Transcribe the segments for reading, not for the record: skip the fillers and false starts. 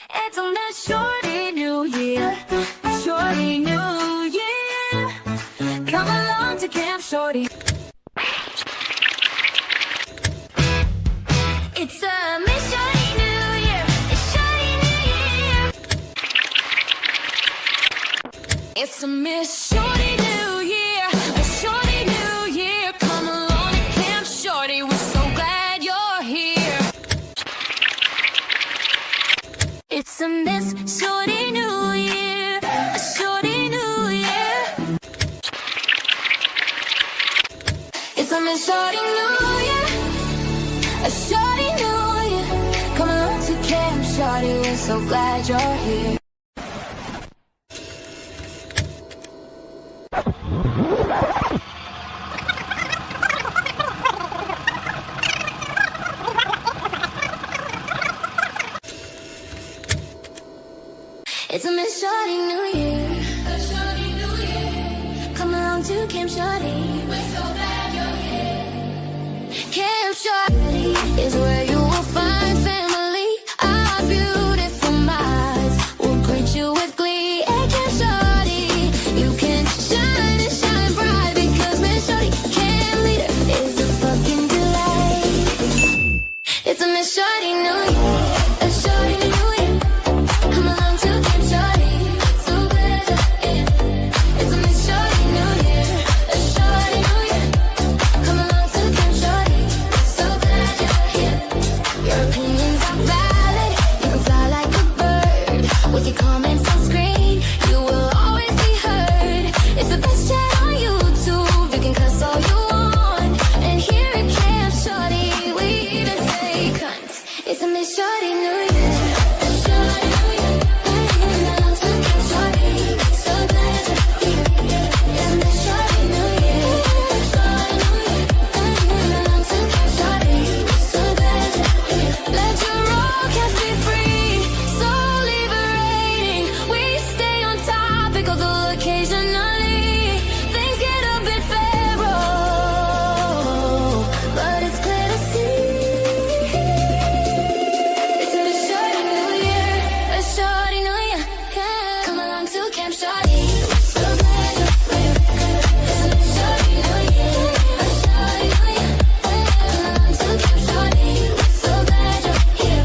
It's on that shorty new year. Shorty new year. Come along to Camp Shorty. It's a Miss Shorty New Year. It's Shorty New Year. It's a Miss Shorty New Year. A Shorty New Year. Come along to Camp Shorty. We're so glad you're here. It's a Miss Shorty New Year. A Shorty New Year. It's a Miss Shorty New Year. A shorty new year. Come along to Camp Shorty. We're so glad you're here. It's a Miss Shorty New Year. A shorty new year. Come along to Camp Shorty. We're so glad you're here. Camp Shorty is where you will find family. Our beautiful minds will greet you with glee. At Camp Shorty, you can shine and shine bright because Miss Shorty, camp leader, is a fucking delight. It's a Miss Shorty New Year, a Shorty New Year. Come along to Camp Shorty, so glad you're here. It's a Miss Shorty New Year, a Shorty New Year. Come along to Camp Shorty, so glad you're here. Your opinions are valid, you can fly like a bird. With your comments on screen, you will always be heard. It's the best chat on YouTube, you can cuss all you want. And here at Camp Shorty, we even say cunt. It's a Miss Shorty New Year, a Shorty New Year. Come along to Camp Shorty, so glad you're here. It's a Miss Shorty New Year, a Shorty New Year. Come along to Camp Shorty, so glad you're here. Let your raw cats be free, so liberating. We stay on topic, although occasionally things get a bit feral, but it's clear to see. It's a Miss Shorty New Year, a Shorty New Year. Come along to Camp Shorty, so glad you're here. It's a Miss Shorty New Year, a Shorty New Year. Come along to Camp Shorty, so glad you're here.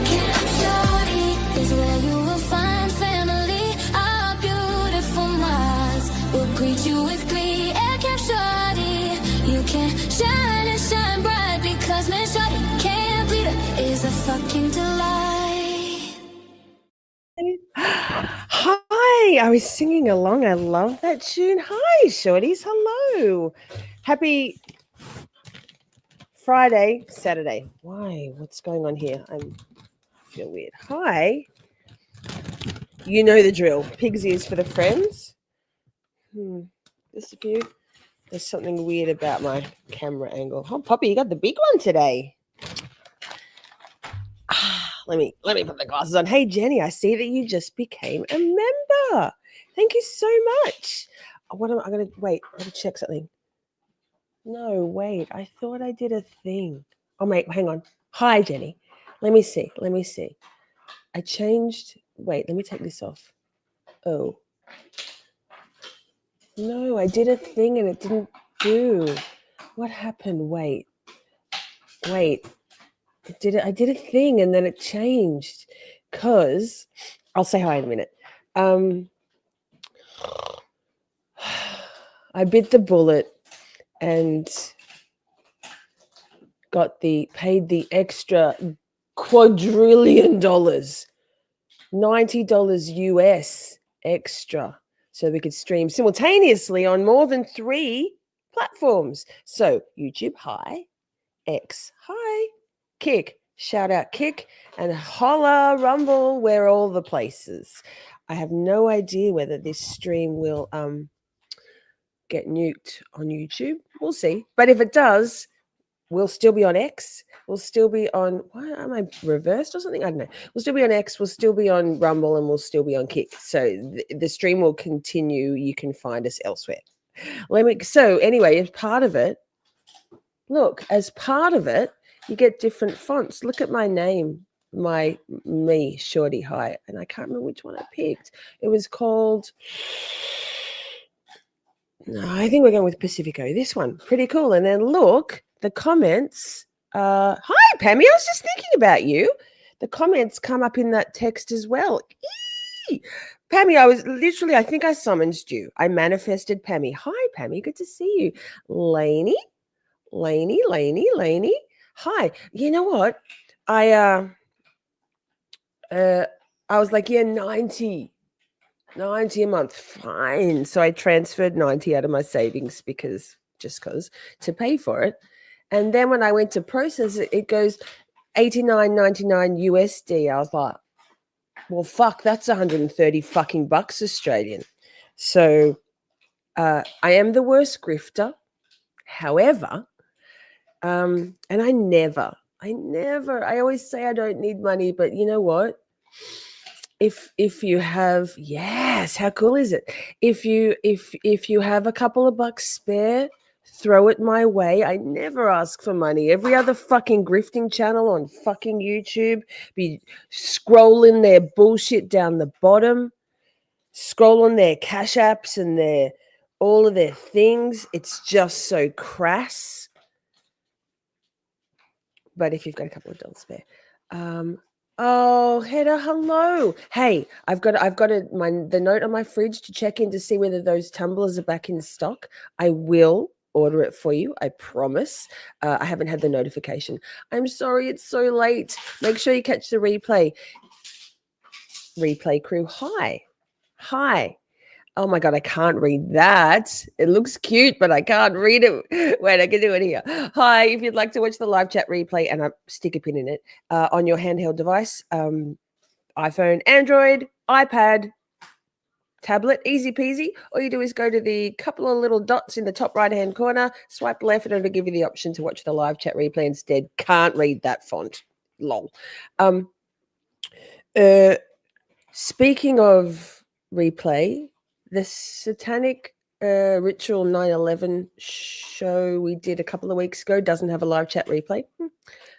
Camp Shorty is where you will find family. Our beautiful minds will greet you with glee. At Camp Shorty, you can shine and shine bright because Miss Shorty, camp leader, is a fucking delight. Hi, I was singing along. I love that tune. Hi, shorties. Hello. Happy Friday, Saturday. Why? What's going on here? I feel weird. Hi. You know the drill. Pig's ears for the friends. Just a few. There's something weird about my camera angle. Oh, Poppy, you got the big one today. Let me put the glasses on. Hey, Jenny, I see that you just became a member. Thank you so much. What am I going to wait? I'm going to check something. No, wait. I thought I did a thing. Oh, wait, hang on. Hi, Jenny. Let me see. I changed. Wait, let me take this off. Oh. No, I did a thing and it didn't do. What happened? Wait. I did a thing and then it changed. Cause I'll say hi in a minute. I bit the bullet and paid the extra quadrillion dollars, $90 US extra, so we could stream simultaneously on more than 3 platforms. So YouTube, hi, X, hi, Kick, shout out Kick, and Holla, Rumble, we're all the places. I have no idea whether this stream will get nuked on YouTube. We'll see. But if it does, We'll still be on X. We'll still be on. Why am I reversed or something? I don't know. We'll still be on X. We'll still be on Rumble, and we'll still be on Kick. So the stream will continue. You can find us elsewhere. So anyway, as part of it, look, as part of it, you get different fonts. Look at my name, me, Shorty High, and I can't remember which one I picked. It was called. No, I think we're going with Pacifico. This one, pretty cool. And then look, the comments. Hi, Pammy. I was just thinking about you. The comments come up in that text as well. Eee! Pammy, I think I summoned you. I manifested Pammy. Hi, Pammy. Good to see you. Lainey. Hi. You know what? I was like, yeah, 90 a month. Fine. So I transferred 90 out of my savings because to pay for it. And then when I went to process it, it goes $89.99 USD. I was like, well, fuck, that's 130 fucking bucks Australian. So I am the worst grifter. However, and I always say I don't need money, but you know what? If you have, yes, how cool is it? If you have a couple of bucks spare, throw it my way. I never ask for money. Every other fucking grifting channel on fucking YouTube be scrolling their bullshit down the bottom, scrolling their cash apps and all of their things. It's just so crass. But if you've got a couple of dollars spare, oh, Hedda, hello. Hey, I've got the note on my fridge to check in to see whether those tumblers are back in stock. I will order it for you. I promise. I haven't had the notification. I'm sorry it's so late. Make sure you catch the replay. Replay crew. Hi. Oh my God, I can't read that. It looks cute, but I can't read it. Wait, I can do it here. Hi, if you'd like to watch the live chat replay, and I stick a pin in it, on your handheld device, iPhone, Android, iPad, tablet, easy peasy. All you do is go to the couple of little dots in the top right-hand corner, swipe left, and it'll give you the option to watch the live chat replay instead. Can't read that font. Lol. Speaking of replay, the Satanic Ritual 9/11 show we did a couple of weeks ago doesn't have a live chat replay.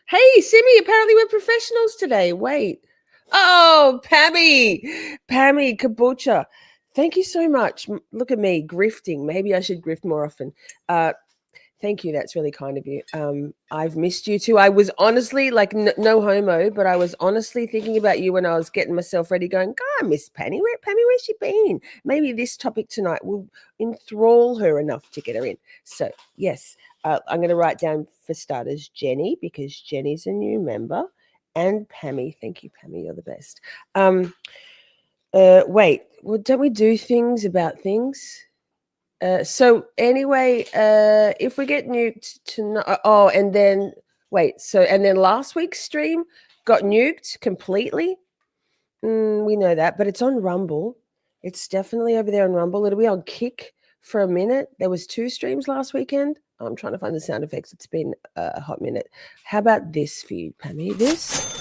Hey, Simi, apparently we're professionals today. Wait. Oh, Pammy Kabucha. Thank you so much. Look at me grifting. Maybe I should grift more often. Thank you. That's really kind of you. I've missed you too. I was honestly like, no homo, but I was honestly thinking about you when I was getting myself ready going, God, I miss Penny. Where's she been? Maybe this topic tonight will enthrall her enough to get her in. So yes, I'm going to write down for starters, Jenny, because Jenny's a new member, and Pammy. Thank you, Pammy. You're the best. Wait, well, don't we do things about things? So anyway, if we get nuked tonight, and then last week's stream got nuked completely. We know that, but it's on Rumble. It's definitely over there on Rumble. It'll be on Kick for a minute. There was 2 streams last weekend. I'm trying to find the sound effects. It's been a hot minute. How about this for you, Pammy? This.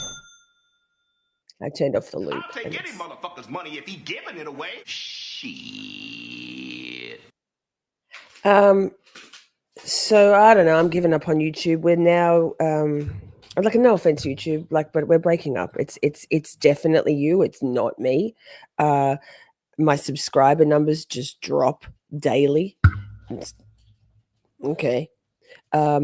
I turned off the loop. I'll take any motherfucker's money if he giving it away. Shit. So I don't know. I'm giving up on YouTube. We're now, like, no offense, YouTube, like, but we're breaking up. It's definitely you. It's not me. My subscriber numbers just drop daily. Okay.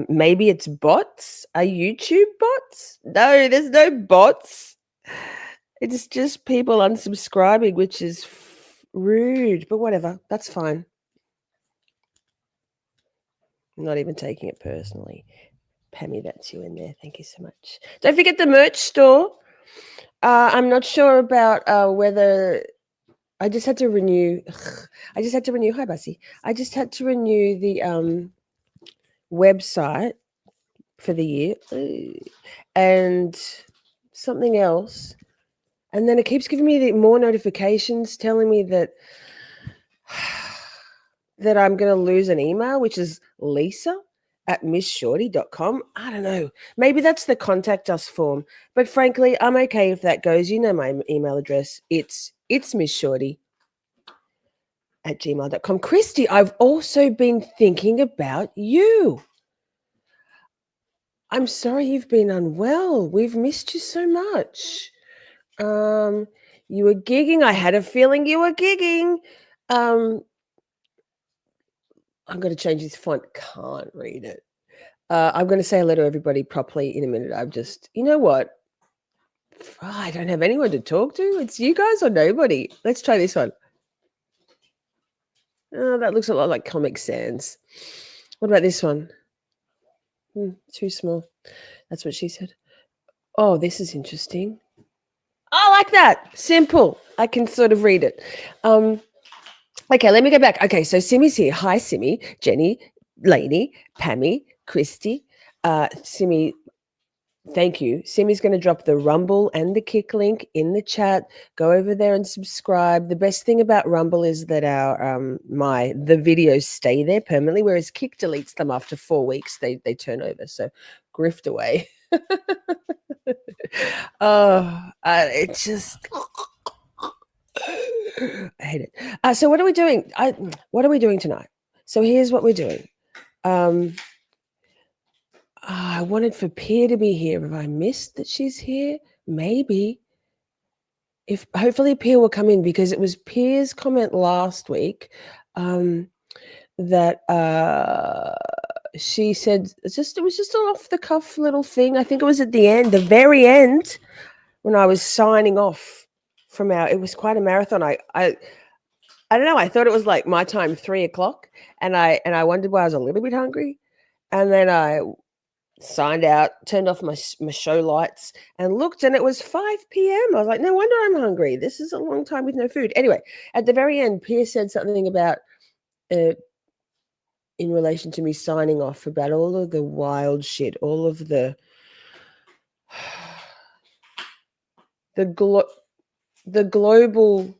Maybe it's bots. Are YouTube bots? No, there's no bots. It's just people unsubscribing, which is rude, but whatever. That's fine. I'm not even taking it personally. Pammy, that's you in there. Thank you so much. Don't forget the merch store. I'm not sure about whether I just had to renew. Hi, Bussy. I just had to renew the website for the year and something else. And then it keeps giving me more notifications telling me that I'm going to lose an email, which is Lisa. at missshorty.com. I don't know. Maybe that's the contact us form. But frankly, I'm okay if that goes. You know my email address. It's missshorty at gmail.com. Christy, I've also been thinking about you. I'm sorry you've been unwell. We've missed you so much. You were gigging. I had a feeling you were gigging. I'm going to change this font. Can't read it. I'm going to say hello to everybody properly in a minute. I've just, you know what? I don't have anyone to talk to. It's you guys or nobody. Let's try this one. Oh, that looks a lot like Comic Sans. What about this one? Too small. That's what she said. Oh, this is interesting. I like that. Simple. I can sort of read it. Okay, let me go back. Okay, so Simi's here. Hi, Simi, Jenny, Lainey, Pammy, Christy. Simi, thank you. Simi's going to drop the Rumble and the Kick link in the chat. Go over there and subscribe. The best thing about Rumble is that our the videos stay there permanently, whereas Kick deletes them after 4 weeks. They turn over. So grift away. It's just I hate it. So what are we doing? What are we doing tonight? So here's what we're doing. I wanted for Pia to be here. Have I missed that she's here? Maybe. If hopefully Pia will come in, because it was Pia's comment last week that she said it was just an off the cuff little thing. I think it was at the end, the very end, when I was signing off from it was quite a marathon. I don't know. I thought it was like my time, 3:00, and I wondered why I was a little bit hungry, and then I signed out, turned off my show lights, and looked, and it was 5 p.m. I was like, no wonder I'm hungry. This is a long time with no food. Anyway, at the very end, Pia said something about in relation to me signing off about all of the wild shit, all of the global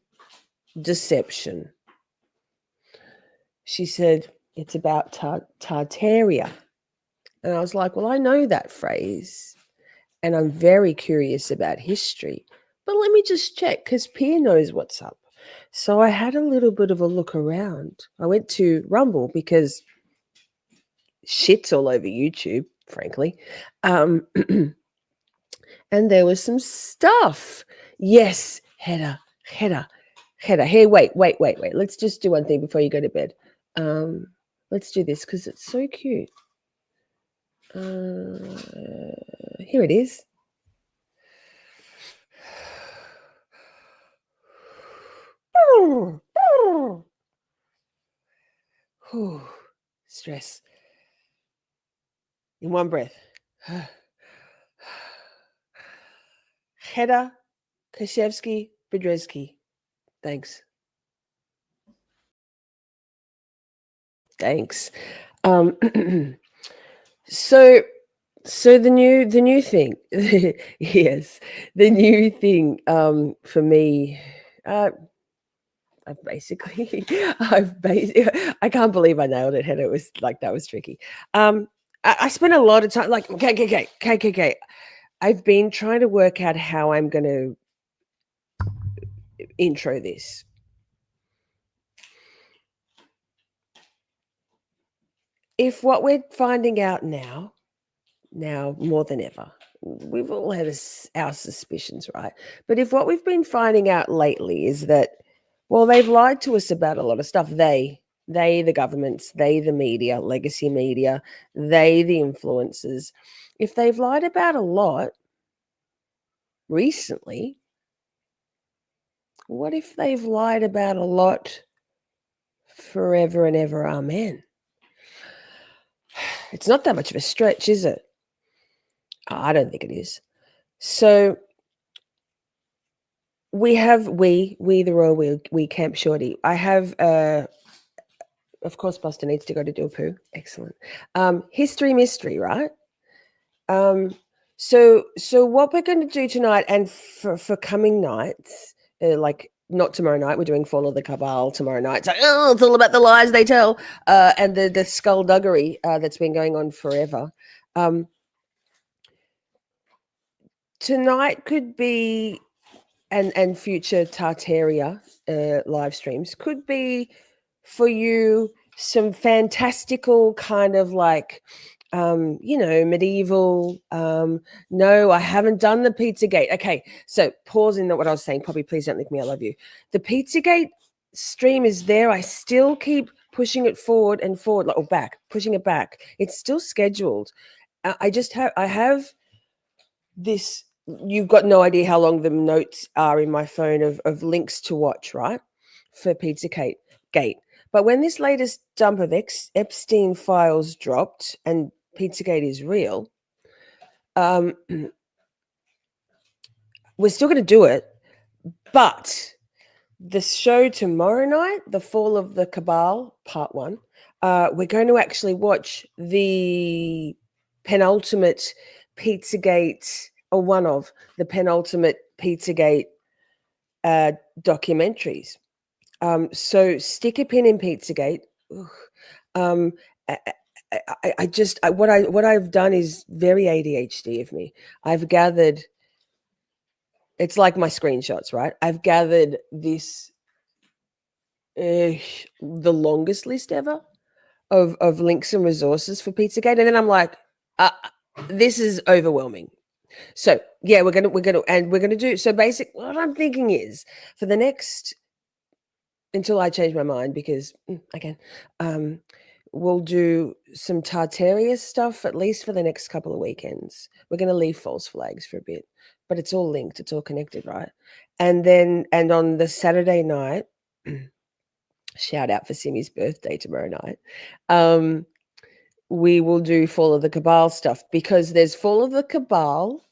deception. She said it's about Tartaria. And I was like, well, I know that phrase, and I'm very curious about history. But let me just check, because Pia knows what's up. So I had a little bit of a look around. I went to Rumble because shit's all over YouTube, frankly. And there was some stuff. Yes, header. Hey, wait. Let's just do one thing before you go to bed. Let's do this because it's so cute. Here it is. Stress. In one breath. Hedda Kashevsky Bedresky. Thanks. So the new thing, yes, the new thing for me, I can't believe I nailed it, and it was like, that was tricky. I spent a lot of time, like, okay. I've been trying to work out how I'm going to intro this. If what we're finding out now more than ever, we've all had our suspicions, right? But if what we've been finding out lately is that, well, they've lied to us about a lot of stuff. They, the governments, they, the media, legacy media, they, the influencers. If they've lied about a lot recently, what if they've lied about a lot forever and ever? Amen. It's not that much of a stretch, is it? I don't think it is. So we have we the royal we Camp Shorty. I have of course Buster needs to go to do a poo. Excellent. History mystery, right? So what we're going to do tonight, and for coming nights, like not tomorrow night. We're doing Fall of the Cabal tomorrow night. So it's all about the lies they tell, and the skullduggery that's been going on forever. Tonight could be, and future Tartaria live streams could be for you some fantastical kind of like medieval. No, I haven't done the Pizzagate. Okay, so pausing what I was saying. Poppy, please don't leave me. I love you. The Pizzagate stream is there. I still keep pushing it forward and forward, or back, pushing it back. It's still scheduled. I have this. You've got no idea how long the notes are in my phone of links to watch, right? For Pizzagate. But when this latest dump of Epstein files dropped and Pizzagate is real, we're still going to do it. But the show tomorrow night, The Fall of the Cabal, Part 1, we're going to actually watch the penultimate Pizzagate, or one of the penultimate Pizzagate documentaries. So stick a pin in Pizzagate. What I've done is very ADHD of me. I've gathered, it's like my screenshots, right? I've gathered this the longest list ever of links and resources for Pizzagate, and then I'm like, this is overwhelming. So yeah, we're gonna do. So basic. What I'm thinking is for the next, until I change my mind, because again, we'll do some Tartaria stuff at least for the next couple of weekends. We're going to leave false flags for a bit, but it's all linked. It's all connected, right? And on the Saturday night, shout out for Simi's birthday tomorrow night, we will do Fall of the Cabal stuff, because there's Fall of the Cabal,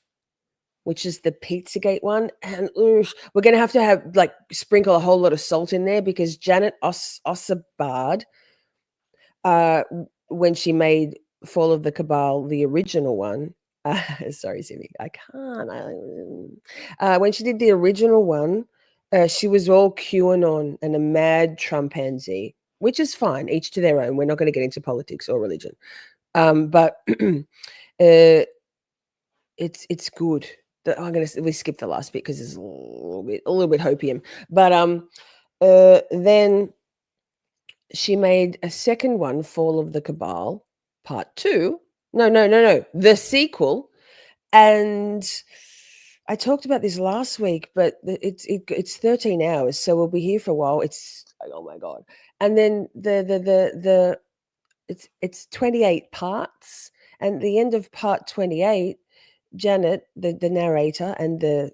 which is the Pizzagate one, and we're going to have like sprinkle a whole lot of salt in there, because Janet Ossabard, when she made Fall of the Cabal, the original one, sorry, Simi, I can't. When she did the original one, she was all QAnon and a mad Trumpanzee, which is fine, each to their own. We're not going to get into politics or religion, but it's good. We skip the last bit because it's a little bit hopium, but then she made a second one, Fall of the Cabal, Part 2. No, the sequel. And I talked about this last week, but it's 13 hours, so we'll be here for a while. It's like, oh my god! And then it's 28 parts, and at the end of part 28, Janet, the narrator and the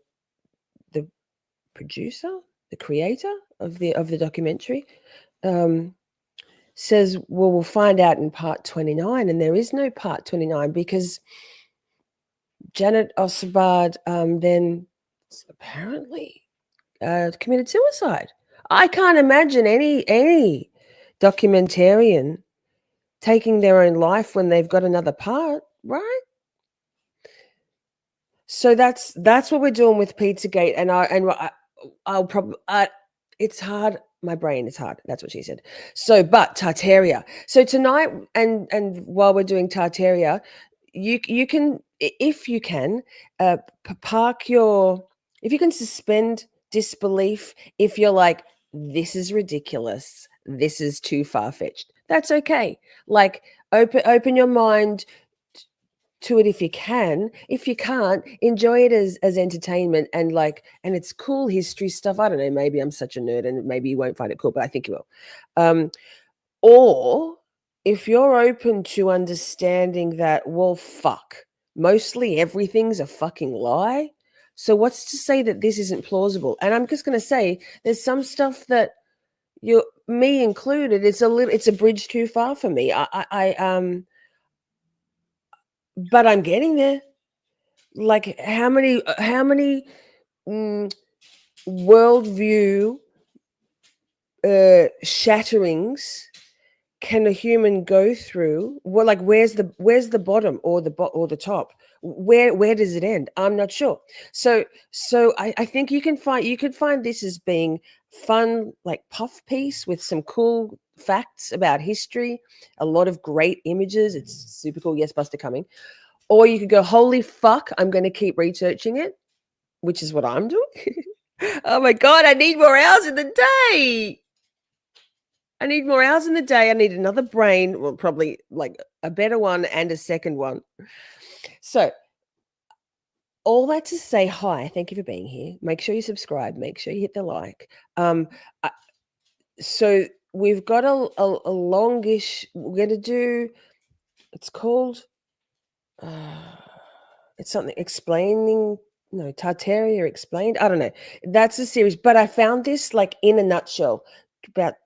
producer, the creator of the documentary, says, well, we'll find out in part 29, and there is no part 29, because Janet Ossabard then apparently committed suicide. I can't imagine any documentarian taking their own life when they've got another part, right? So that's what we're doing with Pizzagate, and I'll probably it's hard. My brain is hard. That's what she said. So, but Tartaria. So tonight, and while we're doing Tartaria, you can, if you can, park your, if you can suspend disbelief. If you're like, this is ridiculous, this is too far-fetched, that's okay. Like, open your mind to it if you can. If you can't, enjoy it as entertainment, and it's cool history stuff. I don't know, maybe I'm such a nerd and maybe you won't find it cool, but I think you will. Or if you're open to understanding that, well, fuck, mostly everything's a fucking lie, so what's to say that this isn't plausible? And I'm just going to say, there's some stuff that, me included, it's a bridge too far for me. But I'm getting there. Like, how many worldview shatterings can a human go through? Well, like, where's the bottom or the top? Where does it end? I'm not sure. So I think you could find this as being fun, like puff piece with some cool facts about history, a lot of great images. It's super cool. Yes, Buster coming. Or you could go, holy fuck, I'm going to keep researching it, which is what I'm doing. Oh my God, I need more hours in the day. I need more hours in the day. I need another brain, well, probably like a better one and a second one. So, all that to say, hi, thank you for being here. Make sure you subscribe. Make sure you hit the like. I- so we've got a longish. We're going to do. It's called. It's something explaining. No, Tartaria explained. I don't know. That's a series, but I found this like in a nutshell.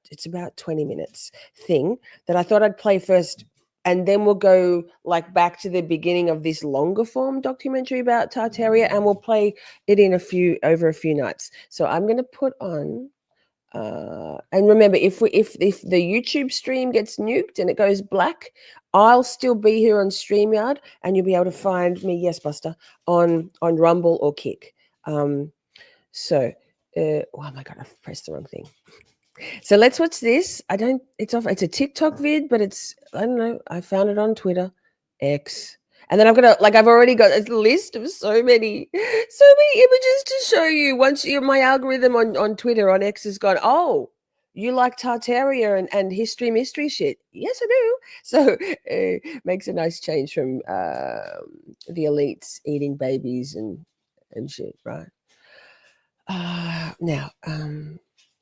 It's about 20 minutes thing that I thought I'd play first, and then we'll go like back to the beginning of this longer form documentary about Tartaria, and we'll play it in over a few nights. So I'm going to put on. And remember, if the YouTube stream gets nuked and it goes black, I'll still be here on StreamYard, and you'll be able to find me, yes, Buster, on Rumble or Kick. Oh my God, I've pressed the wrong thing. So let's watch this. It's a TikTok vid, but I don't know. I found it on Twitter, X. And then I've already got a list of so many images to show you. Once my algorithm on Twitter, on X has gone, oh, you like Tartaria and history mystery shit? Yes, I do. So makes a nice change from the elites eating babies and shit, right? Now,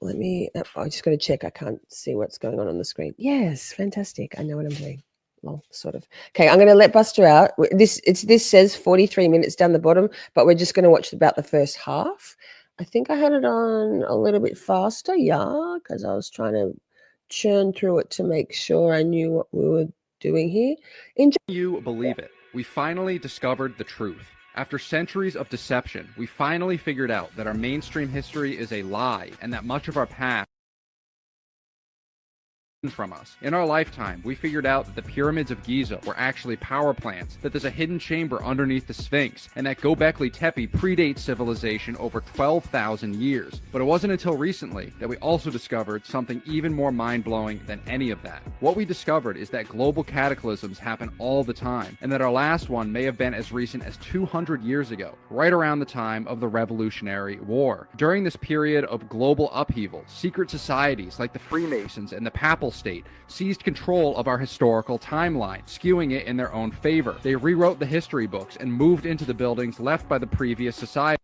let me. I'm just going to check. I can't see what's going on the screen. Yes, fantastic. I know what I'm doing. Well, sort of. Okay, I'm going to let Buster out. This says 43 minutes down the bottom, but we're just going to watch about the first half. I think I had it on a little bit faster, yeah, because I was trying to churn through it to make sure I knew what we were doing here. You believe it. We finally discovered the truth. After centuries of deception, we finally figured out that our mainstream history is a lie and that much of our past from us. In our lifetime, we figured out that the pyramids of Giza were actually power plants, that there's a hidden chamber underneath the Sphinx, and that Göbekli Tepe predates civilization over 12,000 years. But it wasn't until recently that we also discovered something even more mind-blowing than any of that. What we discovered is that global cataclysms happen all the time, and that our last one may have been as recent as 200 years ago, right around the time of the Revolutionary War. During this period of global upheaval, secret societies like the Freemasons and the Papal State seized control of our historical timeline, skewing it in their own favor. They rewrote the history books and moved into the buildings left by the previous society.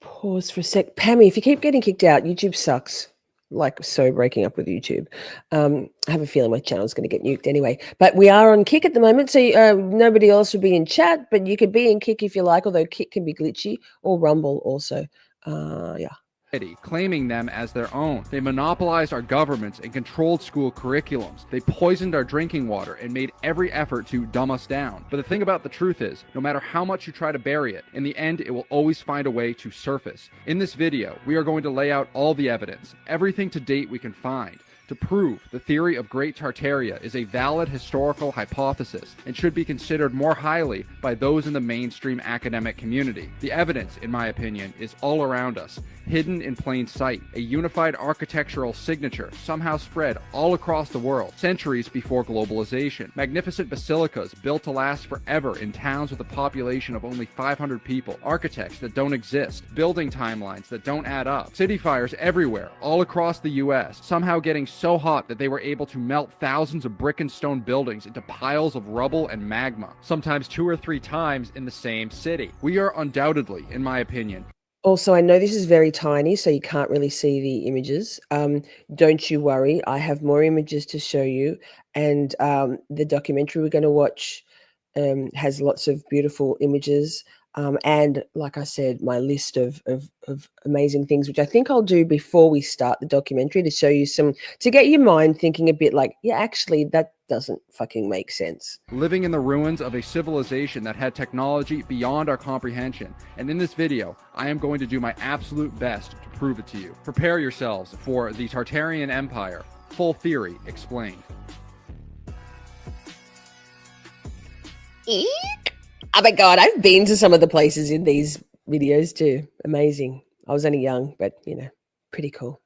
Pause for a sec. Pammy, if you keep getting kicked out, YouTube sucks. Like, so breaking up with YouTube. I have a feeling my channel's going to get nuked anyway. But we are on Kick at the moment, so nobody else will be in chat, but you could be in Kick if you like, although Kick can be glitchy, or Rumble also. Yeah. Claiming them as their own. They monopolized our governments and controlled school curriculums. They poisoned our drinking water and made every effort to dumb us down. But the thing about the truth is, no matter how much you try to bury it, in the end it will always find a way to surface. In this video, we are going to lay out all the evidence, everything to date we can find, to prove the theory of Great Tartaria is a valid historical hypothesis and should be considered more highly by those in the mainstream academic community. The evidence, in my opinion, is all around us, hidden in plain sight, a unified architectural signature somehow spread all across the world, centuries before globalization. Magnificent basilicas built to last forever in towns with a population of only 500 people, architects that don't exist, building timelines that don't add up, city fires everywhere, all across the US, somehow getting so hot that they were able to melt thousands of brick and stone buildings into piles of rubble and magma, sometimes 2 or 3 times in the same city. We are undoubtedly, in my opinion, also, I know this is very tiny, so you can't really see the images. Don't you worry. I have more images to show you. And the documentary we're going to watch has lots of beautiful images. And like I said, my list of amazing things, which I think I'll do before we start the documentary, to show you to get your mind thinking a bit like, yeah, actually, that doesn't fucking make sense. Living in the ruins of a civilization that had technology beyond our comprehension. And in this video, I am going to do my absolute best to prove it to you. Prepare yourselves for the Tartarian Empire, full theory explained. Eek! Oh my God, I've been to some of the places in these videos too. Amazing. I was only young, but pretty cool.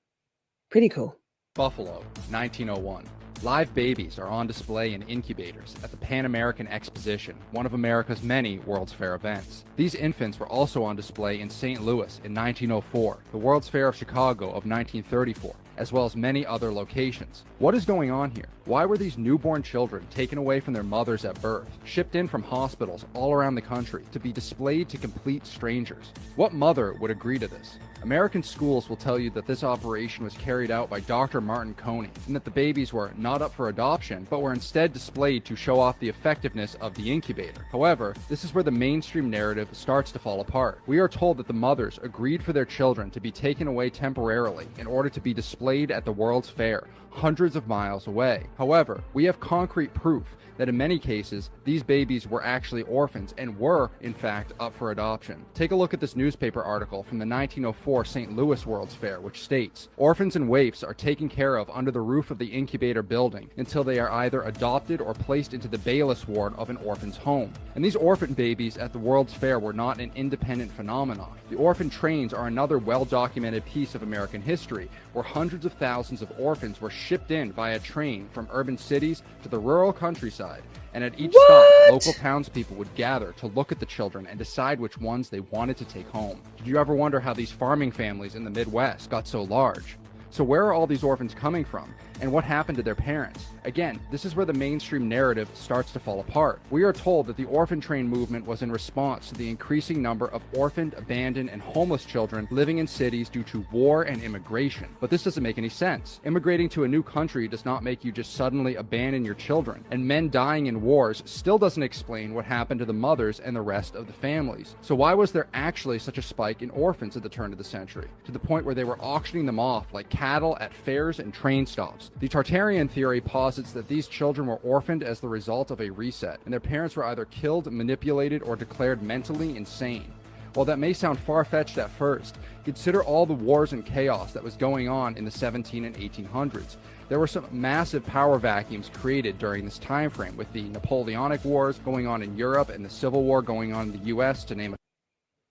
Pretty cool. Buffalo, 1901. Live babies are on display in incubators at the Pan American Exposition, one of America's many World's Fair events. These infants were also on display in St. Louis in 1904, the World's Fair of Chicago of 1934, as well as many other locations. What is going on here? Why were these newborn children taken away from their mothers at birth, shipped in from hospitals all around the country to be displayed to complete strangers? What mother would agree to this? American schools will tell you that this operation was carried out by Dr. Martin Coney, and that the babies were not up for adoption, but were instead displayed to show off the effectiveness of the incubator. However, this is where the mainstream narrative starts to fall apart. We are told that the mothers agreed for their children to be taken away temporarily in order to be displayed at the World's Fair, hundreds of miles away. However, we have concrete proof that in many cases, these babies were actually orphans and were, in fact, up for adoption. Take a look at this newspaper article from the 1904 St. Louis World's Fair, which states, "Orphans and waifs are taken care of under the roof of the incubator building until they are either adopted or placed into the Bayless ward of an orphan's home." And these orphan babies at the World's Fair were not an independent phenomenon. The orphan trains are another well-documented piece of American history, where hundreds of thousands of orphans were shipped in via train from urban cities to the rural countryside, and at each stop, local townspeople would gather to look at the children and decide which ones they wanted to take home. Did you ever wonder how these farming families in the Midwest got so large? So where are all these orphans coming from? And what happened to their parents? Again, this is where the mainstream narrative starts to fall apart. We are told that the orphan train movement was in response to the increasing number of orphaned, abandoned, and homeless children living in cities due to war and immigration. But this doesn't make any sense. Immigrating to a new country does not make you just suddenly abandon your children. And men dying in wars still doesn't explain what happened to the mothers and the rest of the families. So why was there actually such a spike in orphans at the turn of the century, to the point where they were auctioning them off like cattle at fairs and train stops? The Tartarian theory posits that these children were orphaned as the result of a reset, and their parents were either killed, manipulated, or declared mentally insane. While that may sound far-fetched at first, consider all the wars and chaos that was going on in the 17 and 1800s. There were some massive power vacuums created during this time frame, with the Napoleonic Wars going on in Europe and the Civil War going on in the US, to name a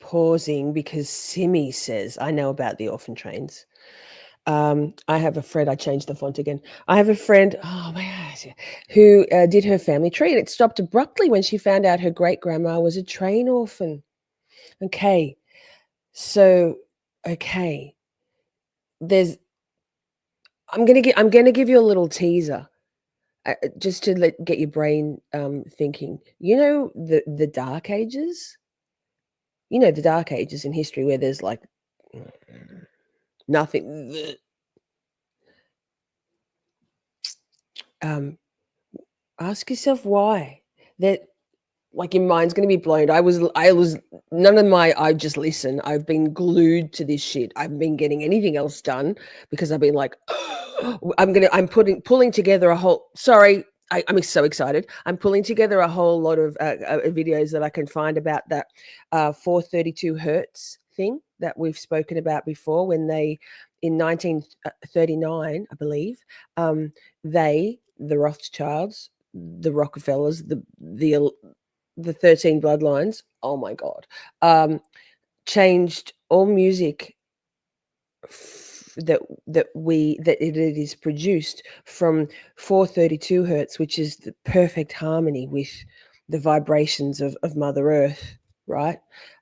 Pausing because Simi says, I know about the orphan trains. I have a friend, I changed the font again. I have a friend, oh my gosh, who did her family tree, and it stopped abruptly when she found out her great grandma was a train orphan. Okay. So, okay. I'm gonna give you a little teaser, just to get your brain thinking. You know the Dark Ages? You know the Dark Ages in history where there's like nothing. Ask yourself why. That, like, your mind's going to be blown. I was I just listen. I've been glued to this shit. I haven't been getting anything else done because I've been like, I'm pulling together a whole, sorry, I'm so excited. I'm pulling together a whole lot of videos that I can find about that 432 hertz thing that we've spoken about before, when they, in 1939, I believe, the Rothschilds, the Rockefellers, the 13 bloodlines, oh my God, changed all music that it is produced from 432 hertz, which is the perfect harmony with the vibrations of Mother Earth, right,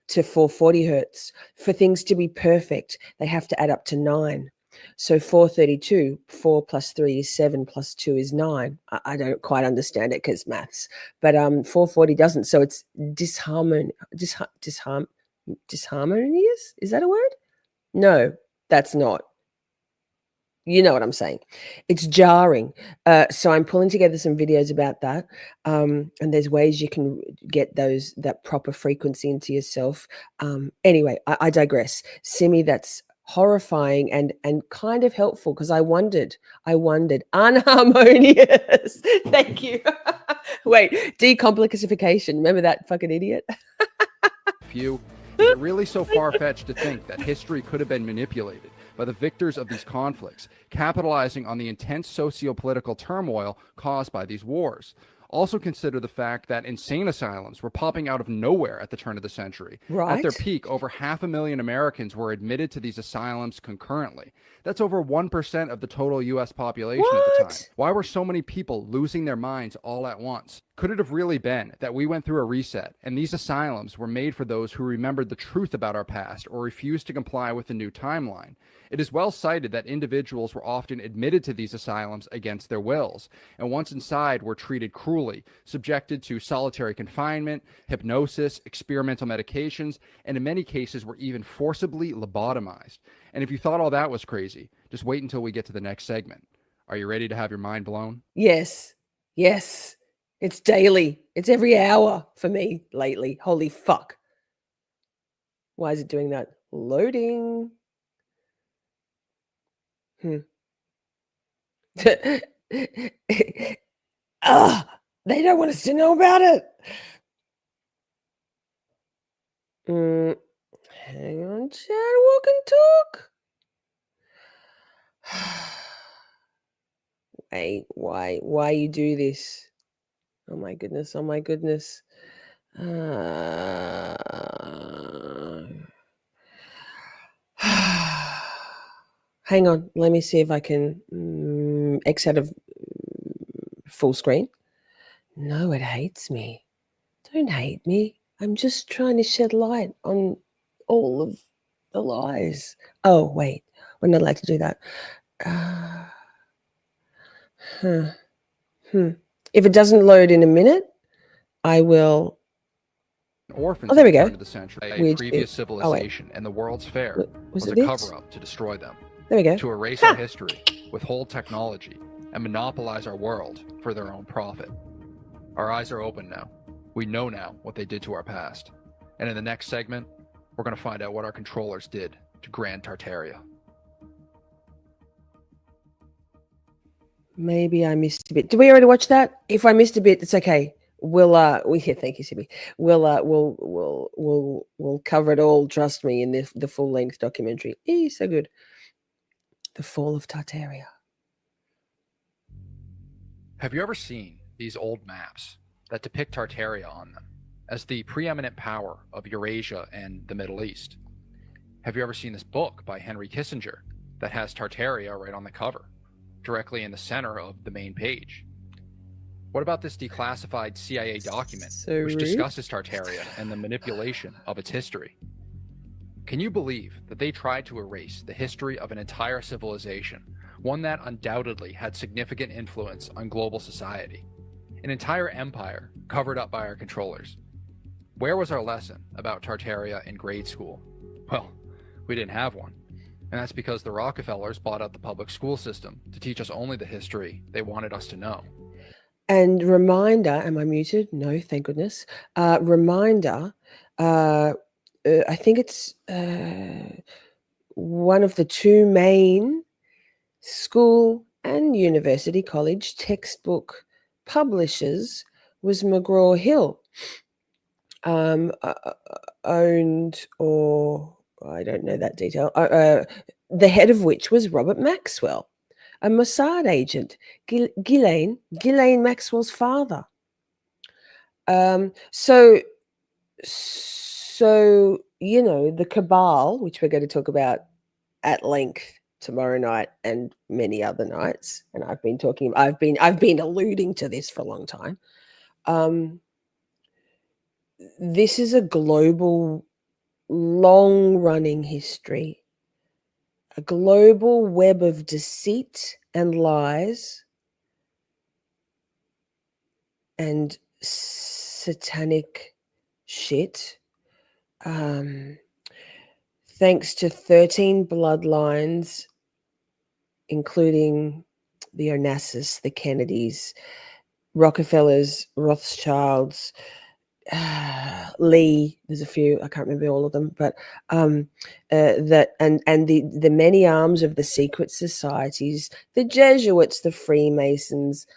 to 440 hertz. For things to be perfect, they have to add up to 9. So 432, 4 plus 3 is 7 plus 2 is 9. I don't quite understand it because maths, but 440 doesn't. So it's disharmonious. Is that a word? No, that's not. You know what I'm saying. It's jarring. So I'm pulling together some videos about that. And there's ways you can get that proper frequency into yourself. Anyway, I digress. Simi, that's horrifying and kind of helpful, because I wondered unharmonious. Thank you. Wait, decomplexification. Remember that fucking idiot? few. Is it really so far-fetched to think that history could have been manipulated by the victors of these conflicts, capitalizing on the intense socio-political turmoil caused by these wars? Also consider the fact that insane asylums were popping out of nowhere at the turn of the century. At their Right. peak, over 500,000 Americans were admitted to these asylums concurrently. That's over 1% of the total US population at the time. What? Why were so many people losing their minds all at once? Could it have really been that we went through a reset and these asylums were made for those who remembered the truth about our past or refused to comply with the new timeline? It is well cited that individuals were often admitted to these asylums against their wills, and once inside were treated cruelly, subjected to solitary confinement, hypnosis, experimental medications, and in many cases were even forcibly lobotomized. And if you thought all that was crazy, just wait until we get to the next segment. Are you ready to have your mind blown? Yes. Yes. It's daily. It's every hour for me lately. Holy fuck. Why is it doing that? Loading. They don't want us to know about it. Hang on, chat, walk and talk. Wait, why you do this? Oh my goodness, oh my goodness. Hang on, let me see if I can X out of full screen. No, it hates me. Don't hate me. I'm just trying to shed light on all of the lies. Oh, wait, we're not allowed to do that. If it doesn't load in a minute, I will. Orphans Oh, there we at the go. turn of the century, a Weird previous shit. Oh, wait. civilization and the World's Fair Was was it a this? cover-up to destroy them, There we go. to erase Ha! our history, withhold technology, and monopolize our world for their own profit. Our eyes are open now. We know now what they did to our past. And in the next segment, we're going to find out what our controllers did to Grand Tartaria. Maybe I missed a bit. Did we already watch that? If I missed a bit, it's okay. We'll thank you, Sibby. We'll cover it all. Trust me, in the full length documentary. So good. The Fall of Tartaria. Have you ever seen these old maps that depict Tartaria on them as the preeminent power of Eurasia and the Middle East? Have you ever seen this book by Henry Kissinger that has Tartaria right on the cover, directly in the center of the main page? What about this declassified CIA document which discusses Tartaria and the manipulation of its history? Can you believe that they tried to erase the history of an entire civilization, one that undoubtedly had significant influence on global society? An entire empire covered up by our controllers. Where was our lesson about Tartaria in grade school? Well, we didn't have one. And that's because the Rockefellers bought out the public school system to teach us only the history they wanted us to know. And reminder, am I muted? No, thank goodness. Reminder, I think it's one of the two main school and university college textbook publishers was McGraw-Hill, owned, or I don't know that detail, the head of which was Robert Maxwell, a Mossad agent, Ghislaine Maxwell's father. So you know, the cabal, which we're going to talk about at length tomorrow night and many other nights, and I've been alluding to this for a long time. This is a global, long-running history, a global web of deceit and lies and satanic shit. Thanks to 13 bloodlines, including the Onassis, the Kennedys, Rockefellers, Rothschilds, Lee. There's a few, I can't remember all of them, but that and the many arms of the secret societies, the Jesuits, the Freemasons,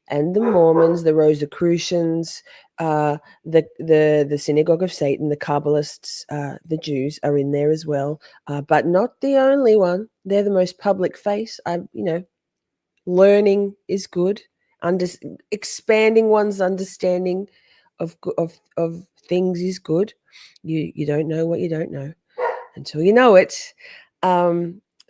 and the Mormons, the Rosicrucians, the Synagogue of Satan, the Kabbalists, the Jews are in there as well, but not the only one. They're the most public face. Learning is good. expanding one's understanding of things is good. You don't know what you don't know until you know it.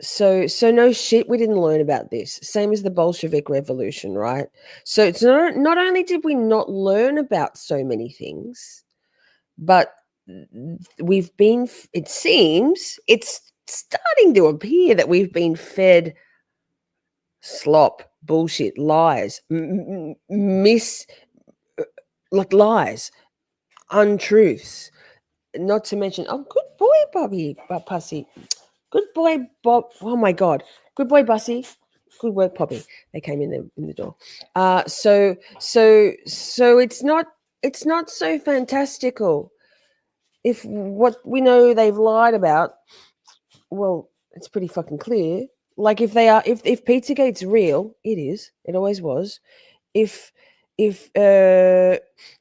So no shit, we didn't learn about this. Same as the Bolshevik Revolution, right? So it's not only did we not learn about so many things, but we've been. It seems it's starting to appear that we've been fed slop, bullshit, lies, like lies, untruths. Not to mention, oh, good boy, Bobby, Pussy. Good boy, Bob. Oh my God, good boy, Bussy. Good work, Poppy. They came in the door. So it's not so fantastical. If what we know they've lied about, well, it's pretty fucking clear. Like if Pizzagate's real, it is. It always was. If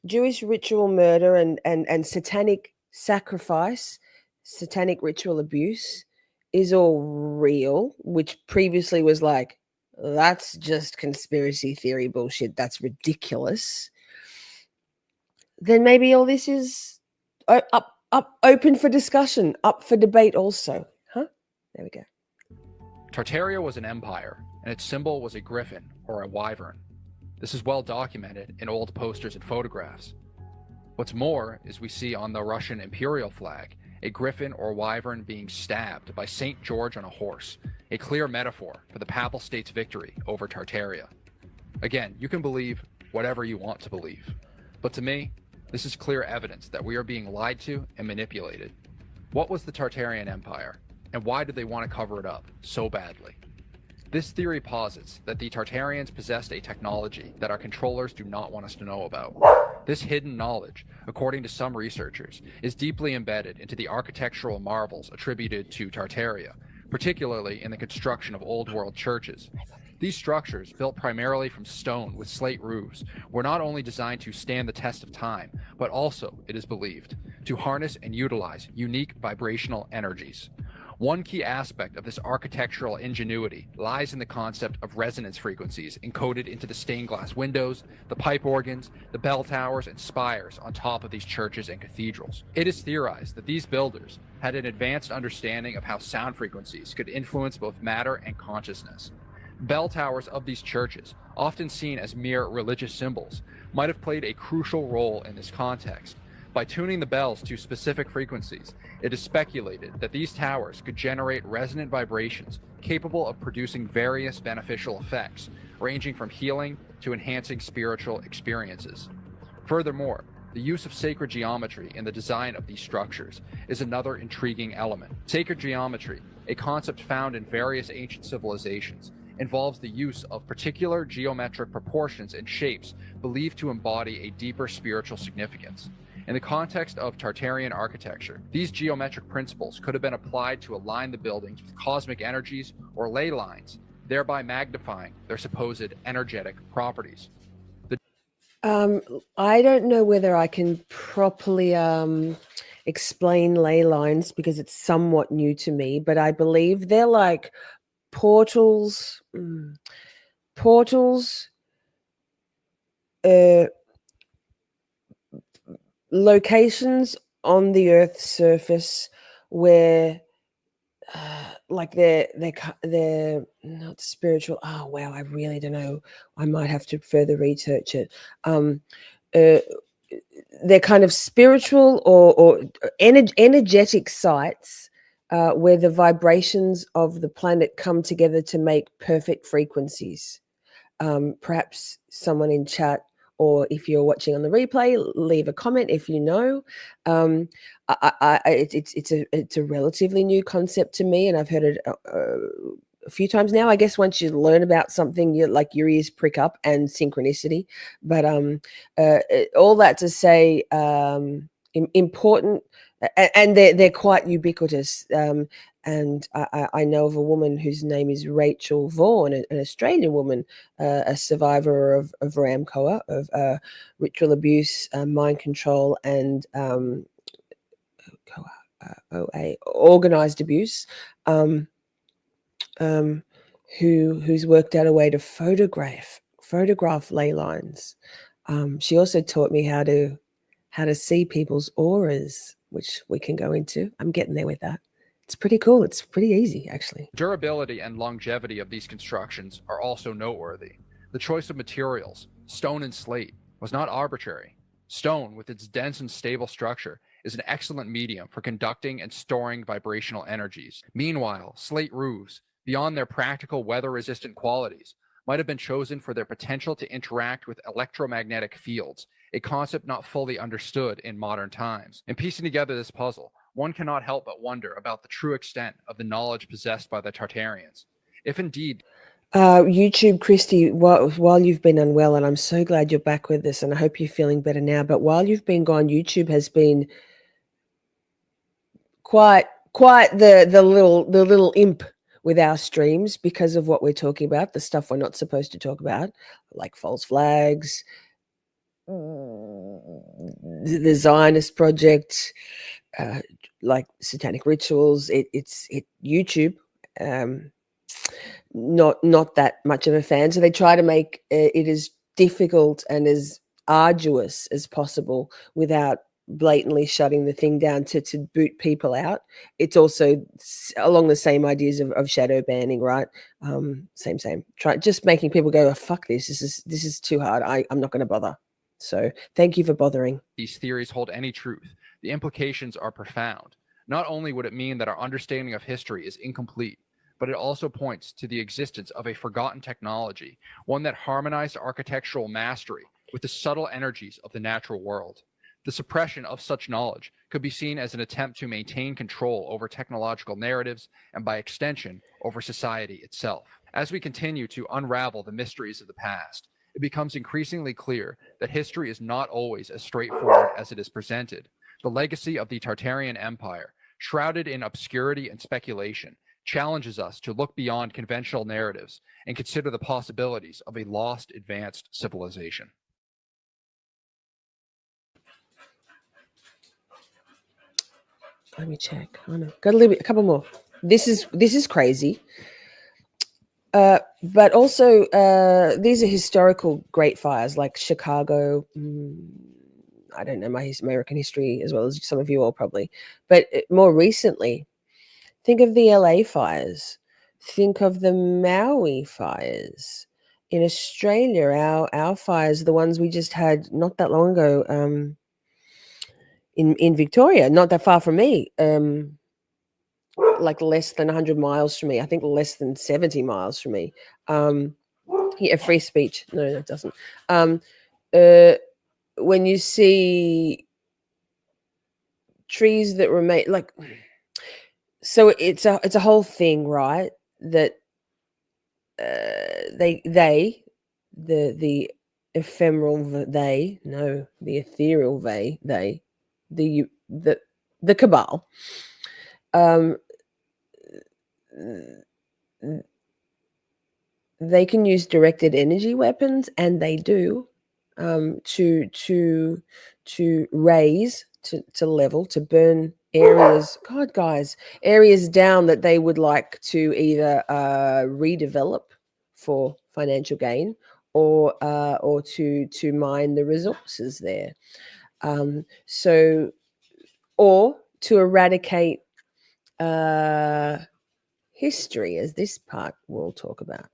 Jewish ritual murder and satanic sacrifice, satanic ritual abuse is all real, which previously was like, that's just conspiracy theory bullshit. That's ridiculous. Then maybe all this is up open for discussion, up for debate also. Huh? There we go. Tartaria was an empire, and its symbol was a griffin or a wyvern. This is well documented in old posters and photographs. What's more is we see on the Russian imperial flag a griffin or wyvern being stabbed by St. George on a horse, a clear metaphor for the Papal State's victory over Tartaria. Again, you can believe whatever you want to believe, but to me, this is clear evidence that we are being lied to and manipulated. What was the Tartarian Empire, and why did they want to cover it up so badly? This theory posits that the Tartarians possessed a technology that our controllers do not want us to know about. This hidden knowledge, according to some researchers, is deeply embedded into the architectural marvels attributed to Tartaria, particularly in the construction of Old World churches. These structures, built primarily from stone with slate roofs, were not only designed to stand the test of time, but also, it is believed, to harness and utilize unique vibrational energies. One key aspect of this architectural ingenuity lies in the concept of resonance frequencies encoded into the stained glass windows, the pipe organs, the bell towers, and spires on top of these churches and cathedrals. It is theorized that these builders had an advanced understanding of how sound frequencies could influence both matter and consciousness. Bell towers of these churches, often seen as mere religious symbols, might have played a crucial role in this context. By tuning the bells to specific frequencies, it is speculated that these towers could generate resonant vibrations capable of producing various beneficial effects, ranging from healing to enhancing spiritual experiences. Furthermore, the use of sacred geometry in the design of these structures is another intriguing element. Sacred geometry, a concept found in various ancient civilizations, involves the use of particular geometric proportions and shapes believed to embody a deeper spiritual significance. In the context of Tartarian architecture, these geometric principles could have been applied to align the buildings with cosmic energies or ley lines, thereby magnifying their supposed energetic properties. I don't know whether I can properly explain ley lines because it's somewhat new to me, but I believe they're like portals, locations on the Earth's surface where like they're not spiritual. Oh wow, I really don't know. I might have to further research it. They're kind of spiritual or energetic sites where the vibrations of the planet come together to make perfect frequencies. Perhaps someone in chat, or if you're watching on the replay, leave a comment if you know. It's a relatively new concept to me, and I've heard it a few times now. I guess once you learn about something, your ears prick up, and synchronicity. But all that to say, important, and they're quite ubiquitous. And I know of a woman whose name is Rachel Vaughan, an Australian woman, a survivor of RAMCOA, of ritual abuse, mind control, and OA, organized abuse, who's worked out a way to photograph photograph ley lines. She also taught me how to see people's auras, which we can go into. I'm getting there with that. It's pretty cool. It's pretty easy, actually. Durability and longevity of these constructions are also noteworthy. The choice of materials, stone and slate, was not arbitrary. Stone, with its dense and stable structure, is an excellent medium for conducting and storing vibrational energies. Meanwhile, slate roofs, beyond their practical weather-resistant qualities, might have been chosen for their potential to interact with electromagnetic fields, a concept not fully understood in modern times. In piecing together this puzzle, one cannot help but wonder about the true extent of the knowledge possessed by the Tartarians. If indeed YouTube, Christy, while you've been unwell, and I'm so glad you're back with us, and I hope you're feeling better now, but while you've been gone, YouTube has been quite the little imp with our streams because of what we're talking about, the stuff we're not supposed to talk about, like false flags, the Zionist project, like satanic rituals. It's YouTube. Not that much of a fan. So they try to make it as difficult and as arduous as possible without blatantly shutting the thing down to boot people out. It's also along the same ideas of shadow banning, right? Same. Try just making people go, oh, fuck this. This is too hard. I'm not going to bother. So thank you for bothering. These theories hold any truth, the implications are profound. Not only would it mean that our understanding of history is incomplete, but it also points to the existence of a forgotten technology, one that harmonized architectural mastery with the subtle energies of the natural world. The suppression of such knowledge could be seen as an attempt to maintain control over technological narratives and, by extension, over society itself. As we continue to unravel the mysteries of the past, it becomes increasingly clear that history is not always as straightforward as it is presented. The legacy of the Tartarian Empire, shrouded in obscurity and speculation, challenges us to look beyond conventional narratives and consider the possibilities of a lost advanced civilization. Let me check. Oh no, got a couple more. This is crazy. But also, these are historical great fires like Chicago. I don't know my American history as well as some of you all probably. But more recently, think of the LA fires. Think of the Maui fires. In Australia, our fires, the ones we just had not that long ago, in Victoria, not that far from me, like less than 100 miles from me. I think less than 70 miles from me. Yeah, free speech. No, that doesn't. When you see trees that remain, like, so it's a whole thing, right? That the ephemeral they, no, the ethereal they, the cabal, they can use directed energy weapons, and they do, to raise, to level, to burn areas, God, guys, areas down that they would like to either redevelop for financial gain, or to mine the resources there. So, or to eradicate history, as this part we'll talk about.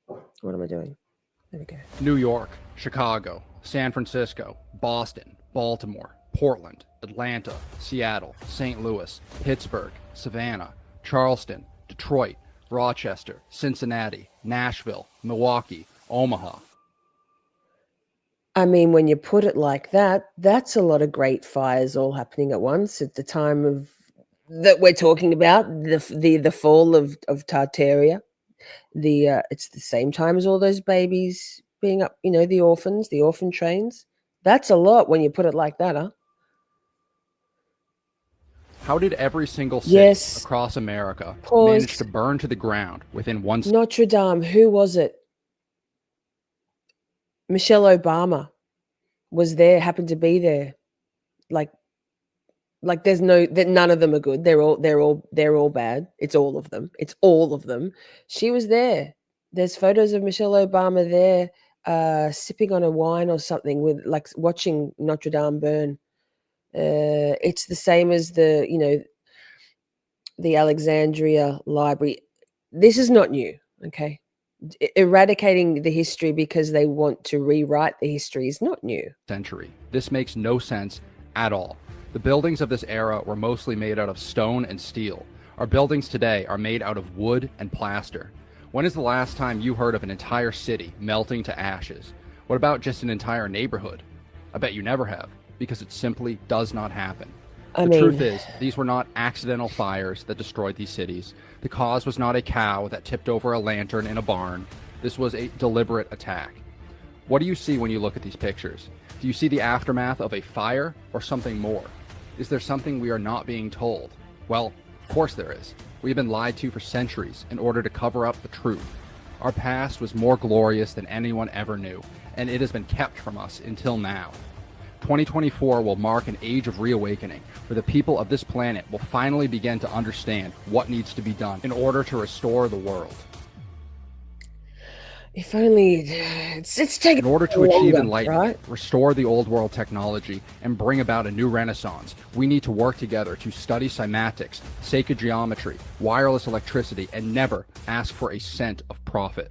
What am I doing? There we go. New York, Chicago, San Francisco, Boston, Baltimore, Portland, Atlanta, Seattle, St. Louis, Pittsburgh, Savannah, Charleston, Detroit, Rochester, Cincinnati, Nashville, Milwaukee, Omaha. I mean, when you put it like that, that's a lot of great fires all happening at once at the time of that we're talking about, the fall of Tartaria. It's the same time as all those babies being up, the orphans, the orphan trains. That's a lot when you put it like that, huh? How did every single city across America manage to burn to the ground within one second? Notre Dame, who was it? Michelle Obama was there, happened to be there. Like there's none of them are good. They're all bad. It's all of them. She was there. There's photos of Michelle Obama there, sipping on a wine or something, with like watching Notre Dame burn. It's the same as the Alexandria Library. This is not new, okay? Eradicating the history because they want to rewrite the history is not new. Century. This makes no sense at all. The buildings of this era were mostly made out of stone and steel. Our buildings today are made out of wood and plaster. When is the last time you heard of an entire city melting to ashes? What about just an entire neighborhood? I bet you never have, because it simply does not happen. The truth is, these were not accidental fires that destroyed these cities. The cause was not a cow that tipped over a lantern in a barn. This was a deliberate attack. What do you see when you look at these pictures? Do you see the aftermath of a fire or something more? Is there something we are not being told? Well, of course there is. We have been lied to for centuries in order to cover up the truth. Our past was more glorious than anyone ever knew, and it has been kept from us until now. 2024 will mark an age of reawakening, where the people of this planet will finally begin to understand what needs to be done in order to restore the world. If only it's taken In order to achieve longer, enlightenment, right? restore the old world technology, and bring about a new renaissance, we need to work together to study cymatics, sacred geometry, wireless electricity, and never ask for a cent of profit.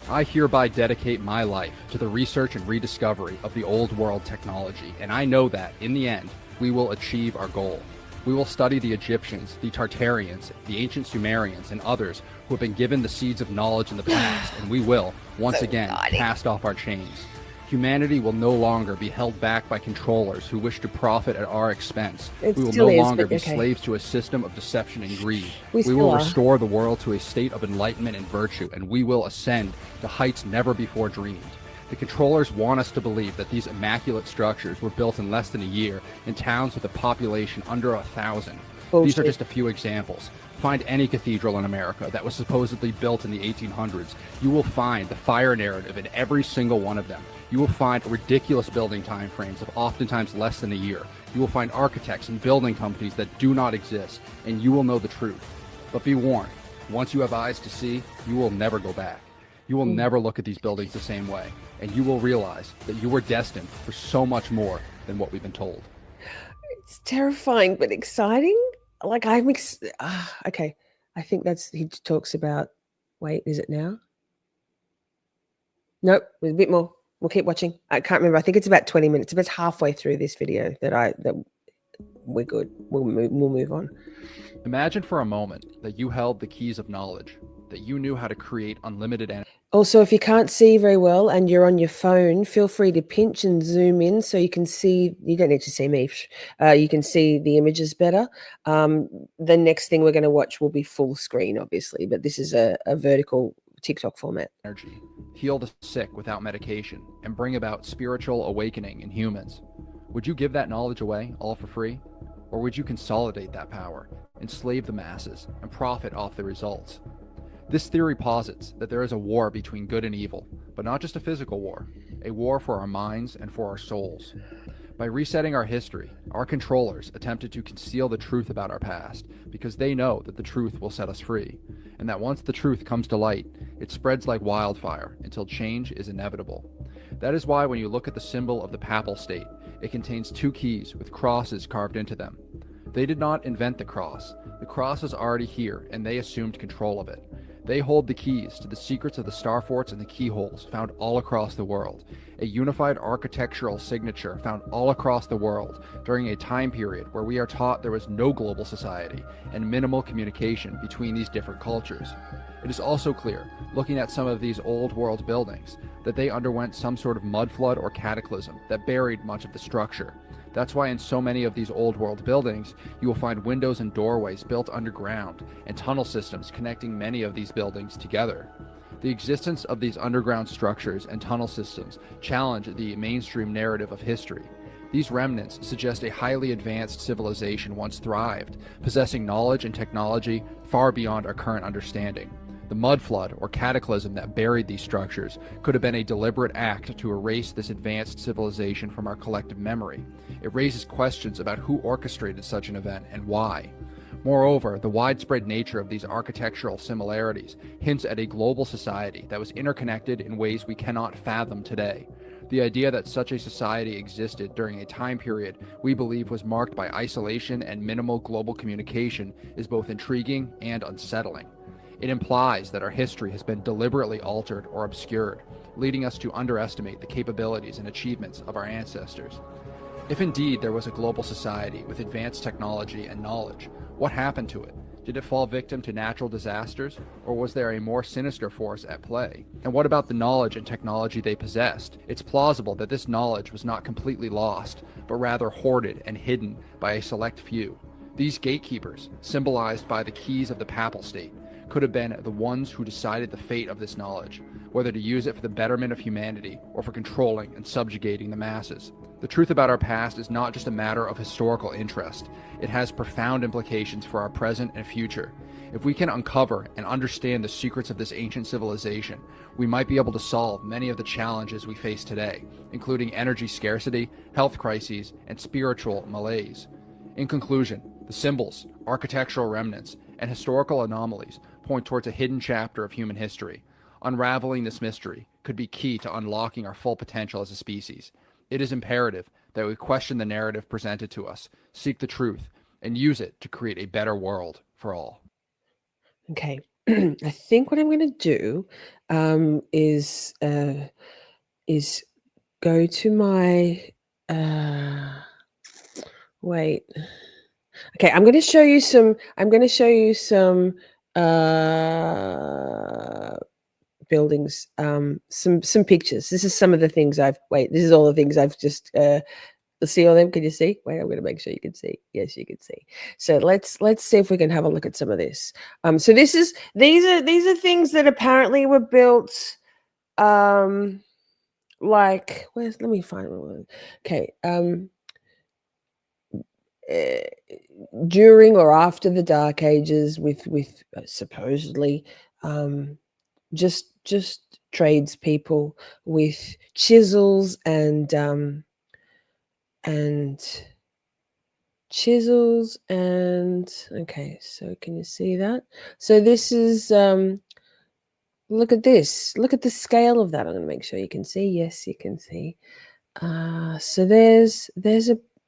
I hereby dedicate my life to the research and rediscovery of the old world technology, and I know that, in the end, we will achieve our goal. We will study the Egyptians, the Tartarians, the ancient Sumerians, and others who have been given the seeds of knowledge in the past, and we will, once again, cast off our chains. Humanity will no longer be held back by controllers who wish to profit at our expense. We will no longer be slaves to a system of deception and greed. We will restore the world to a state of enlightenment and virtue, and we will ascend to heights never before dreamed. The controllers want us to believe that these immaculate structures were built in less than a year in towns with a population under 1,000. These are just a few examples. Find any cathedral in America that was supposedly built in the 1800s. You will find the fire narrative in every single one of them. You will find ridiculous building time frames of oftentimes less than a year. You will find architects and building companies that do not exist, and you will know the truth. But be warned, once you have eyes to see, you will never go back. You will never look at these buildings the same way, and you will realize that you were destined for so much more than what we've been told. It's terrifying but exciting. Like okay. I think he talks about. Wait, is it now? Nope, there's a bit more. We'll keep watching. I can't remember. I think it's about 20 minutes. It's halfway through this video that we're good. We'll move on. Imagine for a moment that you held the keys of knowledge, that you knew how to create unlimited energy. Also, if you can't see very well and you're on your phone, feel free to pinch and zoom in so you can see. You don't need to see me. You can see the images better. The next thing we're going to watch will be full screen, obviously, but this is a vertical TikTok format. Energy, heal the sick without medication, and bring about spiritual awakening in humans. Would you give that knowledge away, all for free? Or would you consolidate that power, enslave the masses, and profit off the results? This theory posits that there is a war between good and evil, but not just a physical war, a war for our minds and for our souls. By resetting our history, our controllers attempted to conceal the truth about our past because they know that the truth will set us free, and that once the truth comes to light, it spreads like wildfire until change is inevitable. That is why when you look at the symbol of the papal state, it contains two keys with crosses carved into them. They did not invent the cross. The cross is already here, and they assumed control of it. They hold the keys to the secrets of the star forts and the keyholes found all across the world, a unified architectural signature found all across the world during a time period where we are taught there was no global society and minimal communication between these different cultures. It is also clear, looking at some of these old world buildings, that they underwent some sort of mud flood or cataclysm that buried much of the structure. That's why in so many of these old world buildings, you will find windows and doorways built underground and tunnel systems connecting many of these buildings together. The existence of these underground structures and tunnel systems challenge the mainstream narrative of history. These remnants suggest a highly advanced civilization once thrived, possessing knowledge and technology far beyond our current understanding. The mud flood or cataclysm that buried these structures could have been a deliberate act to erase this advanced civilization from our collective memory. It raises questions about who orchestrated such an event and why. Moreover, the widespread nature of these architectural similarities hints at a global society that was interconnected in ways we cannot fathom today. The idea that such a society existed during a time period we believe was marked by isolation and minimal global communication is both intriguing and unsettling. It implies that our history has been deliberately altered or obscured, leading us to underestimate the capabilities and achievements of our ancestors. If indeed there was a global society with advanced technology and knowledge, what happened to it? Did it fall victim to natural disasters, or was there a more sinister force at play? And what about the knowledge and technology they possessed? It's plausible that this knowledge was not completely lost, but rather hoarded and hidden by a select few. These gatekeepers, symbolized by the keys of the papal state, could have been the ones who decided the fate of this knowledge, whether to use it for the betterment of humanity or for controlling and subjugating the masses. The truth about our past is not just a matter of historical interest. It has profound implications for our present and future. If we can uncover and understand the secrets of this ancient civilization, we might be able to solve many of the challenges we face today, including energy scarcity, health crises, and spiritual malaise. In conclusion, the symbols, architectural remnants, and historical anomalies point towards a hidden chapter of human history. Unraveling this mystery could be key to unlocking our full potential as a species. It is imperative that we question the narrative presented to us, seek the truth, and use it to create a better world for all. Okay. I think what I'm going to do is go to my wait. Okay, I'm going to show you some. I'm going to show you some buildings. Some pictures. This is some of the things I've. Wait, this is all the things I've just. See all them? Can you see? Wait, I'm going to make sure you can see. Yes, you can see. So let's see if we can have a look at some of this. So these are things that apparently were built. Like let me find one. Okay. Uh, During or after the Dark Ages, with supposedly just tradespeople with chisels and chisels and okay. So can you see that? So this is look at this. Look at the scale of that. I'm going to make sure you can see. Yes, you can see. So there's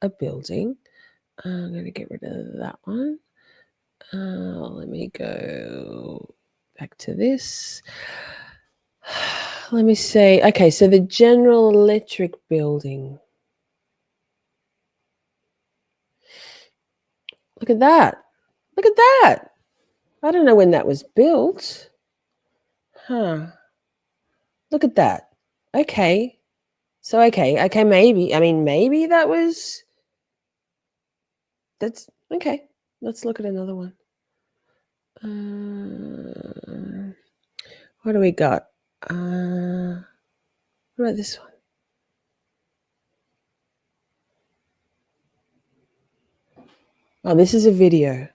a building. I'm going to get rid of that one. Let me go back to this. Let me say, okay, so the General Electric building. Look at that. Look at that. I don't know when that was built. Huh. Look at that. Okay. So, okay, maybe. I mean, maybe that's okay. Let's look at another one. What do we got? What about this one? Oh, this is a video.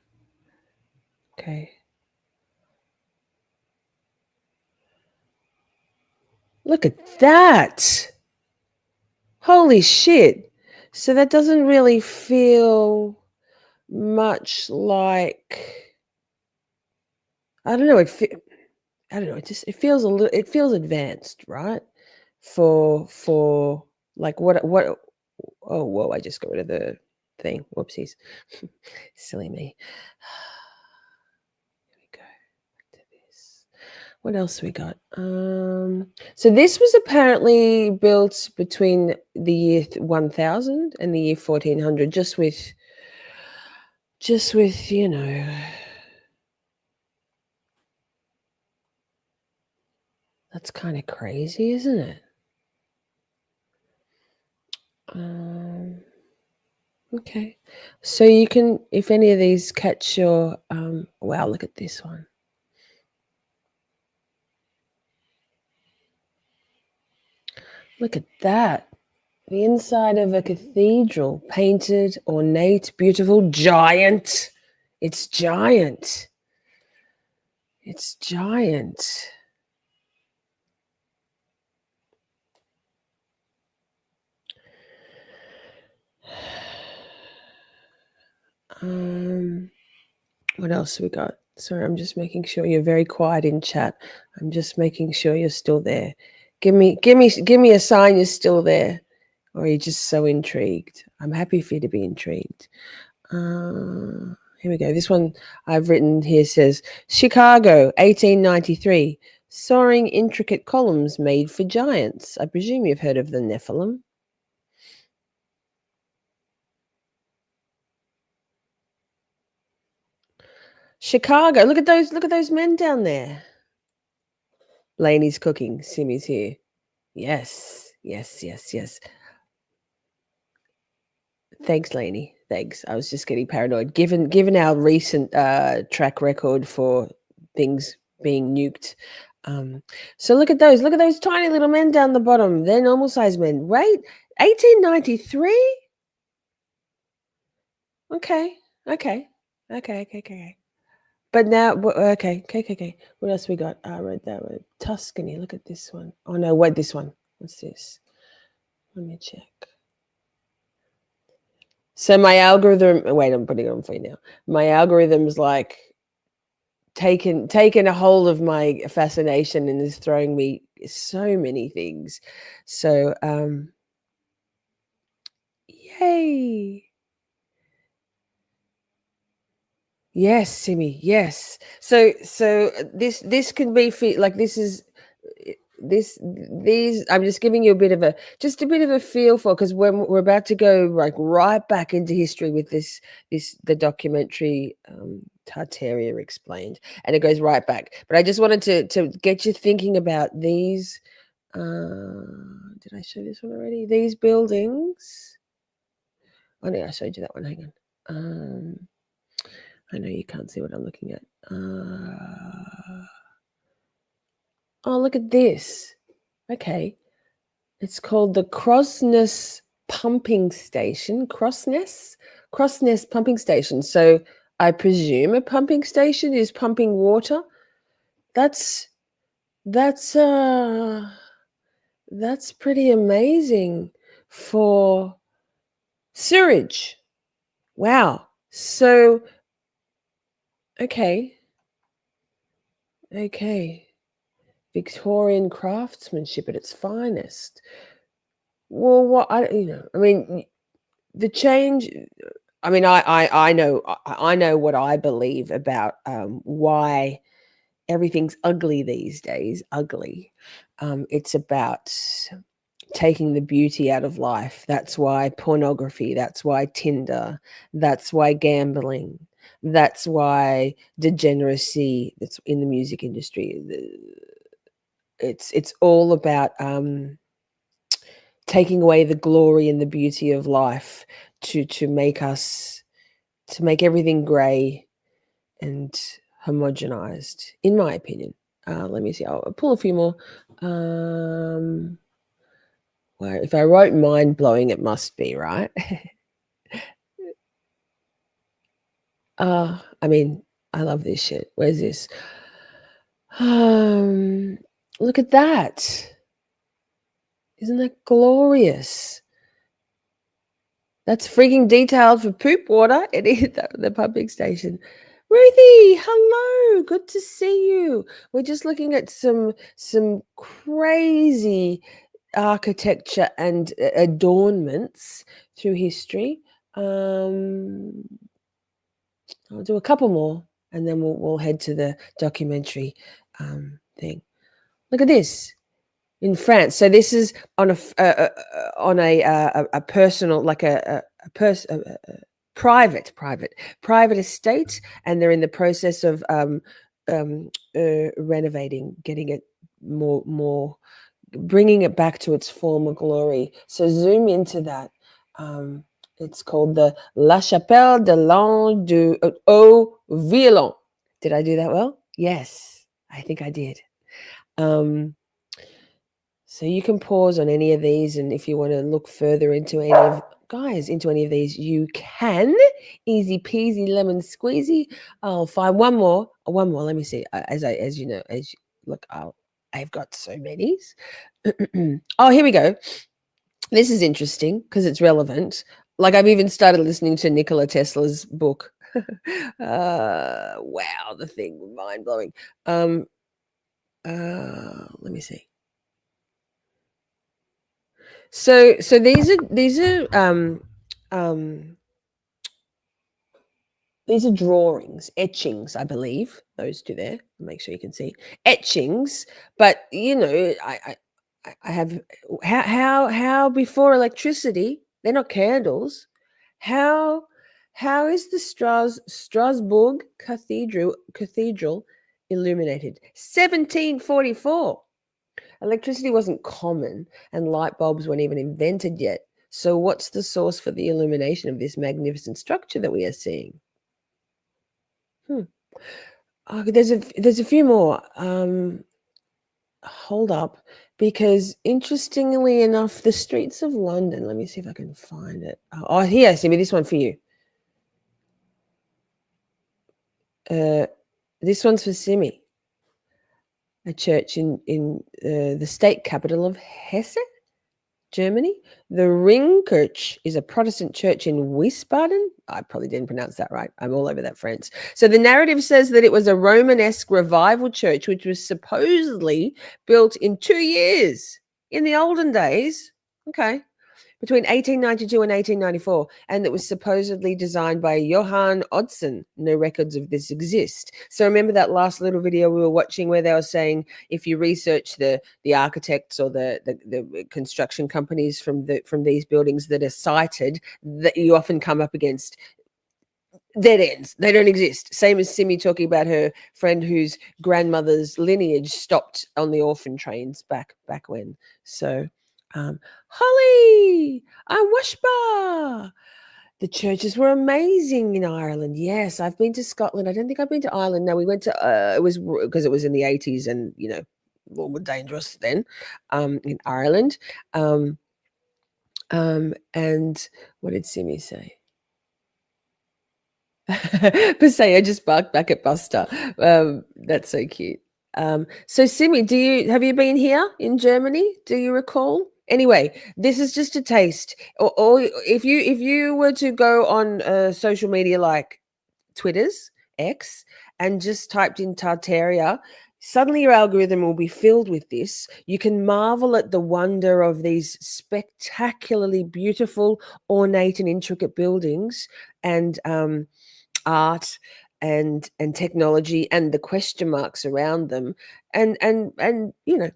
Okay. Look at that. Holy shit. So that doesn't really feel much like I don't know, I don't know, it feels a little it feels advanced, right? For like what oh whoa, I just got rid of the thing. Whoopsies. Silly me. Here we go. Back to this. What else we got? So this was apparently built between the year 1000 and the year 1400, just with that's kind of crazy, isn't it? Okay, so you can, if any of these catch your, wow, look at this one. Look at that. The inside of a cathedral, painted, ornate, beautiful, giant. It's giant. It's giant. What else we got? Sorry, I'm just making sure you're very quiet in chat. I'm just making sure you're still there. Give me a sign you're still there, or you're just so intrigued. I'm happy for you to be intrigued. Here we go. This one I've written here says Chicago, 1893. Soaring intricate columns made for giants. I presume you've heard of the Nephilim. Chicago. Look at those men down there. Laney's cooking. Simmy's here. Yes. Thanks, Laney. Thanks. I was just getting paranoid. Given our recent track record for things being nuked. So look at those tiny little men down the bottom. They're normal sized men. Right? 1893? Okay. But now, okay. What else we got? I read that one. Tuscany. Look at this one. Oh no, wait, this one. What's this? Let me check. So my algorithm. Wait, I'm putting it on for you now. My algorithm's like taken a hold of my fascination and is throwing me so many things. So, yay. Yes, Simi. Yes. So this can be like this is these. I'm just giving you a bit of a feel for, because we're about to go like right back into history with the documentary Tartaria Explained, and it goes right back. But I just wanted to get you thinking about these. Did I show this one already? These buildings. Oh no, I showed you that one. Hang on. I know you can't see what I'm looking at. Oh, look at this. Okay. It's called the Crossness Pumping Station. Crossness Pumping Station. So I presume a pumping station is pumping water. That's pretty amazing for sewage. Wow. So okay. Victorian craftsmanship at its finest. Well, the change. I mean, I know what I believe about why everything's ugly these days. Ugly. It's about taking the beauty out of life. That's why pornography. That's why Tinder. That's why gambling. That's why degeneracy. That's in the music industry. It's all about taking away the glory and the beauty of life to make everything grey and homogenized, in my opinion. Let me see. I'll pull a few more. Well, if I wrote mind blowing, it must be right. I mean, I love this shit. Where's this? Look at that. Isn't that glorious? That's freaking detailed for poop water. It is the pumping station. Ruthie, hello. Good to see you. We're just looking at some crazy architecture and adornments through history. I'll do a couple more, and then we'll head to the documentary thing. Look at this. In France, so this is on a personal, like a private estate, and they're in the process of renovating, getting it more, bringing it back to its former glory. So zoom into that. It's called the La Chapelle de l'Ange du Haut Violon. Did I do that well? Yes, I think I did. So you can pause on any of these, and if you want to look further into any of these, you can. Easy peasy lemon squeezy. I'll find one more. Let me see. I've got so many. Oh, here we go. This is interesting because it's relevant. Like, I've even started listening to Nikola Tesla's book. Wow, the thing, mind blowing. Let me see. So um these are drawings, etchings, I believe. Those two there. Make sure you can see etchings. But you know, I have how before electricity, they're not candles. How how is the Strasbourg cathedral illuminated? 1744. Electricity wasn't common, and light bulbs weren't even invented yet. So, what's the source for the illumination of this magnificent structure that we are seeing? Hmm. There's a few more. Hold up, because interestingly enough, the streets of London. Let me see if I can find it. Oh, here, Simi, this one for you. Uh, this one's for Simi. A church in the state capital of Hesse, Germany. The Ringkirche is a Protestant church in Wiesbaden. I probably didn't pronounce that right. I'm all over that French. So the narrative says that it was a Romanesque revival church, which was supposedly built in 2 years in the olden days. Okay. Between 1892 and 1894, and it was supposedly designed by Johann Odson. No records of this exist. So remember that last little video we were watching where they were saying if you research the architects or the construction companies from these buildings that are cited, that you often come up against dead ends. They don't exist. Same as Simi talking about her friend whose grandmother's lineage stopped on the orphan trains back when. So Holly, I'm Washba. The churches were amazing in Ireland. Yes, I've been to Scotland. I don't think I've been to Ireland. No, we went to it was because it was in the 80s and you know, more were dangerous then in Ireland. And what did Simi say? Paseo just barked back at Buster. That's so cute. So Simi, have you been here in Germany? Do you recall? Anyway, this is just a taste. Or if you were to go on social media like Twitter's X and just typed in Tartaria, suddenly your algorithm will be filled with this. You can marvel at the wonder of these spectacularly beautiful, ornate, and intricate buildings and art and technology and the question marks around them. And you know,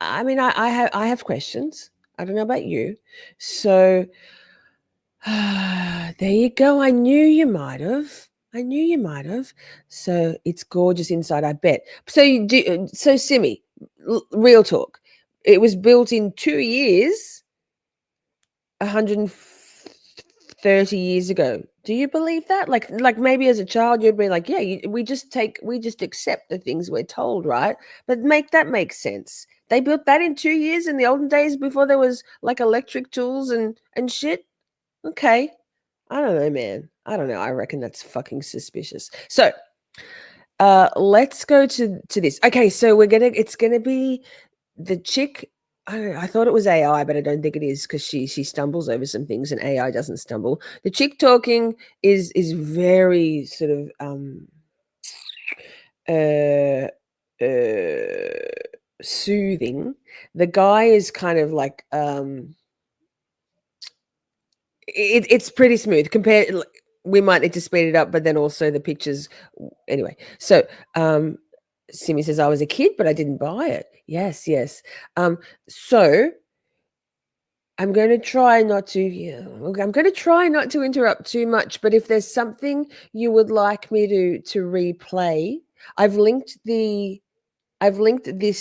I mean, I have questions. I don't know about you. So there you go. I knew you might have. I knew you might have. So it's gorgeous inside, I bet. So so Simi, real talk. It was built in 2 years, 130 years ago. Do you believe that? Like maybe as a child you'd be like, yeah, we just accept the things we're told, right? But make sense. They built that in 2 years in the olden days before there was like electric tools and shit. Okay. I don't know, man. I don't know. I reckon that's fucking suspicious. So, let's go to this. Okay, so it's gonna be the chick. I thought it was AI, but I don't think it is because she stumbles over some things and AI doesn't stumble. The chick talking is very sort of uh soothing. The guy is kind of like it's pretty smooth compared. We might need to speed it up, but then also the pictures. Anyway, so Simi says I was a kid, but I didn't buy it. Yes. So I'm going to try not to. Yeah, I'm going to try not to interrupt too much. But if there's something you would like me to replay, I've linked this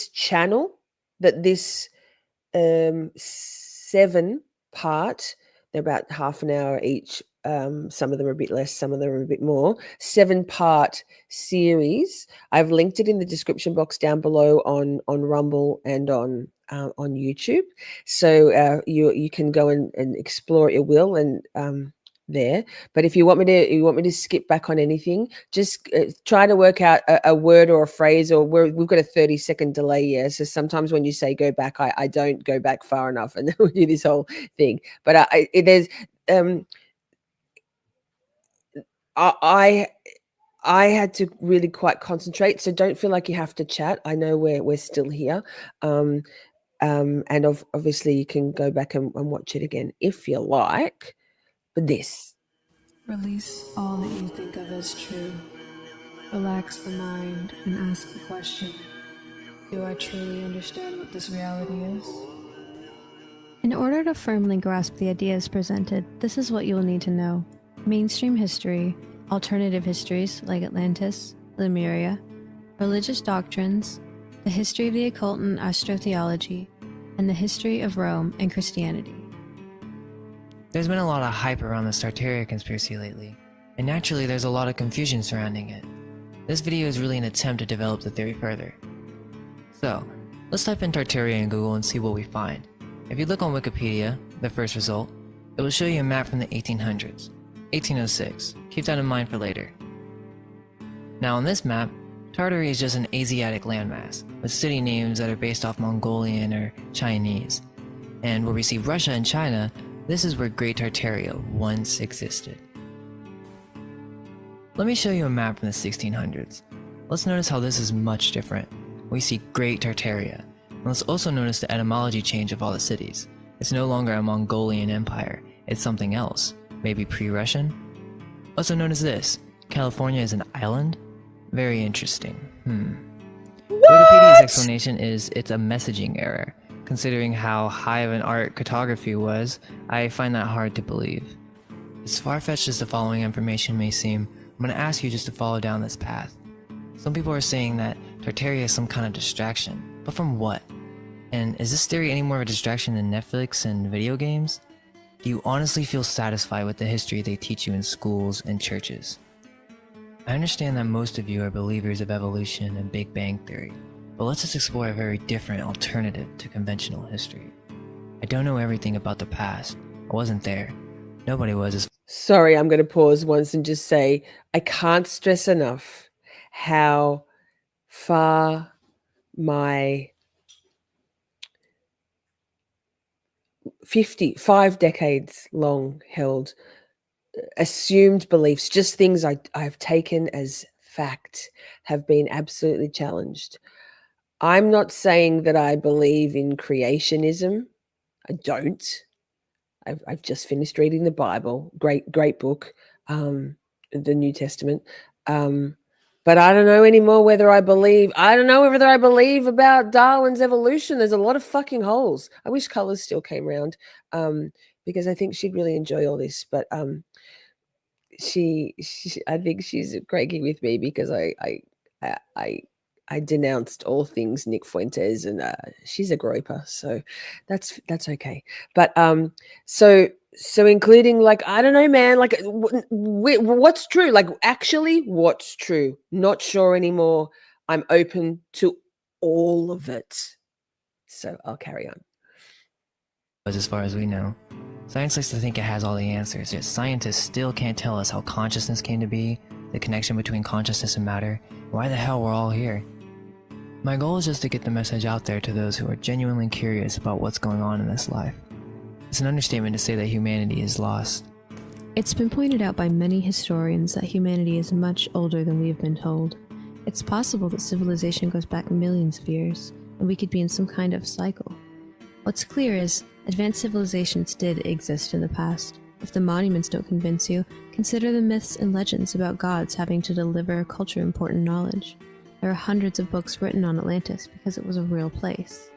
channel that this 7-part. They're about half an hour each. Some of them are a bit less, some of them are a bit more. 7-part series. I've linked it in the description box down below on Rumble and on YouTube. So you can go and explore at your will and there. But if you want me to skip back on anything, just try to work out a word or a phrase, or we've got a 30-second delay. Yeah, so sometimes when you say go back, I don't go back far enough, and then we do this whole thing. But there's I I had to really quite concentrate, so don't feel like you have to chat. I know we're still here. Um, and obviously you can go back and watch it again if you like. But this, Release all that you think of as true. Relax the mind and ask the question, do I truly understand what this reality is? In order to firmly grasp the ideas presented, this is what you will need to know. Mainstream history, alternative histories like Atlantis, Lemuria, religious doctrines, the history of the occult and astrotheology, and the history of Rome and Christianity. There's been a lot of hype around the Tartaria conspiracy lately, and naturally there's a lot of confusion surrounding it. This video is really an attempt to develop the theory further. So, let's type in Tartaria in Google and see what we find. If you look on Wikipedia, the first result, it will show you a map from the 1800s, 1806. Keep that in mind for later. Now on this map, Tartary is just an Asiatic landmass, with city names that are based off Mongolian or Chinese. And where we see Russia and China, this is where Great Tartaria once existed. Let me show you a map from the 1600s. Let's notice how this is much different. We see Great Tartaria. And let's also notice the etymology change of all the cities. It's no longer a Mongolian empire, it's something else, maybe pre-Russian? Also notice this, California is an island? Very interesting. Wikipedia's explanation is it's a messaging error. Considering how high of an art cartography was, I find that hard to believe. As far-fetched as the following information may seem, I'm going to ask you just to follow down this path. Some people are saying that Tartaria is some kind of distraction, but from what? And is this theory any more of a distraction than Netflix and video games? Do you honestly feel satisfied with the history they teach you in schools and churches? I understand that most of you are believers of evolution and Big Bang Theory, but let's just explore a very different alternative to conventional history. I don't know everything about the past. I wasn't there. Nobody was as sorry, I'm going to pause once and just say I can't stress enough how far my 55 decades long held assumed beliefs, just things I've taken as fact, have been absolutely challenged. I'm not saying that I believe in creationism. I don't. I've just finished reading the Bible. Great book, the New Testament. But I don't know anymore whether I believe. I don't know whether I believe about Darwin's evolution. There's a lot of fucking holes. I wish Colors still came around, because I think she'd really enjoy all this. But she I think she's cranky with me because I denounced all things Nick Fuentes, and she's a groper, so that's okay. But so including, like, I don't know, man, like what's true? Like, actually, what's true? Not sure anymore. I'm open to all of it. So I'll carry on. as far as we know. Science likes to think it has all the answers, yet scientists still can't tell us how consciousness came to be, the connection between consciousness and matter, why the hell we're all here. My goal is just to get the message out there to those who are genuinely curious about what's going on in this life. It's an understatement to say that humanity is lost. It's been pointed out by many historians that humanity is much older than we have been told. It's possible that civilization goes back millions of years, and we could be in some kind of cycle. What's clear is, advanced civilizations did exist in the past. If the monuments don't convince you, consider the myths and legends about gods having to deliver culture-important knowledge. There are hundreds of books written on Atlantis because it was a real place.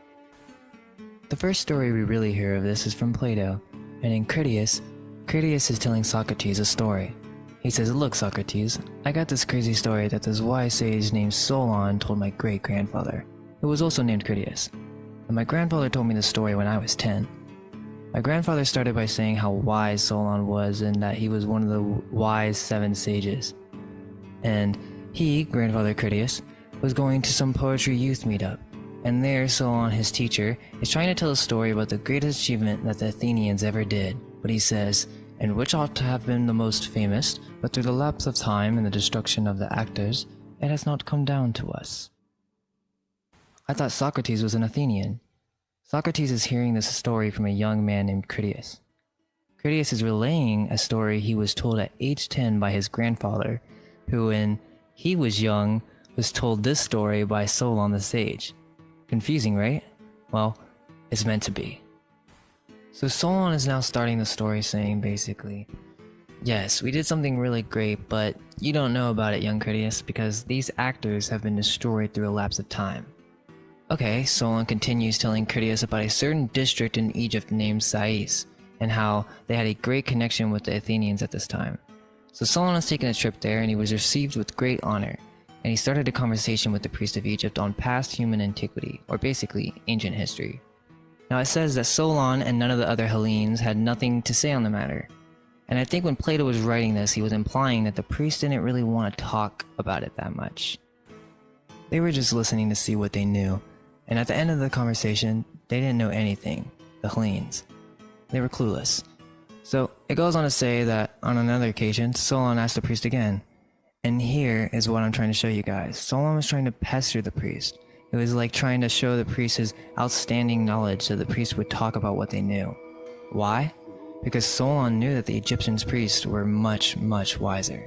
The first story we really hear of this is from Plato, and in Critias is telling Socrates a story. He says, "Look, Socrates, I got this crazy story that this wise sage named Solon told my great-grandfather, who was also named Critias. And my grandfather told me the story when I was 10. My grandfather started by saying how wise Solon was and that he was one of the wise 7 sages. And he, Grandfather Critias, was going to some poetry youth meetup. And there Solon, his teacher, is trying to tell a story about the greatest achievement that the Athenians ever did. But he says, and which ought to have been the most famous, but through the lapse of time and the destruction of the actors, it has not come down to us." I thought Socrates was an Athenian. Socrates is hearing this story from a young man named Critias. Critias is relaying a story he was told at age 10 by his grandfather, who, when he was young, was told this story by Solon the sage. Confusing, right? Well, it's meant to be. So Solon is now starting the story saying basically, yes, we did something really great, but you don't know about it, young Critias, because these actors have been destroyed through a lapse of time. Okay, Solon continues telling Critias about a certain district in Egypt named Sais, and how they had a great connection with the Athenians at this time. So Solon was taking a trip there, and he was received with great honor, and he started a conversation with the priest of Egypt on past human antiquity, or basically ancient history. Now it says that Solon and none of the other Hellenes had nothing to say on the matter. And I think when Plato was writing this, he was implying that the priests didn't really want to talk about it that much. They were just listening to see what they knew. And at the end of the conversation, they didn't know anything, the Hellenes. They were clueless. So it goes on to say that on another occasion, Solon asked the priest again. And here is what I'm trying to show you guys. Solon was trying to pester the priest. It was like trying to show the priest his outstanding knowledge so the priest would talk about what they knew. Why? Because Solon knew that the Egyptian priests were much, much wiser.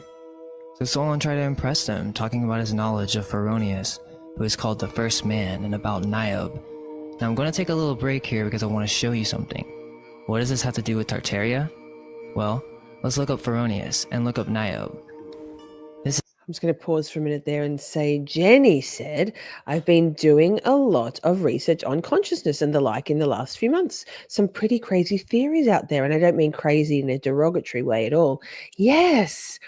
So Solon tried to impress them, talking about his knowledge of Pharonius, who is called the first man, and about Niobe. Now I'm going to take a little break here because I want to show you something. What does this have to do with Tartaria? Well, let's look up Pharonius and look up Niobe. I'm just going to pause for a minute there and say, Jenny said, I've been doing a lot of research on consciousness and the like in the last few months. Some pretty crazy theories out there. And I don't mean crazy in a derogatory way at all. Yes.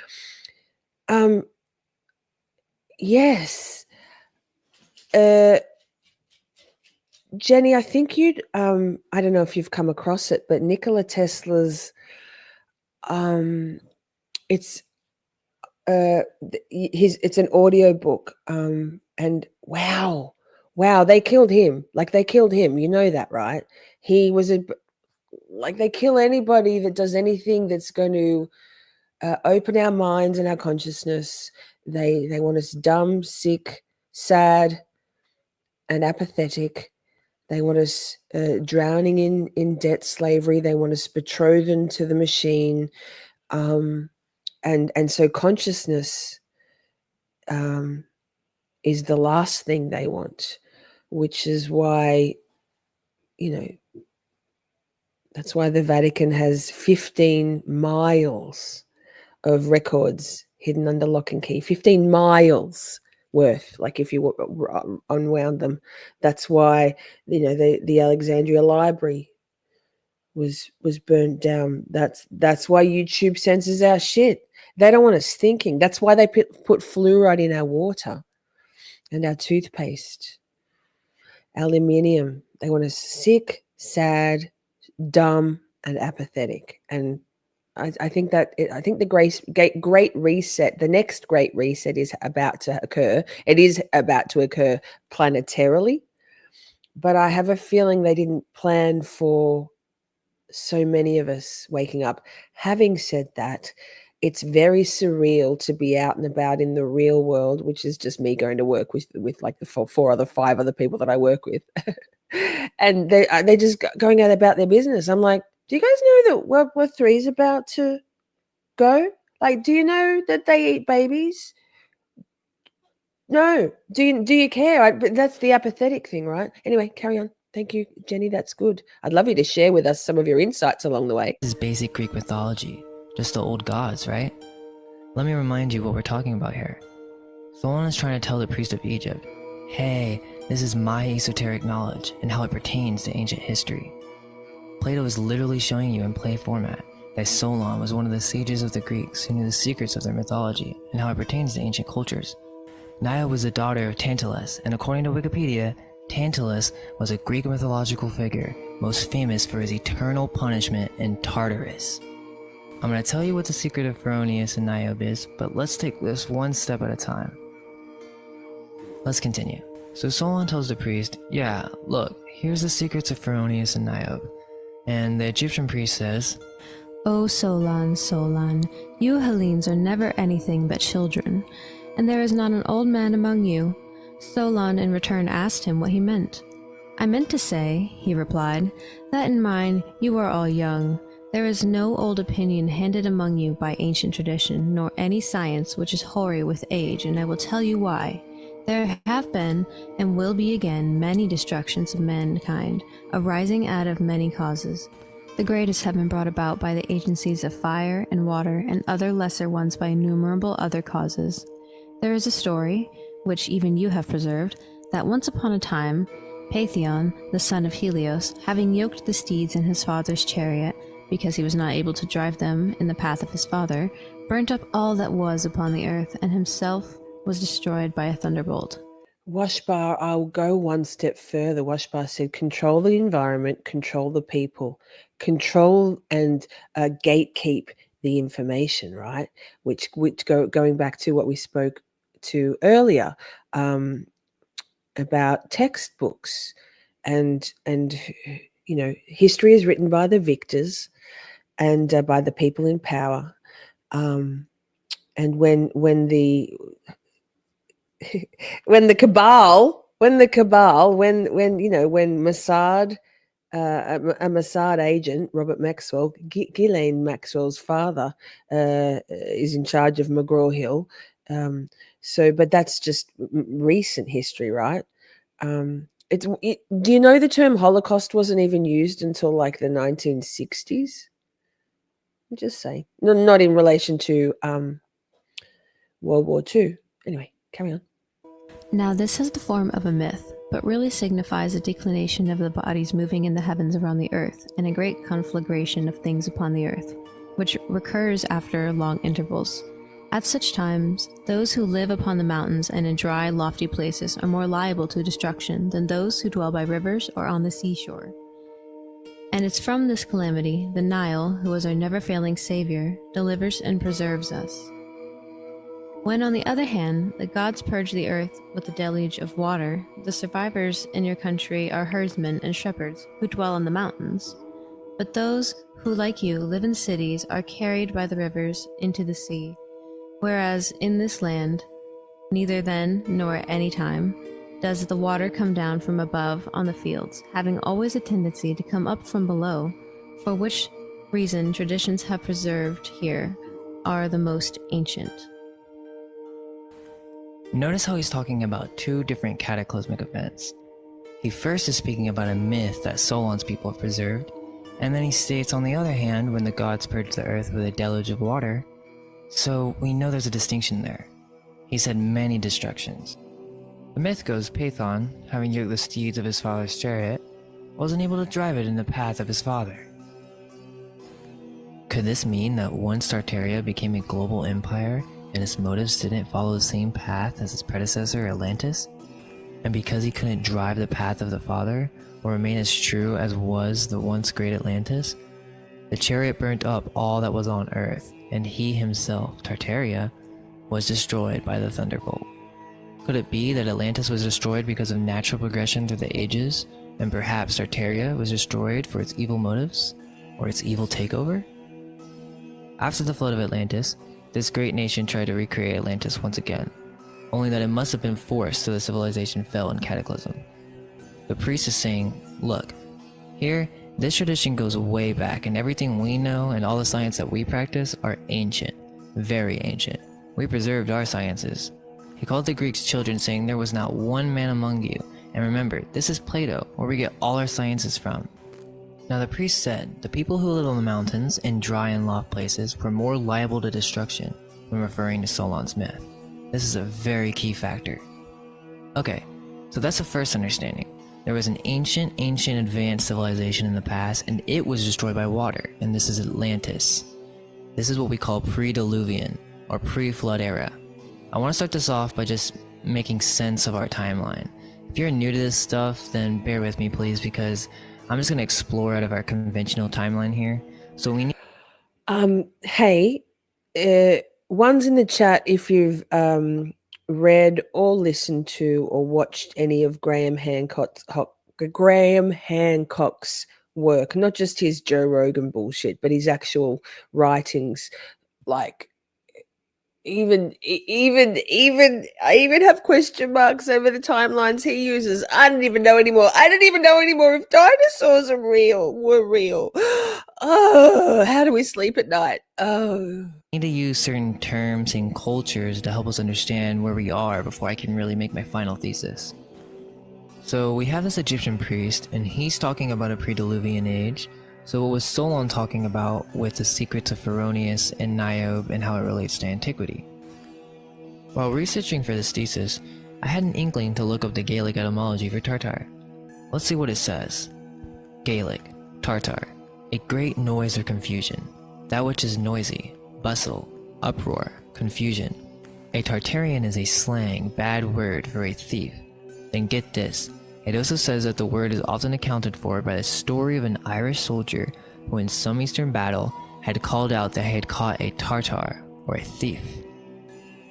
Yes. Jenny, I think you'd, I don't know if you've come across it, but Nikola Tesla's, it's an audio book, and wow, they killed him. Like, they killed him, you know that, right? He was like, they kill anybody that does anything that's going to open our minds and our consciousness. They want us dumb, sick, sad, and apathetic. They want us drowning in debt slavery. They want us betrothed to the machine. And so consciousness is the last thing they want, which is why, that's why the Vatican has 15 miles of records hidden under lock and key, 15 miles worth, like if you unwound them. That's why, the Alexandria Library was burnt down. That's why YouTube censors our shit. They don't want us thinking. That's why they put fluoride in our water and our toothpaste. Aluminium. They want us sick, sad, dumb, and apathetic. And I think the great reset, the next great reset is about to occur. It is about to occur planetarily, but I have a feeling they didn't plan for so many of us waking up. Having said that, it's very surreal to be out and about in the real world, which is just me going to work with like the five other people that I work with. And they're just going out about their business. I'm like, do you guys know that World War III is about to go? Like, do you know that they eat babies? No. Do you care? But that's the apathetic thing, right? Anyway, carry on. Thank you, Jenny. That's good. I'd love you to share with us some of your insights along the way. This is basic Greek mythology, just the old gods, right? Let me remind you what we're talking about here. Solon is trying to tell the priest of Egypt, hey, this is my esoteric knowledge and how it pertains to ancient history. Plato is literally showing you in play format that Solon was one of the sages of the Greeks who knew the secrets of their mythology and how it pertains to ancient cultures. Niobe was the daughter of Tantalus, and according to Wikipedia, Tantalus was a Greek mythological figure most famous for his eternal punishment in Tartarus. I'm going to tell you what the secret of Pharonius and Niobe is, but let's take this one step at a time. Let's continue. So Solon tells the priest, yeah, look, here's the secrets of Pharonius and Niobe. And the Egyptian priest says, O Solon, Solon, you Hellenes are never anything but children, and there is not an old man among you. Solon in return asked him what he meant. I meant to say, he replied, that in mine you are all young, There is no old opinion handed among you by ancient tradition, nor any science which is hoary with age, and I will tell you why. There have been, and will be again, many destructions of mankind, arising out of many causes. The greatest have been brought about by the agencies of fire and water, and other lesser ones by innumerable other causes. There is a story, which even you have preserved, that once upon a time, Patheon, the son of Helios, having yoked the steeds in his father's chariot, because he was not able to drive them in the path of his father, burnt up all that was upon the earth, and himself was destroyed by a thunderbolt. Washbar, I'll go one step further. Washbar said, control the environment, control the people, control and gatekeep the information, right? Going back to what we spoke to earlier about textbooks and history is written by the victors and by the people in power. And when the when Mossad, a Mossad agent, Robert Maxwell, Ghislaine Maxwell's father, is in charge of McGraw Hill. But that's just recent history, right? Do you know the term Holocaust wasn't even used until like the 1960s? I'm just saying, not in relation to World War II. Anyway, carry on. Now this has the form of a myth, but really signifies a declination of the bodies moving in the heavens around the earth, and a great conflagration of things upon the earth, which recurs after long intervals. At such times, those who live upon the mountains and in dry, lofty places are more liable to destruction than those who dwell by rivers or on the seashore. And it's from this calamity the Nile, who is our never-failing savior, delivers and preserves us. When, on the other hand, the gods purge the earth with a deluge of water, the survivors in your country are herdsmen and shepherds who dwell on the mountains. But those who, like you, live in cities are carried by the rivers into the sea. Whereas in this land, neither then nor at any time does the water come down from above on the fields, having always a tendency to come up from below, for which reason traditions have preserved here are the most ancient. Notice how he's talking about two different cataclysmic events. He first is speaking about a myth that Solon's people have preserved, and then he states on the other hand when the gods purged the earth with a deluge of water. So we know there's a distinction there. He said many destructions. The myth goes Pathon, having yoked the steeds of his father's chariot, wasn't able to drive it in the path of his father. Could this mean that once Tartaria became a global empire and its motives didn't follow the same path as its predecessor Atlantis? And because he couldn't drive the path of the father, or remain as true as was the once great Atlantis, the chariot burnt up all that was on Earth, and he himself, Tartaria, was destroyed by the thunderbolt. Could it be that Atlantis was destroyed because of natural progression through the ages, and perhaps Tartaria was destroyed for its evil motives, or its evil takeover? After the flood of Atlantis, this great nation tried to recreate Atlantis once again, only that it must have been forced so the civilization fell in cataclysm. The priest is saying, look, here, this tradition goes way back, and everything we know and all the science that we practice are ancient, very ancient. We preserved our sciences. He called the Greeks children, saying there was not one man among you, and remember, this is Plato, where we get all our sciences from. Now the priest said, the people who live on the mountains in dry and loft places were more liable to destruction when referring to Solon's myth. This is a very key factor. Okay, so that's the first understanding. There was an ancient advanced civilization in the past, and it was destroyed by water, and this is Atlantis. This is what we call pre-Diluvian, or pre-flood era. I want to start this off by just making sense of our timeline. If you're new to this stuff, then bear with me please, because I'm just going to explore out of our conventional timeline here. So we need... Hey, one's in the chat if you've read or listened to or watched any of Graham Hancock's work, not just his Joe Rogan bullshit, but his actual writings. Like, I even have question marks over the timelines he uses. I don't even know anymore. I don't even know anymore if dinosaurs were real. Oh, how do we sleep at night? Oh. I need to use certain terms and cultures to help us understand where we are before I can really make my final thesis. So we have this Egyptian priest, and he's talking about a pre-Diluvian age. So what was Solon talking about with the secrets of Pheronius and Niobe and how it relates to antiquity? While researching for this thesis, I had an inkling to look up the Gaelic etymology for Tartar. Let's see what it says. Gaelic, Tartar, a great noise or confusion, that which is noisy, bustle, uproar, confusion. A Tartarian is a slang, bad word for a thief. Then get this, it also says that the word is often accounted for by the story of an Irish soldier who in some eastern battle had called out that he had caught a Tartar, or a thief.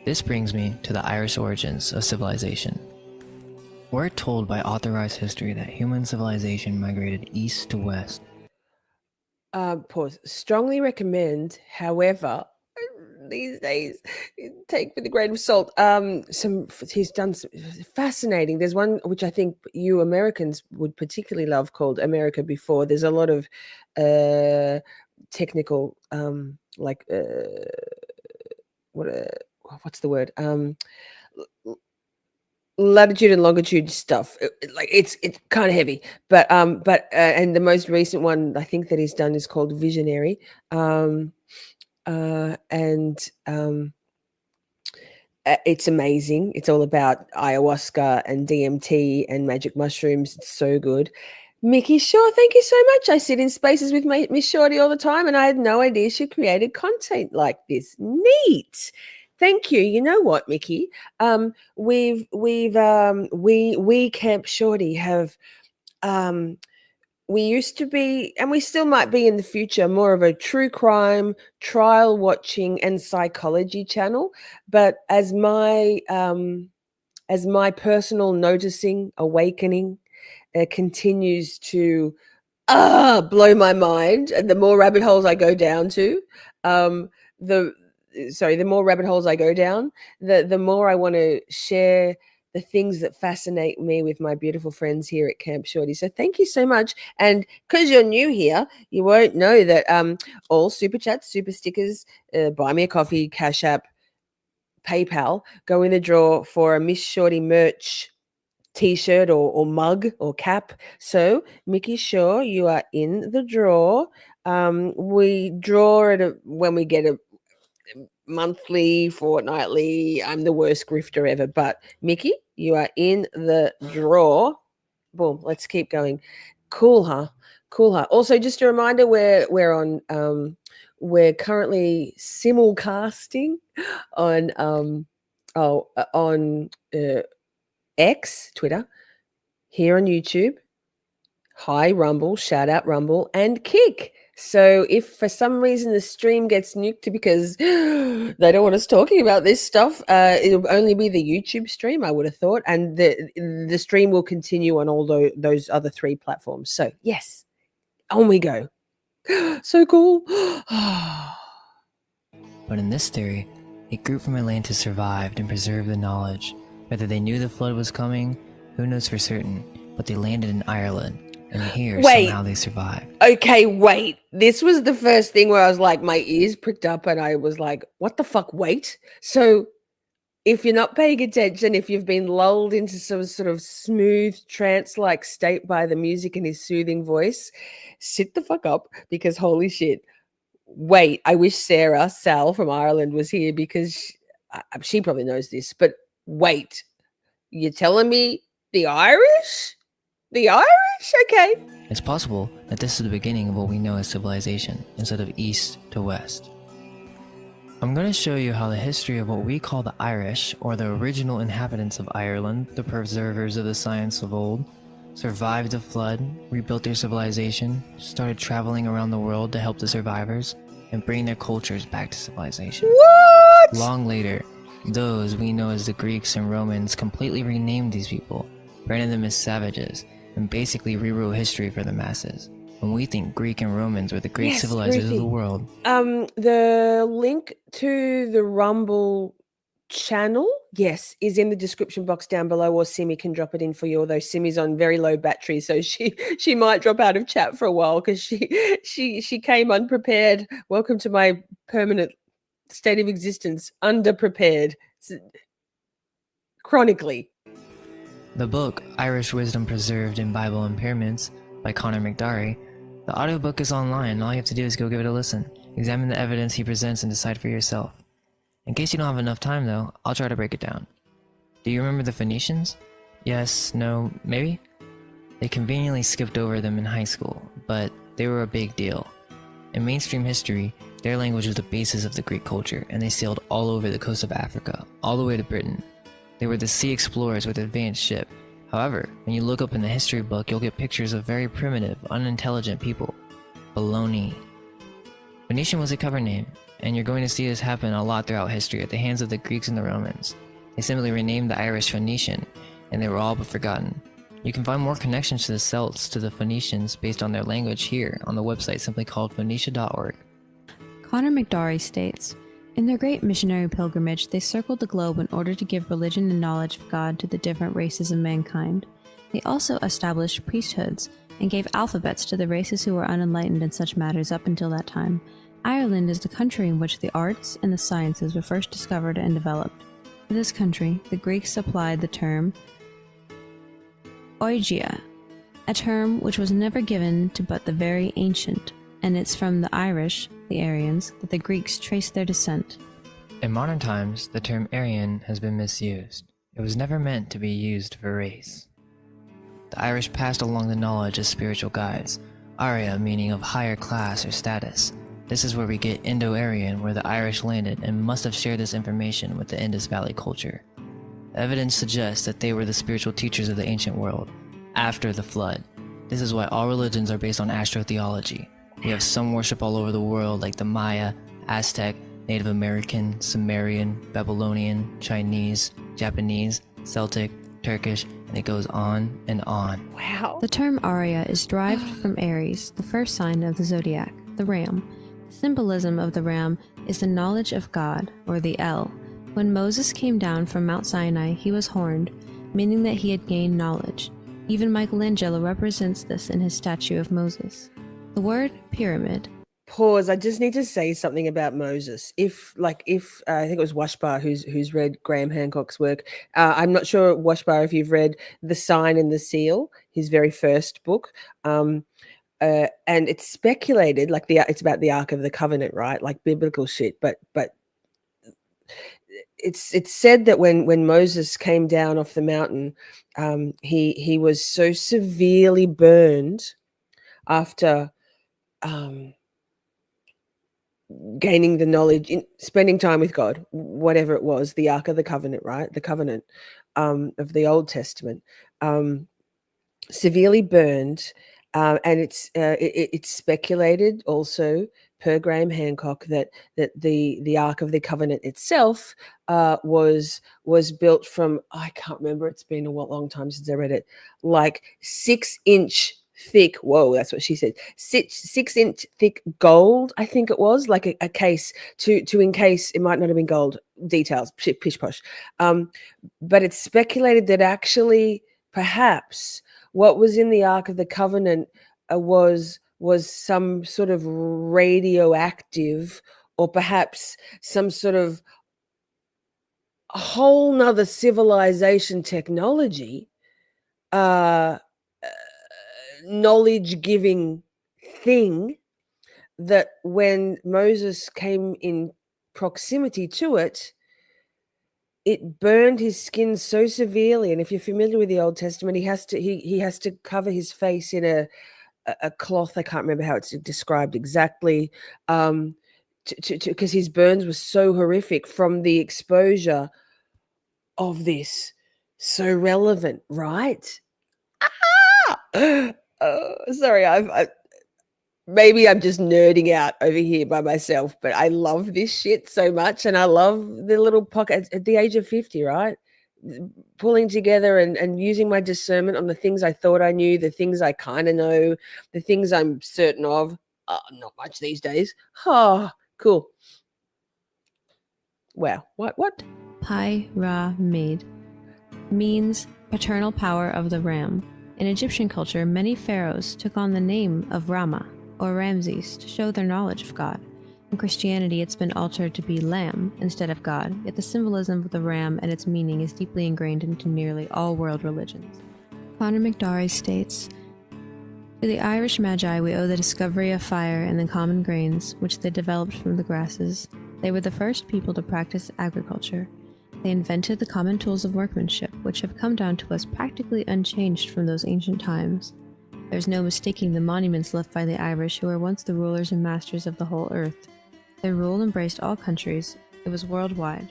This brings me to the Irish origins of civilization. We're told by authorized history that human civilization migrated east to west. Pause. Strongly recommend, however, these days take with a grain of salt. He's done some fascinating. There's one which I think you Americans would particularly love called America Before. There's a lot of technical what's the word? Latitude and longitude stuff. It's kind of heavy, but and the most recent one I think that he's done is called Visionary. It's amazing. It's all about ayahuasca and DMT and magic mushrooms. It's so good. Mickey Shaw, thank you so much. I sit in spaces with Miss Shorty all the time, and I had no idea she created content like this. Neat. Thank you. You know what, Mickey? We Camp Shorty have we used to be, and we still might be in the future, more of a true crime, trial watching, and psychology channel. But as my personal noticing awakening continues to blow my mind, and the more rabbit holes I go down to, the more rabbit holes I go down, the more I want to share the things that fascinate me with my beautiful friends here at Camp Shorty. So thank you so much. And because you're new here, you won't know that all super chats, super stickers, buy me a coffee, Cash App, PayPal go in the draw for a Miss Shorty merch t-shirt or mug or cap. So Mickey Shaw, you are in the draw. We draw it when we get a monthly, fortnightly. I'm the worst grifter ever, but Mickey, you are in the draw. Boom, let's keep going. Cool, huh? Also, just a reminder, we're on we're currently simulcasting on X, Twitter, here on YouTube. Hi, Rumble, shout out Rumble, and Kick. So if for some reason the stream gets nuked because they don't want us talking about this stuff, it'll only be the YouTube stream, I would have thought, and the stream will continue on all those other 3 platforms. So yes, on we go. So cool. But in this theory, a group from Atlantis survived and preserved the knowledge. Whether they knew the flood was coming, who knows for certain, but they landed in Ireland. And here, somehow they survived. Okay, wait. This was the first thing where I was like, my ears pricked up and I was like, what the fuck, wait? So if you're not paying attention, if you've been lulled into some sort of smooth trance-like state by the music and his soothing voice, sit the fuck up because holy shit. Wait, I wish Sal from Ireland was here because she probably knows this, but wait, you're telling me the Irish? The Irish? Okay. It's possible that this is the beginning of what we know as civilization, instead of east to west. I'm going to show you how the history of what we call the Irish, or the original inhabitants of Ireland, the preservers of the science of old, survived the flood, rebuilt their civilization, started traveling around the world to help the survivors, and bring their cultures back to civilization. What? Long later, those we know as the Greeks and Romans completely renamed these people, branded them as savages, and basically rewrote history for the masses. when we think Greek and Romans were the great Yes, civilizers of Ruthie. the world. The link to the Rumble channel, yes, is in the description box down below, or Simi can drop it in for you, although Simi's on very low battery, so she might drop out of chat for a while because she came unprepared. Welcome to my permanent state of existence, underprepared chronically. The book, Irish Wisdom Preserved in Bible and Pyramids, by Connor McDarry, the audiobook is online, and all you have to do is go give it a listen. Examine the evidence he presents and decide for yourself. In case you don't have enough time though, I'll try to break it down. Do you remember the Phoenicians? Yes, no, maybe? They conveniently skipped over them in high school, but they were a big deal. In mainstream history, their language was the basis of the Greek culture, and they sailed all over the coast of Africa, all the way to Britain. They were the sea explorers with advanced ship. However, when you look up in the history book, you'll get pictures of very primitive, unintelligent people. Baloney. Phoenician was a cover name, and you're going to see this happen a lot throughout history at the hands of the Greeks and the Romans. They simply renamed the Irish Phoenician, and they were all but forgotten. You can find more connections to the Celts to the Phoenicians based on their language here on the website simply called phoenicia.org. Connor McDarry states, in their great missionary pilgrimage, they circled the globe in order to give religion and knowledge of God to the different races of mankind. They also established priesthoods and gave alphabets to the races who were unenlightened in such matters up until that time. Ireland is the country in which the arts and the sciences were first discovered and developed. For this country, the Greeks applied the term oigia, a term which was never given to but the very ancient, and it's from the Irish, the Aryans, that the Greeks traced their descent. In modern times, the term Aryan has been misused. It was never meant to be used for race. The Irish passed along the knowledge as spiritual guides, Arya meaning of higher class or status. This is where we get Indo-Aryan, where the Irish landed and must have shared this information with the Indus Valley culture. Evidence suggests that they were the spiritual teachers of the ancient world, after the flood. This is why all religions are based on astrotheology. We have some worship all over the world like the Maya, Aztec, Native American, Sumerian, Babylonian, Chinese, Japanese, Celtic, Turkish, and it goes on and on. Wow. The term Arya is derived from Aries, the first sign of the zodiac, the ram. The symbolism of the ram is the knowledge of God, or the El. When Moses came down from Mount Sinai, he was horned, meaning that he had gained knowledge. Even Michelangelo represents this in his statue of Moses. The word pyramid. Pause. I just need to say something about Moses. If I think it was Washbar who's read Graham Hancock's work. I'm not sure, Washbar, if you've read The Sign and the Seal, his very first book. And it's speculated, like it's about the Ark of the Covenant, right? Like biblical shit. But it's said that when Moses came down off the mountain, he was so severely burned after gaining the knowledge, in spending time with God, whatever it was, the Ark of the Covenant, right? The covenant of the Old Testament, severely burned. And it's speculated also, per Graham Hancock, that the Ark of the Covenant itself was built from, I can't remember, it's been a long time since I read it, like 6-inch thick, whoa, that's what she said, 6-inch thick gold, I think it was, like a case to encase, it might not have been gold, details, pish posh. But it's speculated that actually perhaps what was in the Ark of the Covenant was some sort of radioactive, or perhaps some sort of whole nother civilization technology, knowledge giving thing, that when Moses came in proximity to it, it burned his skin so severely. And if you're familiar with the Old Testament, he has to cover his face in a cloth. I can't remember how it's described exactly, because his burns were so horrific from the exposure of this. So relevant, right? Sorry, maybe I'm just nerding out over here by myself, but I love this shit so much, and I love the little pocket at the age of 50, right? pulling together and using my discernment on the things I thought I knew, the things I kind of know, the things I'm certain of. Not much these days. Oh, cool. Wow. What? Pyramid means paternal power of the ram. In Egyptian culture, many pharaohs took on the name of Rama or Ramses to show their knowledge of God. In Christianity, it's been altered to be lamb instead of God, yet the symbolism of the ram and its meaning is deeply ingrained into nearly all world religions. Connor McDowry states, "To the Irish Magi we owe the discovery of fire and the common grains, which they developed from the grasses. They were the first people to practice agriculture. They invented the common tools of workmanship, which have come down to us practically unchanged from those ancient times. There's no mistaking the monuments left by the Irish, who were once the rulers and masters of the whole earth. Their rule embraced all countries. It was worldwide.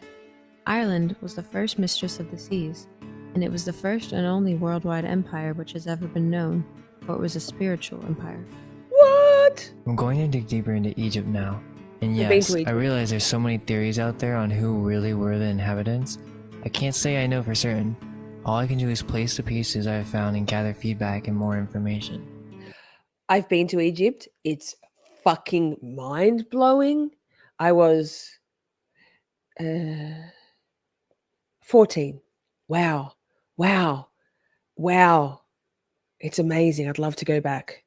Ireland was the first mistress of the seas, and it was the first and only worldwide empire which has ever been known, for it was a spiritual empire." What? I'm going to dig deeper into Egypt now. And You've been yes, to I Egypt. realize there's so many theories out there on who really were the inhabitants. I can't say I know for certain. All I can do is place the pieces I have found and gather feedback and more information. I've been to Egypt. It's fucking mind blowing. I was 14. Wow. It's amazing. I'd love to go back.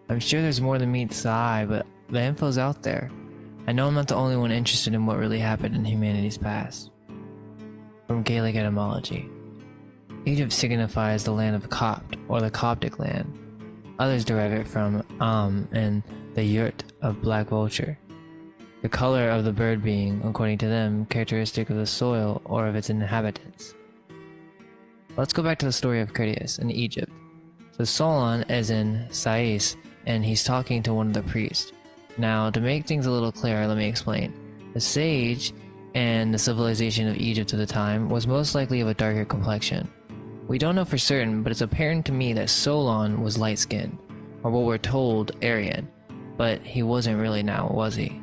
I'm sure there's more than meets the eye, but the info's out there. I know I'm not the only one interested in what really happened in humanity's past. From Gaelic etymology, Egypt signifies the land of Copt, or the Coptic land. Others derive it from and the yurt of black vulture. The color of the bird being, according to them, characteristic of the soil or of its inhabitants. Let's go back to the story of Critias in Egypt. So Solon is in Sais, and he's talking to one of the priests. Now, to make things a little clearer, let me explain. The sage and the civilization of Egypt at the time was most likely of a darker complexion. We don't know for certain, but it's apparent to me that Solon was light-skinned, or what we're told, Aryan, but he wasn't really now, was he?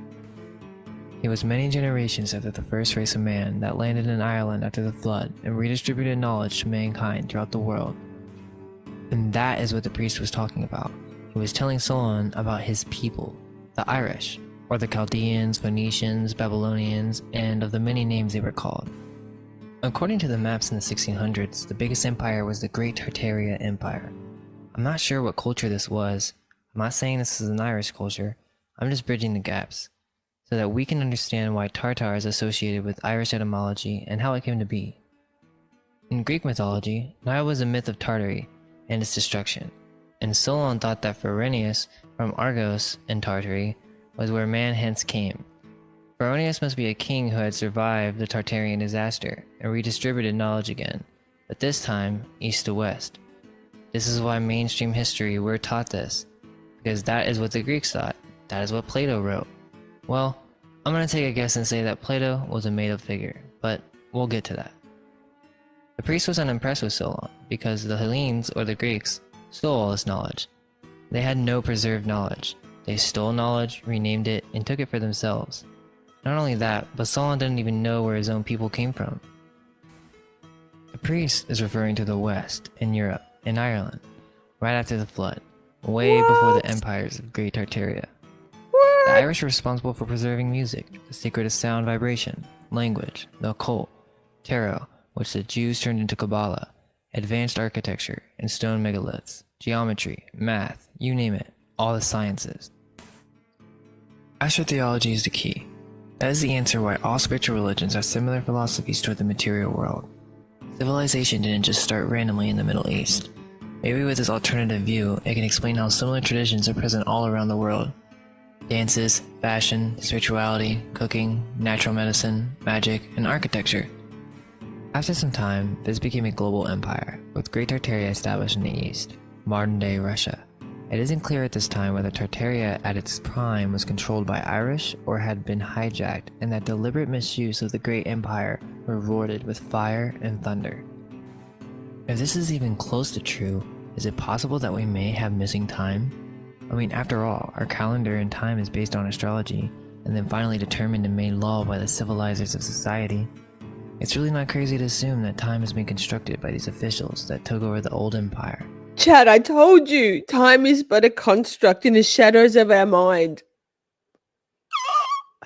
He was many generations after the first race of man that landed in Ireland after the flood and redistributed knowledge to mankind throughout the world. And that is what the priest was talking about. He was telling Solon about his people, the Irish, or the Chaldeans, Phoenicians, Babylonians, and of the many names they were called. According to the maps in the 1600s, the biggest empire was the Great Tartaria Empire. I'm not sure what culture this was. I'm not saying this is an Irish culture. I'm just bridging the gaps, so that we can understand why Tartar is associated with Irish etymology and how it came to be. In Greek mythology, Nile was a myth of Tartary and its destruction, and Solon thought that Pharonius from Argos in Tartary was where man hence came. Pharonius must be a king who had survived the Tartarian disaster and redistributed knowledge again, but this time east to west. This is why mainstream history we're taught this, because that is what the Greeks thought. That is what Plato wrote. Well, I'm gonna take a guess and say that Plato was a made-up figure, but we'll get to that. The priest was unimpressed with Solon because the Hellenes, or the Greeks, stole all this knowledge. They had no preserved knowledge. They stole knowledge, renamed it, and took it for themselves. Not only that, but Solon didn't even know where his own people came from. The priest is referring to the West, in Europe, in Ireland, right after the flood, way before the empires of Great Tartaria. The Irish were responsible for preserving music, the secret of sound vibration, language, the occult, tarot, which the Jews turned into Kabbalah, advanced architecture, and stone megaliths, geometry, math, you name it, all the sciences. Astrotheology is the key. That is the answer why all spiritual religions have similar philosophies toward the material world. Civilization didn't just start randomly in the Middle East. Maybe with this alternative view, it can explain how similar traditions are present all around the world. Dances, fashion, spirituality, cooking, natural medicine, magic, and architecture. After some time, this became a global empire, with Great Tartaria established in the east, modern-day Russia. It isn't clear at this time whether Tartaria at its prime was controlled by Irish or had been hijacked, and that deliberate misuse of the great empire were rewarded with fire and thunder. If this is even close to true, is it possible that we may have missing time? I mean, after all, our calendar and time is based on astrology, and then finally determined and made law by the civilizers of society. It's really not crazy to assume that time has been constructed by these officials that took over the old empire. Chad, I told you, time is but a construct in the shadows of our mind.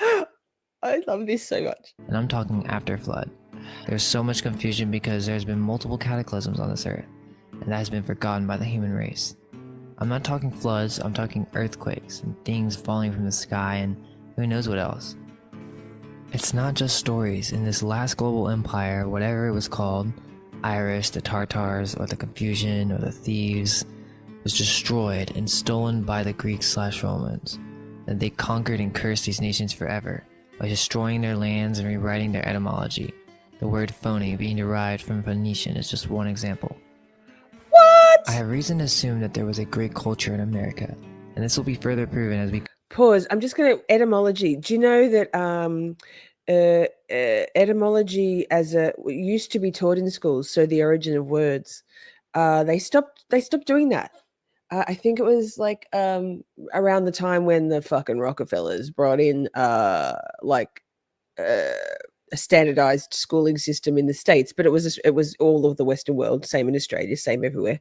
I love this so much. And I'm talking after flood. There's so much confusion because there's been multiple cataclysms on this earth, and that has been forgotten by the human race. I'm not talking floods, I'm talking earthquakes and things falling from the sky and who knows what else. It's not just stories. In this last global empire, whatever it was called, Irish, the Tartars, or the confusion, or the thieves, was destroyed and stolen by the Greeks/Romans. And they conquered and cursed these nations forever by destroying their lands and rewriting their etymology. The word phony being derived from Phoenician is just one example. What? I have reason to assume that there was a great culture in America, and this will be further proven as we Pause. I'm just going to etymology. Do you know that etymology used to be taught in schools? So the origin of words, they stopped doing that. I think it was like around the time when the fucking Rockefellers brought in a standardized schooling system in the States, but it was all of the Western world, same in Australia, same everywhere.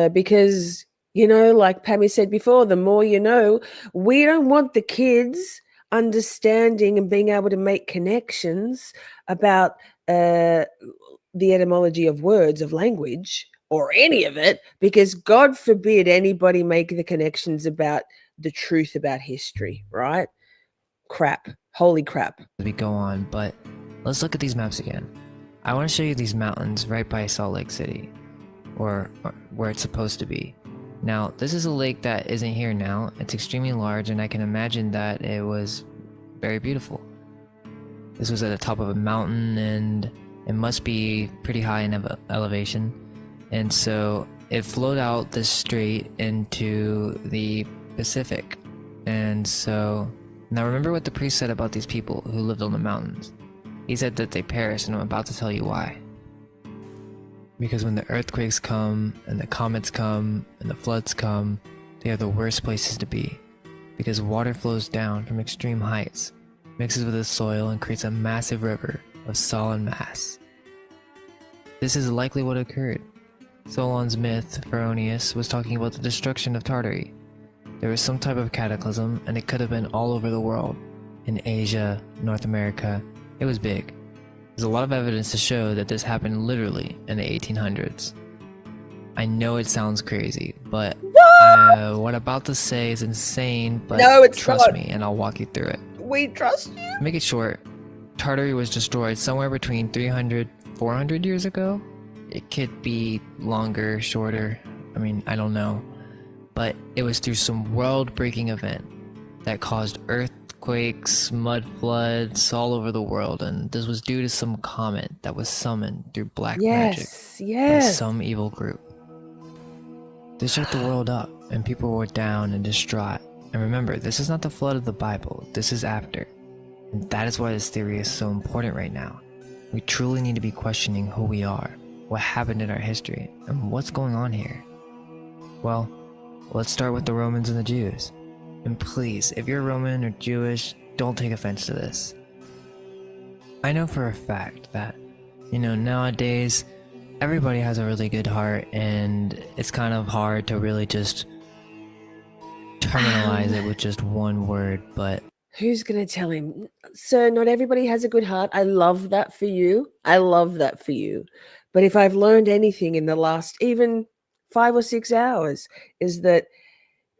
Because, like Pammy said before, the more you know, we don't want the kids understanding and being able to make connections about the etymology of words, of language, or any of it, because God forbid anybody make the connections about the truth about history, right? Crap. Holy crap. go on, but let's look at these maps again. I want to show you these mountains right by Salt Lake City, or where it's supposed to be. Now, this is a lake that isn't here now. It's extremely large, and I can imagine that it was very beautiful. This was at the top of a mountain, and it must be pretty high in elevation. And so it flowed out this strait into the Pacific. And so, now remember what the priest said about these people who lived on the mountains. He said that they perished, and I'm about to tell you why. Because when the earthquakes come, and the comets come, and the floods come, they are the worst places to be. Because water flows down from extreme heights, mixes with the soil, and creates a massive river of solid mass. This is likely what occurred. Solon's myth, Pharaonius, was talking about the destruction of Tartary. There was some type of cataclysm, and it could have been all over the world. In Asia, North America, it was big. There's a lot of evidence to show that this happened literally in the 1800s. I know it sounds crazy, but what I'm about to say is insane, but No, it's trust not. me and I'll walk you through it. We trust you. To make it short, Tartary was destroyed somewhere between 300, 400 years ago. It could be longer, shorter, I don't know. But it was through some world-breaking event that caused earthquakes, mud floods all over the world, and this was due to some comet that was summoned through black magic by Yes. some evil group. This shook the world up, and people were down and distraught. And remember, this is not the flood of the Bible, this is after. And that is why this theory is so important right now. We truly need to be questioning who we are, what happened in our history, and what's going on here. Well, let's start with the Romans and the Jews. And please, if you're Roman or Jewish, don't take offense to this. I know for a fact that, nowadays, everybody has a really good heart, and it's kind of hard to really just terminalize it with just one word, but Who's going to tell him? Sir, not everybody has a good heart. I love that for you. But if I've learned anything in the last even 5 or 6 hours, is that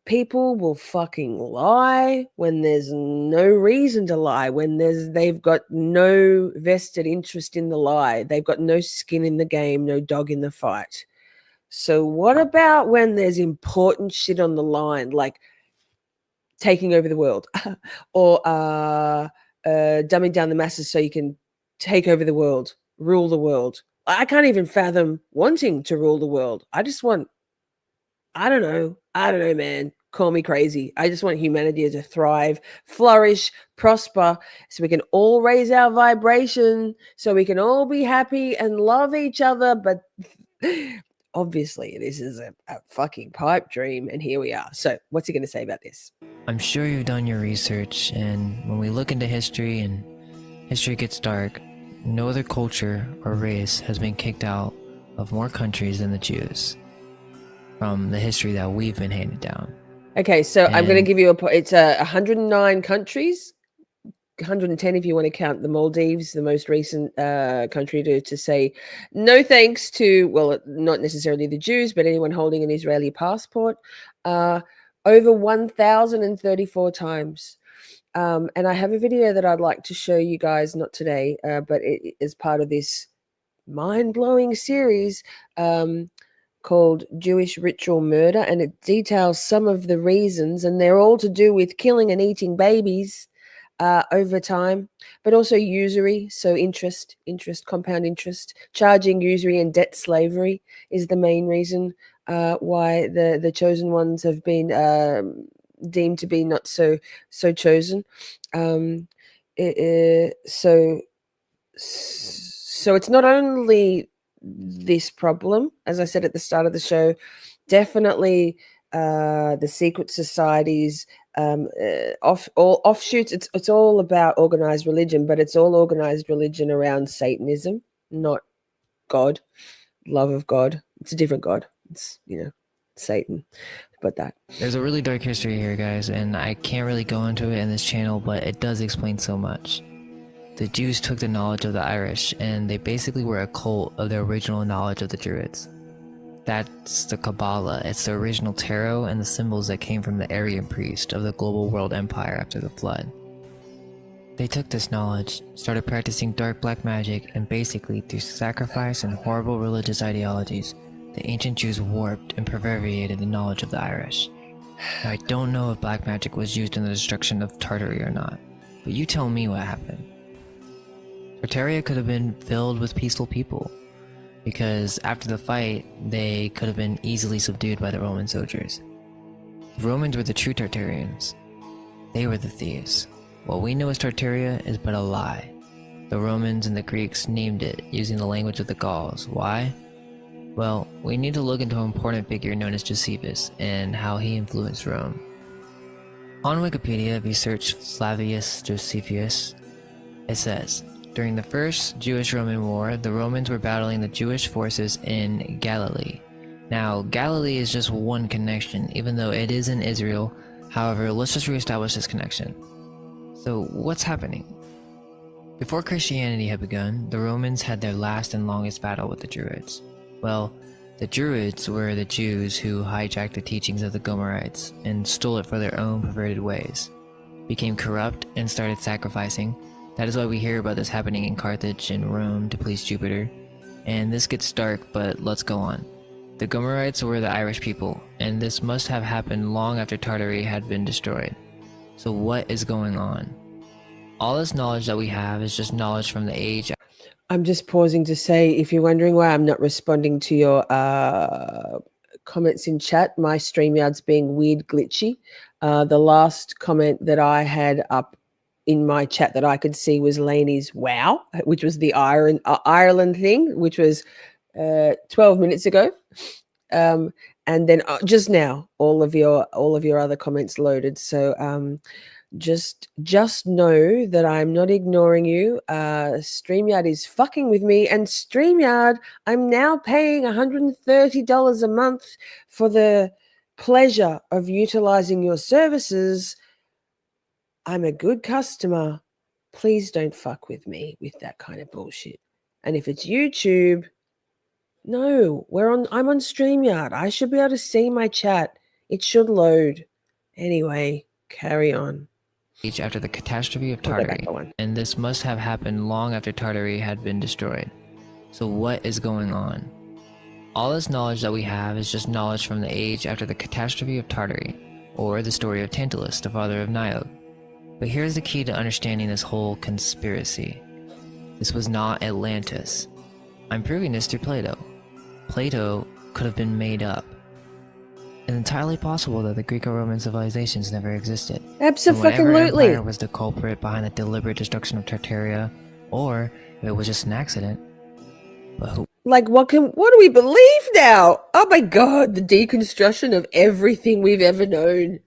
people will fucking lie when there's no reason to lie, when they've got no vested interest in the lie. They've got no skin in the game, no dog in the fight. So what about when there's important shit on the line, like taking over the world or dumbing down the masses so you can take over the world, rule the world? I can't even fathom wanting to rule the world. I just want, I don't know, man. Call me crazy. I just want humanity to thrive, flourish, prosper, so we can all raise our vibration, so we can all be happy and love each other. But obviously, this is a fucking pipe dream, and here we are. So what's he going to say about this? I'm sure you've done your research, and when we look into history and history gets dark, no other culture or race has been kicked out of more countries than the Jews from the history that we've been handed down. Okay, so I'm going to And- give you it's 109 countries, 110 if you want to count the Maldives, the most recent country to say no thanks to, well, not necessarily the Jews, but anyone holding an Israeli passport, over 1,034 times. And I have a video that I'd like to show you guys, not today, but it is part of this mind-blowing series called Jewish Ritual Murder, and it details some of the reasons, and they're all to do with killing and eating babies over time, but also usury, so interest, compound interest, charging usury, and debt slavery is the main reason why the chosen ones have been deemed to be not so chosen. So it's not only this problem, as I said at the start of the show, definitely the secret societies, all offshoots. It's all about organized religion, but it's all organized religion around Satanism, not God, love of God. It's a different God. It's, Satan. But There's a really dark history here, guys, and I can't really go into it in this channel, but it does explain so much. The Jews took the knowledge of the Irish, and they basically were a cult of the original knowledge of the Druids. That's the Kabbalah. It's the original tarot and the symbols that came from the Aryan priest of the global world empire after the flood. They took this knowledge, started practicing dark black magic, and basically through sacrifice and horrible religious ideologies, the ancient Jews warped and perverted the knowledge of the Irish. Now, I don't know if black magic was used in the destruction of Tartaria or not, but you tell me what happened. Tartaria could have been filled with peaceful people, because after the fight, they could have been easily subdued by the Roman soldiers. The Romans were the true Tartarians. They were the thieves. What we know as Tartaria is but a lie. The Romans and the Greeks named it using the language of the Gauls. Why? Well, we need to look into an important figure known as Josephus and how he influenced Rome. On Wikipedia, if you search Flavius Josephus, it says, during the First Jewish-Roman War, the Romans were battling the Jewish forces in Galilee. Now, Galilee is just one connection, even though it is in Israel. However, let's just reestablish this connection. So, what's happening? Before Christianity had begun, the Romans had their last and longest battle with the Druids. Well, the Druids were the Jews who hijacked the teachings of the Gomerites and stole it for their own perverted ways, became corrupt, and started sacrificing. That is why we hear about this happening in Carthage and Rome to please Jupiter. And this gets dark, but let's go on. The Gomerites were the Irish people, and this must have happened long after Tartary had been destroyed. So what is going on? All this knowledge that we have is just knowledge from the age. I'm just pausing to say, if you're wondering why I'm not responding to your comments in chat, my StreamYard's being weird glitchy. The last comment that I had up in my chat that I could see was Laney's wow, which was the Ireland thing, which was 12 minutes ago. And then just now, all of your other comments loaded. So just know that I'm not ignoring you. StreamYard is fucking with me, and StreamYard, I'm now paying $130 a month for the pleasure of utilizing your services. I'm a good customer. Please don't fuck with me with that kind of bullshit. And if it's YouTube, no, I'm on StreamYard. I should be able to see my chat. It should load. Anyway, carry on. After the catastrophe of Tartary, and this must have happened long after Tartary had been destroyed. So what is going on? All this knowledge that we have is just knowledge from the age after the catastrophe of Tartary, or the story of Tantalus, the father of Niobe. But here's the key to understanding this whole conspiracy. This was not Atlantis. I'm proving this through Plato. Plato could have been made up. It's entirely possible that the Greco-Roman civilizations never existed. Absolutely. Whatever empire was the culprit behind the deliberate destruction of Tartaria, or if it was just an accident. But who? Like, what do we believe now? Oh my God, the deconstruction of everything we've ever known.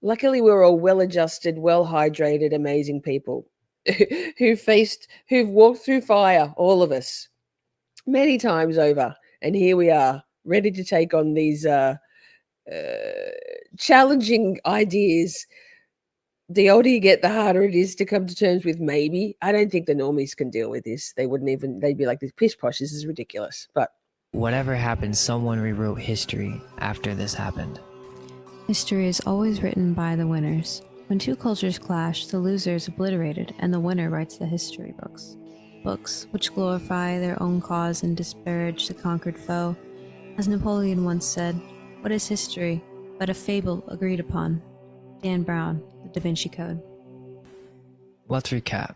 Luckily, we're all well-adjusted, well-hydrated, amazing people. who've walked through fire, all of us, many times over, and here we are, ready to take on these challenging ideas. The older you get, the harder it is to come to terms with. Maybe I don't think the normies can deal with this. They wouldn't even. They'd be like, "This pish posh. This is ridiculous." But Whatever happened, someone rewrote history after this happened. History is always written by the winners. When two cultures clash, the loser is obliterated, and the winner writes the history books. Books which glorify their own cause and disparage the conquered foe. As Napoleon once said, "What is history but a fable agreed upon?" Dan Brown, The Da Vinci Code. Let's recap.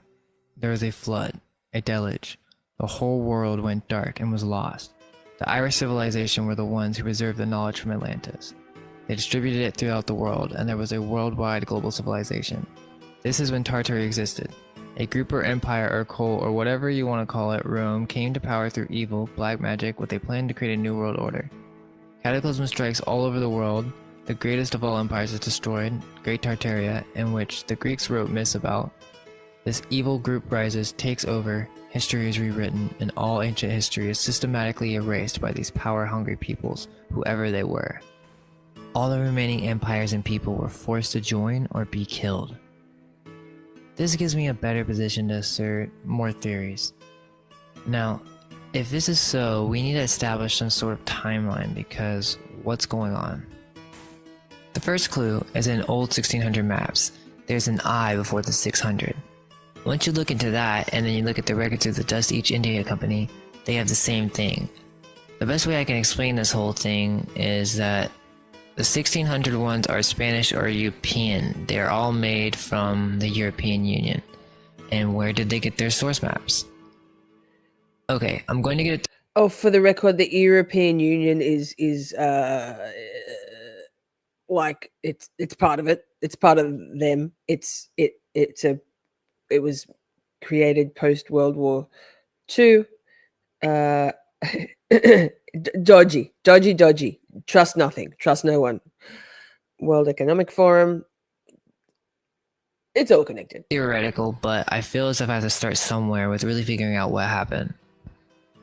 There was a flood, a deluge. The whole world went dark and was lost. The Irish civilization were the ones who preserved the knowledge from Atlantis. They distributed it throughout the world, and there was a worldwide global civilization. This is when Tartaria existed. A group or empire or cult or whatever you want to call it, Rome, came to power through evil, black magic, with a plan to create a new world order. Cataclysm strikes all over the world. The greatest of all empires is destroyed, Great Tartaria, in which the Greeks wrote myths about. This evil group rises, takes over, history is rewritten, and all ancient history is systematically erased by these power-hungry peoples, whoever they were. All the remaining empires and people were forced to join or be killed. This gives me a better position to assert more theories. Now, if this is so, we need to establish some sort of timeline, because what's going on? The first clue is in old 1600 maps. There's an I before the 600. Once you look into that, and then you look at the records of the Dust East India Company, they have the same thing. The best way I can explain this whole thing is that the 1600 ones are Spanish or European. They're all made from the European Union. And where did they get their source maps? Okay, I'm going to get it. oh, for the record, the European Union is like it's part of it. It's part of them. It was created post World War II. Dodgy. Trust nothing. Trust no one. World Economic Forum. It's all connected. Theoretical, but I feel as if I have to start somewhere with really figuring out what happened.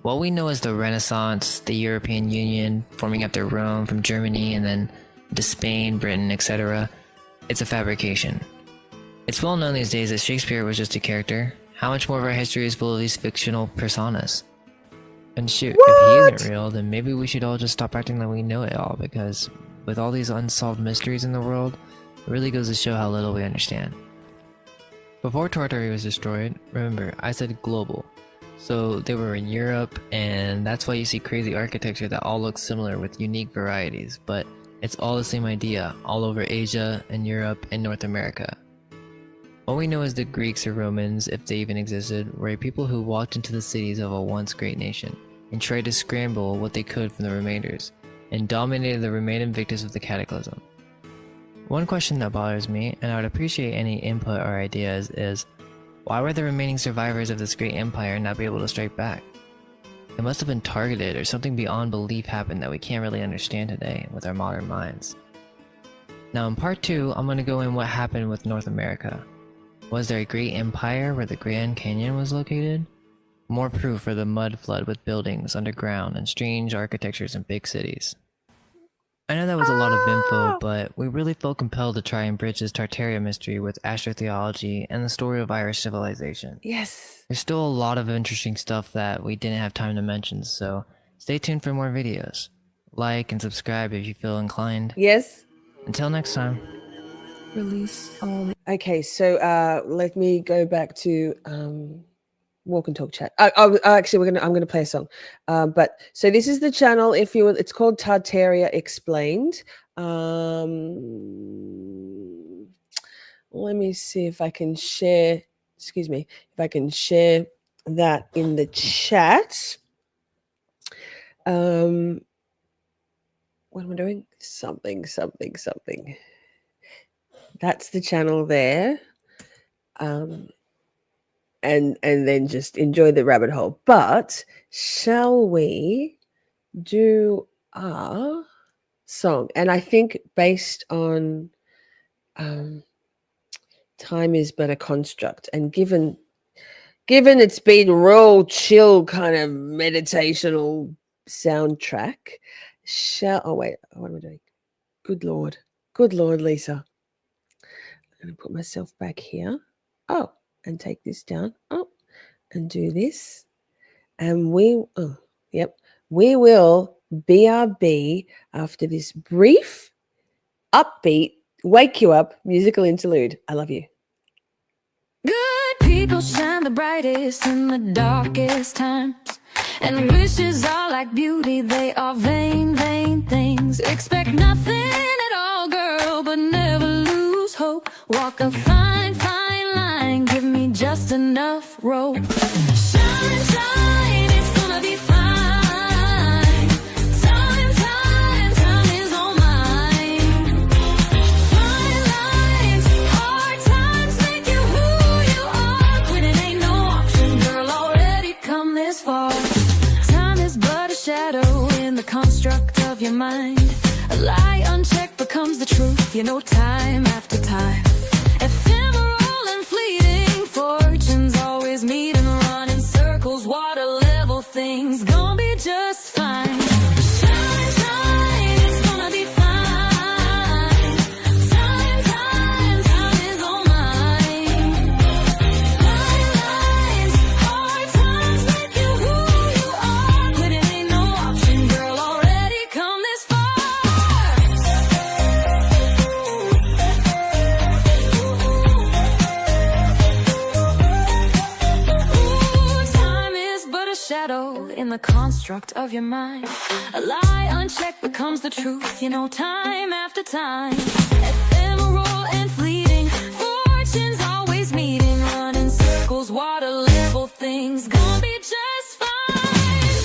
What we know is the Renaissance, the European Union forming after Rome from Germany and then to Spain, Britain, etc. It's a fabrication. It's well known these days that Shakespeare was just a character. How much more of our history is full of these fictional personas? And shoot, if he isn't real, then maybe we should all just stop acting like we know it all, because with all these unsolved mysteries in the world, it really goes to show how little we understand. Before Tartaria was destroyed, remember, I said global. So they were in Europe, and that's why you see crazy architecture that all looks similar with unique varieties, but it's all the same idea, all over Asia and Europe and North America. All we know is the Greeks or Romans, if they even existed, were a people who walked into the cities of a once great nation, and tried to scramble what they could from the remainders, and dominated the remaining victims of the cataclysm. One question that bothers me, and I would appreciate any input or ideas, is why were the remaining survivors of this great empire not be able to strike back? It must have been targeted, or something beyond belief happened that we can't really understand today with our modern minds. Now in part 2, I'm going to go in what happened with North America. Was there a great empire where the Grand Canyon was located? More proof for the mud flood with buildings underground and strange architectures in big cities. I know that was a lot of info, but we really felt compelled to try and bridge this Tartaria mystery with astrotheology and the story of Irish civilization. Yes. There's still a lot of interesting stuff that we didn't have time to mention, so stay tuned for more videos. Like and subscribe if you feel inclined. Yes. Until next time. Release all the Okay, so let me go back to walk and talk chat. Actually, I'm gonna play a song. But so this is the channel. If you, it's called Tartaria Explained. Let me see if I can share. Excuse me, if I can share that in the chat. What am I doing? Something. That's the channel there. And then just enjoy the rabbit hole. But shall we do our song? And I think based on Time is but a construct, and given it's been real chill kind of meditational soundtrack, what am I doing? Good Lord, Lisa. I'm going to put myself back here. Oh, and take this down. Oh, and do this. And we will BRB after this brief, upbeat, wake you up musical interlude. I love you. Good people shine the brightest in the darkest times. And wishes are like beauty, they are vain, vain things. Expect nothing at all, girl, but never lose hope. Walk a fine, fine line, give me just enough rope. Shine, shine, it's gonna be fine. Time is all mine. Fine lines, hard times make you who you are. Quitting ain't no option, girl, already come this far. Time is but a shadow in the construct of your mind. A lie unchecked becomes the truth, you know, time after time. Ephemeral and fleeting, fortunes always meet and run in circles. Water level things, gonna be just fine. Shine, shine, it's gonna be fine. Time is all mine. Fine lines, hard times make you who you are. Quitting ain't no option, girl, already come this far. Time is but a shadow in the construct of your mind. A lie unchecked becomes the truth, you know, time after time. Ephemeral and fleeting, fortunes always meeting, run in circles, water level things, gonna be just fine.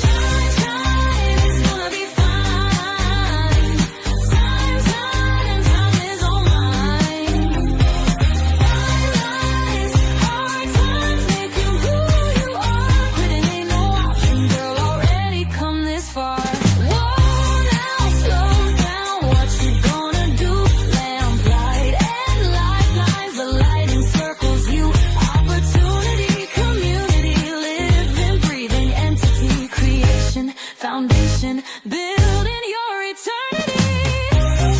Shine, shine, it's gonna be fine. Time is all mine. Fine lines, hard times make you who you are. Quitting ain't no option, girl, already come this far. Whoa, now slow down, what you gonna do? Lamplight and lifelines, the lighting circles you. Opportunity, community, living, breathing entity, creation, foundation, building your eternity.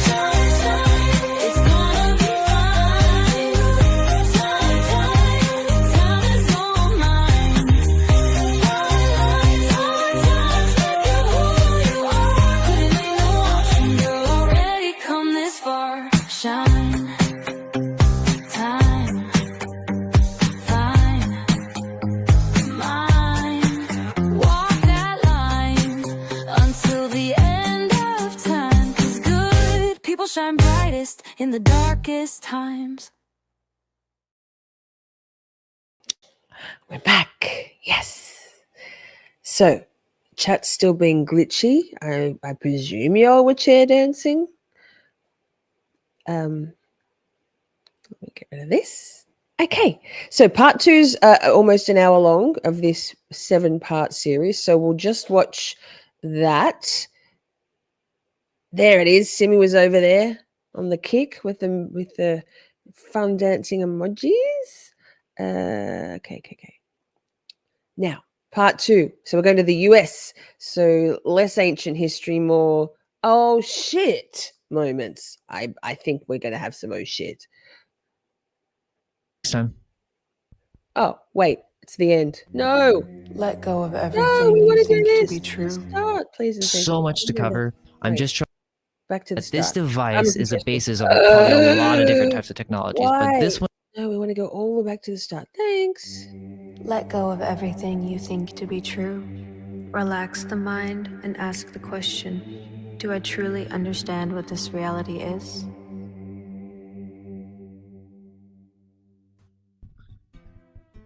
Shine, shine, it's gonna be fine. Time is all mine. Fine lines, hard times make you who you are. Quitting ain't no option, girl, already come this far. Shine, time, fine, mine. Walk that line until the end of time. 'Cause good people shine brightest in the darkest times. We're back. Yes. So, chat's still being glitchy. I presume y'all were chair dancing. Let me get rid of this. Okay. So, part two's almost an hour long of this 7-part series. So, we'll just watch that. There it is. Simi was over there on the kick with the fun dancing emojis. Okay. Now, part 2. So we're going to the US. So less ancient history, more oh shit moments. I think we're going to have some oh shit. Next time. Oh, wait. It's the end. No. Let go of No, everything we you want to do think to this. be true. Start, please. And thank So you. much to cover. I'm Wait. just trying. Back to the That this start. device is the 100%. basis of probably a lot of different types of technologies, Why? but this one No, we want to go all the way back to the start. Thanks. Let go of everything you think to be true. Relax the mind and ask the question, do I truly understand what this reality is?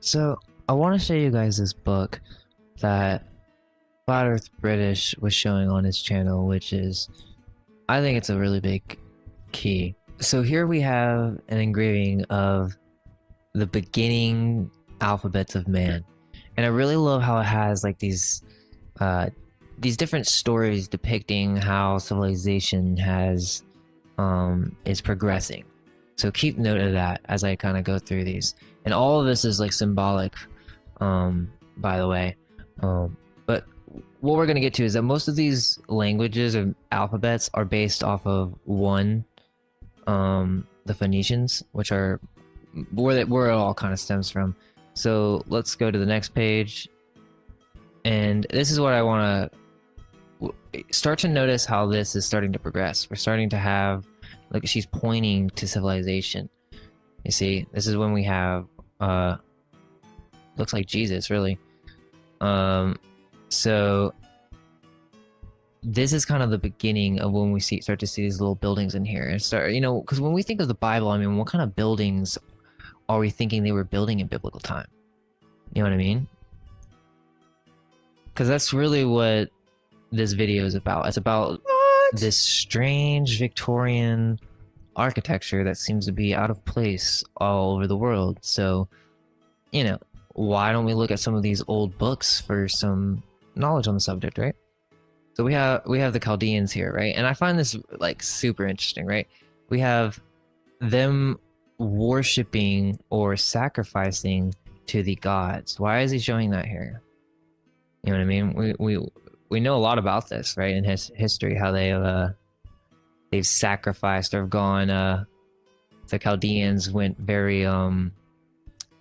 So, I want to show you guys this book that Flat Earth British was showing on his channel, which is, I think it's a really big key. So here we have an engraving of the beginning alphabets of man. And I really love how it has like these different stories depicting how civilization has is progressing. So keep note of that as I kind of go through these. And all of this is like symbolic, by the way. But what we're going to get to is that most of these languages or alphabets are based off of one, the Phoenicians, which are where it all kind of stems from. So let's go to the next page. And this is what I want to start to notice how this is starting to progress. We're starting to have, like, she's pointing to civilization. You see, this is when we have, looks like Jesus, really. So this is kind of the beginning of when we start to see these little buildings in here. And start, you know, because when we think of the Bible, I mean, what kind of buildings are we thinking they were building in biblical time? You know what I mean? Because that's really what this video is about. It's about this strange Victorian architecture that seems to be out of place all over the world. So, you know, why don't we look at some of these old books for some knowledge on the subject, right? So we have the Chaldeans here, right? And I find this like super interesting, right? We have them worshiping or sacrificing to the gods. Why is he showing that here? You know what I mean? We know a lot about this, right? In history, how they've sacrificed or have gone. The Chaldeans went very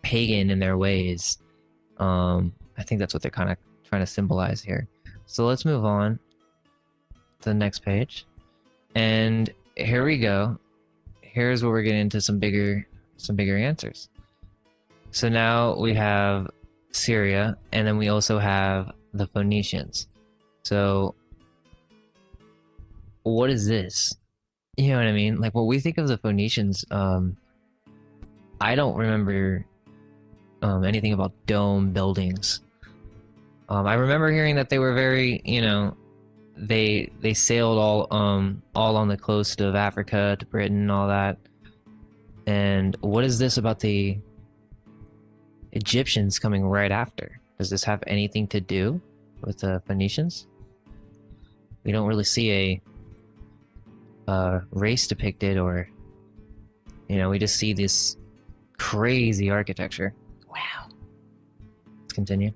pagan in their ways. I think that's what they're kind of trying to symbolize here. So let's move on to the next page, and here we go. Here's where we're getting into some bigger answers. So now we have Syria, and then we also have the Phoenicians. So what is this? You know what I mean? Like, when we think of the Phoenicians, I don't remember anything about dome buildings. I remember hearing that they were very, you know, they sailed all on the coast of Africa to Britain and all that. And what is this about the Egyptians coming right after? Does this have anything to do with the Phoenicians? We don't really see a race depicted, or, you know, we just see this crazy architecture. Wow. Let's continue.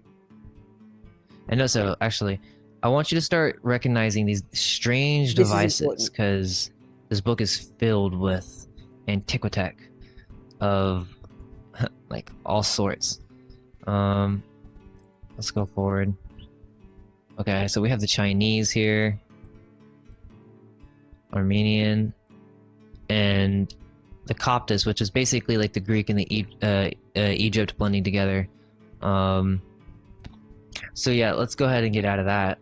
And also, actually, I want you to start recognizing these strange devices, because this book is filled with antiquitech of like all sorts. Let's go forward. Okay, so we have the Chinese here, Armenian, and the Coptus, which is basically like the Greek and the Egypt blending together. So yeah, let's go ahead and get out of that.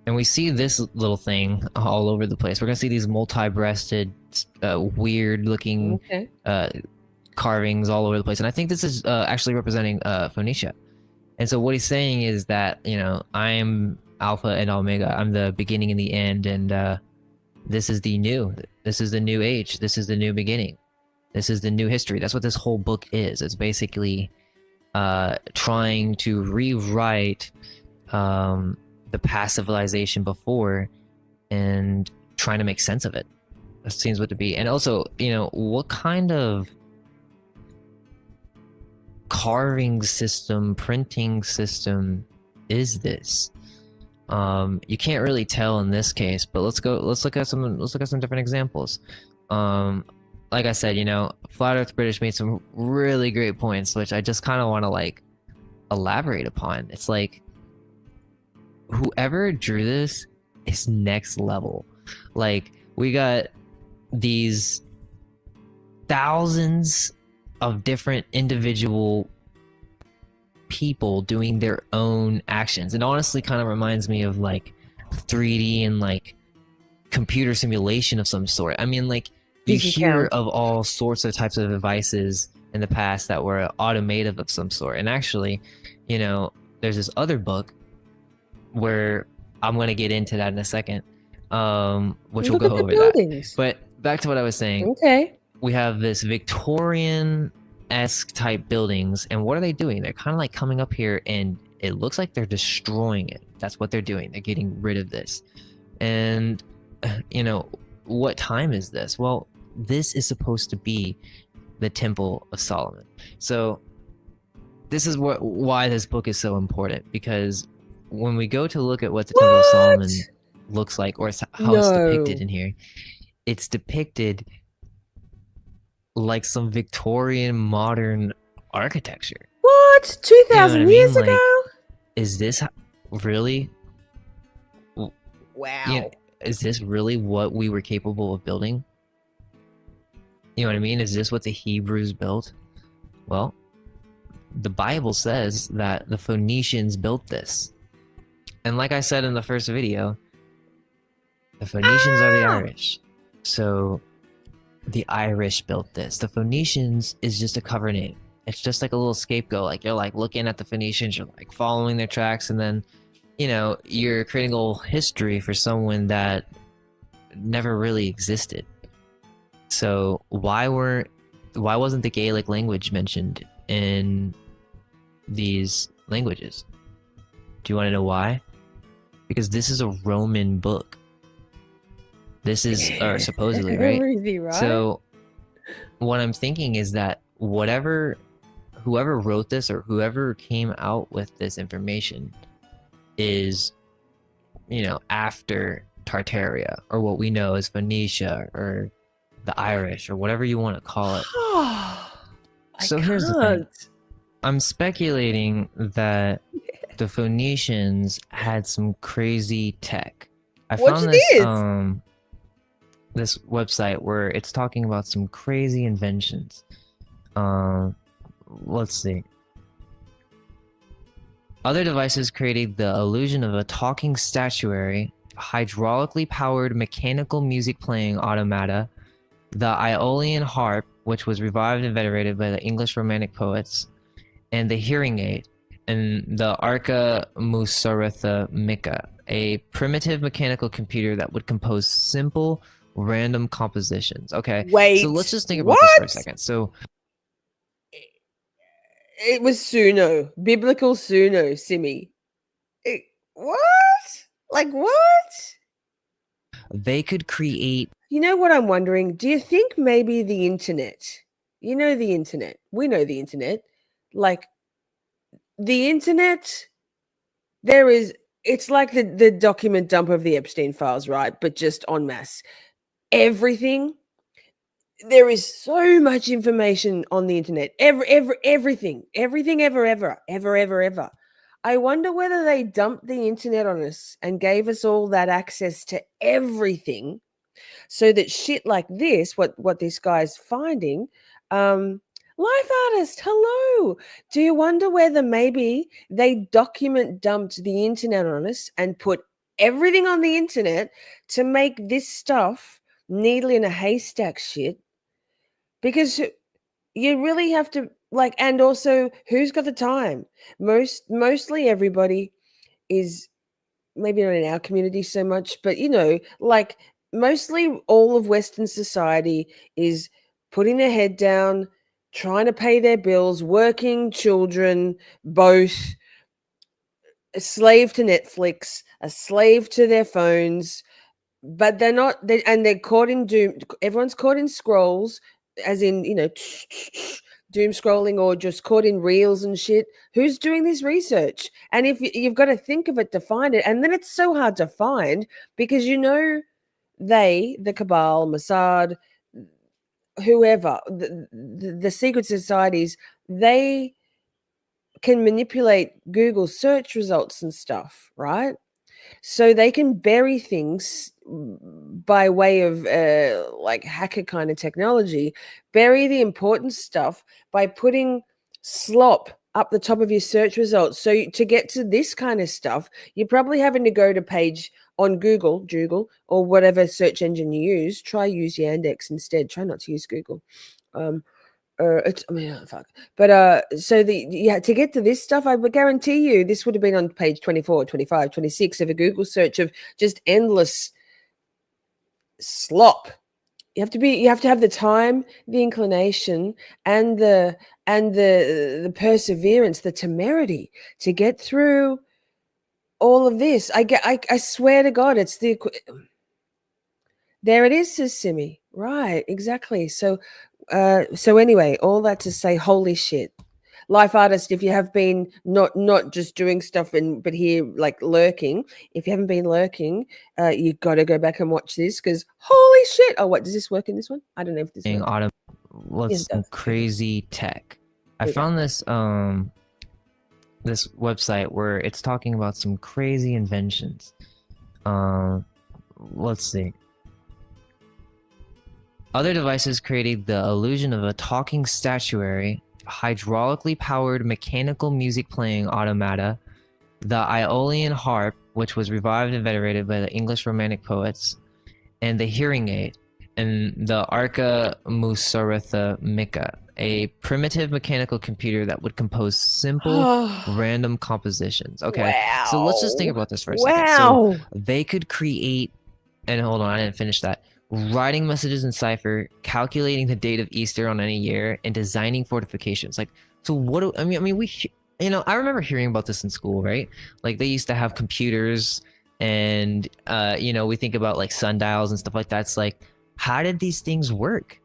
And we see this little thing all over the place. We're gonna see these multi-breasted, weird-looking carvings all over the place, and I think this is actually representing Phoenicia. And so what he's saying is that, you know, I'm Alpha and Omega. I'm the beginning and the end, and this is the new. This is the new age. This is the new beginning. This is the new history. That's what this whole book is. It's basically trying to rewrite the past civilization before and trying to make sense of it. That seems what to be. And also, you know, what kind of carving system, printing system is this? You can't really tell in this case, but let's look at some different examples. Like I said, you know, Flat Earth British made some really great points, which I just kind of want to like elaborate upon. It's like, whoever drew this is next level. Like, we got these thousands of different individual people doing their own actions. It honestly kind of reminds me of like 3D and like computer simulation of some sort. I mean, like, you hear of all sorts of types of devices in the past that were automative of some sort. And actually, you know, there's this other book where I'm going to get into that in a second, which we'll go over that. But back to what I was saying. Okay. We have this Victorian-esque type buildings, and what are they doing? They're kind of like coming up here, and it looks like they're destroying it. That's what they're doing. They're getting rid of this. And, you know, what time is this? Well, this is supposed to be the Temple of Solomon. So this is why this book is so important, because when we go to look at what the Temple of Solomon looks like, or how it's depicted in here, it's depicted like some Victorian modern architecture. What? You know 2,000 what I years mean? Like, ago? is this really? Wow. You know, is this really what we were capable of building? You know what I mean? Is this what the Hebrews built? Well, the Bible says that the Phoenicians built this. And like I said in the first video, the Phoenicians are the Irish. So the Irish built this. The Phoenicians is just a cover name. It's just like a little scapegoat. Like, you're like looking at the Phoenicians, you're like following their tracks, and then, you know, you're creating a little history for someone that never really existed. So why wasn't the Gaelic language mentioned in these languages? Do you want to know why? Because this is a Roman book. This is, or supposedly, right? Right? So what I'm thinking is that whoever wrote this, or whoever came out with this information, is, you know, after Tartaria, or what we know as Phoenicia, or the Irish, or whatever you want to call it. So here's the thing. I'm speculating that the Phoenicians had some crazy tech. I What's found this this? this website where it's talking about some crazy inventions. Let's see. Other devices created the illusion of a talking statuary, hydraulically powered mechanical music playing automata, the Aeolian harp, which was revived and venerated by the English Romantic poets, and the hearing aid, and the Arca Musarithmica, a primitive mechanical computer that would compose simple, random compositions. Okay, Wait, so let's just think about this for a second. So it was Suno, biblical Suno, Simi. What? Like what? they could create. You know what I'm wondering? Do you think maybe the internet? You know the internet. We know the internet. Like the internet, it's like the document dump of the Epstein files, right? But just en masse. Everything. There is so much information on the internet. Everything ever. I wonder whether they dumped the internet on us and gave us all that access to everything, so that shit like this, what this guy's finding, life artist, hello. Do you wonder whether maybe they document dumped the internet on us and put everything on the internet to make this stuff needle in a haystack shit? Because you really have to, like, and also who's got the time? Mostly everybody is, maybe not in our community so much, but you know, like mostly all of Western society is putting their head down, trying to pay their bills, working children, both a slave to Netflix, a slave to their phones, but they're not, and they're caught in doom. Everyone's caught in scrolls, as in, you know, doom scrolling, or just caught in reels and shit. Who's doing this research? And if you've got to think of it to find it, and then it's so hard to find because, you know, the cabal, Mossad, whoever, the secret societies, they can manipulate Google search results and stuff, right? So they can bury things by way of like hacker kind of technology, bury the important stuff by putting slop up the top of your search results. So to get to this kind of stuff, you're probably having to go to page on Google, or whatever search engine you use. Try use Yandex instead. Try not to use Google. It's, I mean, oh, fuck. But so to get to this stuff, I would guarantee you this would have been on page 24, 25, 26 of a Google search of just endless slop. You have to have the time, the inclination, and the perseverance, the temerity to get through all of this. I swear to God, it's there it is, says Simi. Right, exactly. So anyway, all that to say, holy shit. Life artist, if you have been not just doing stuff but here like lurking, if you haven't been lurking, you got to go back and watch this because holy shit! Oh, what does this work in this one? I don't know if this works. Yes, What's it some does. Okay, good. crazy tech. I Here we go. found this website where it's talking about some crazy inventions. Um, let's see. Other devices created the illusion of a talking statuary, hydraulically powered mechanical music playing automata, the Aeolian harp, which was revived and venerated by the English Romantic poets, and the hearing aid, and the Arca Musarithmica, a primitive mechanical computer that would compose simple, random compositions. Okay, so let's just think Wow. about this for a second. So Wow. they could create, and hold on, I didn't finish that. Writing messages in cipher, calculating the date of Easter on any year, and designing fortifications. Like, so what do I mean? I remember hearing about this in school, right? Like they used to have computers, and we think about like sundials and stuff like that. It's like, how did these things work?